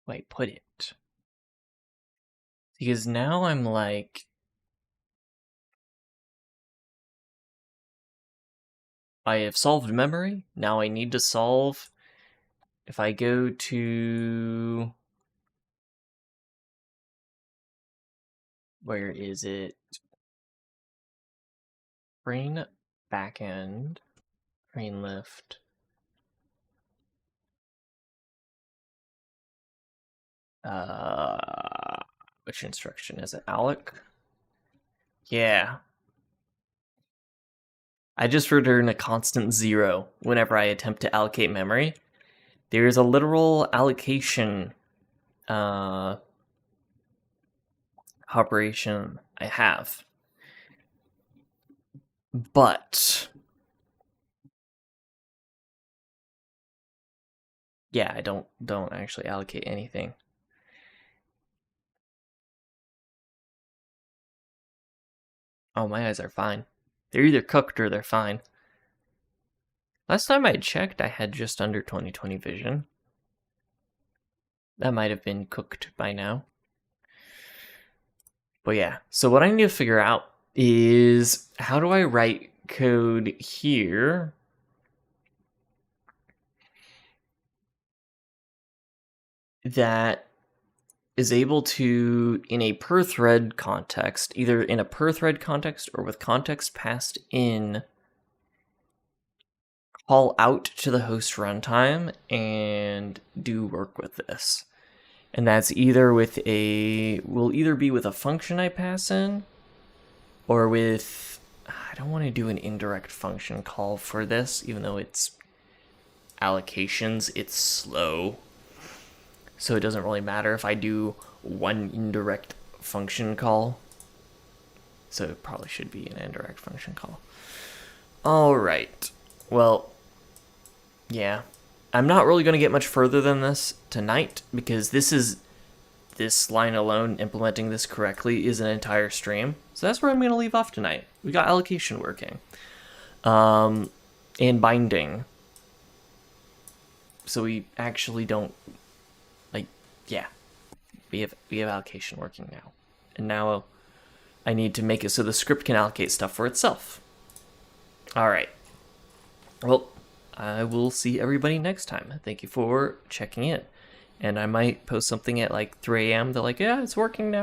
Wait, put it. Because now I'm like, I have solved memory. Now I need to solve. If I go to. Where is it? Brane backend. Brane lift. Which instruction is it? Alloc? Yeah. I just return a constant 0 whenever I attempt to allocate memory. There is a literal allocation operation I have. But yeah, I don't actually allocate anything. Oh, my eyes are fine. They're either cooked or they're fine. Last time I checked, I had just under 20/20 vision. That might have been cooked by now. But yeah, so what I need to figure out is how do I write code here that is able to, in a per thread context, either in a per thread context or with context passed in, call out to the host runtime and do work with this. And that's either with will either be with a function I pass in, or with, I don't want to do an indirect function call for this, even though it's allocations, it's slow. So it doesn't really matter if I do one indirect function call. So it probably should be an indirect function call. All right. Well, yeah. I'm not really going to get much further than this tonight because this line alone, implementing this correctly, is an entire stream. So that's where I'm going to leave off tonight. We got allocation working. And binding. So we actually don't, like, yeah. We have allocation working now. And now I need to make it so the script can allocate stuff for itself. All right. Well, I will see everybody next time. Thank you for checking in. And I might post something at like 3 a.m. They're like, yeah, it's working now.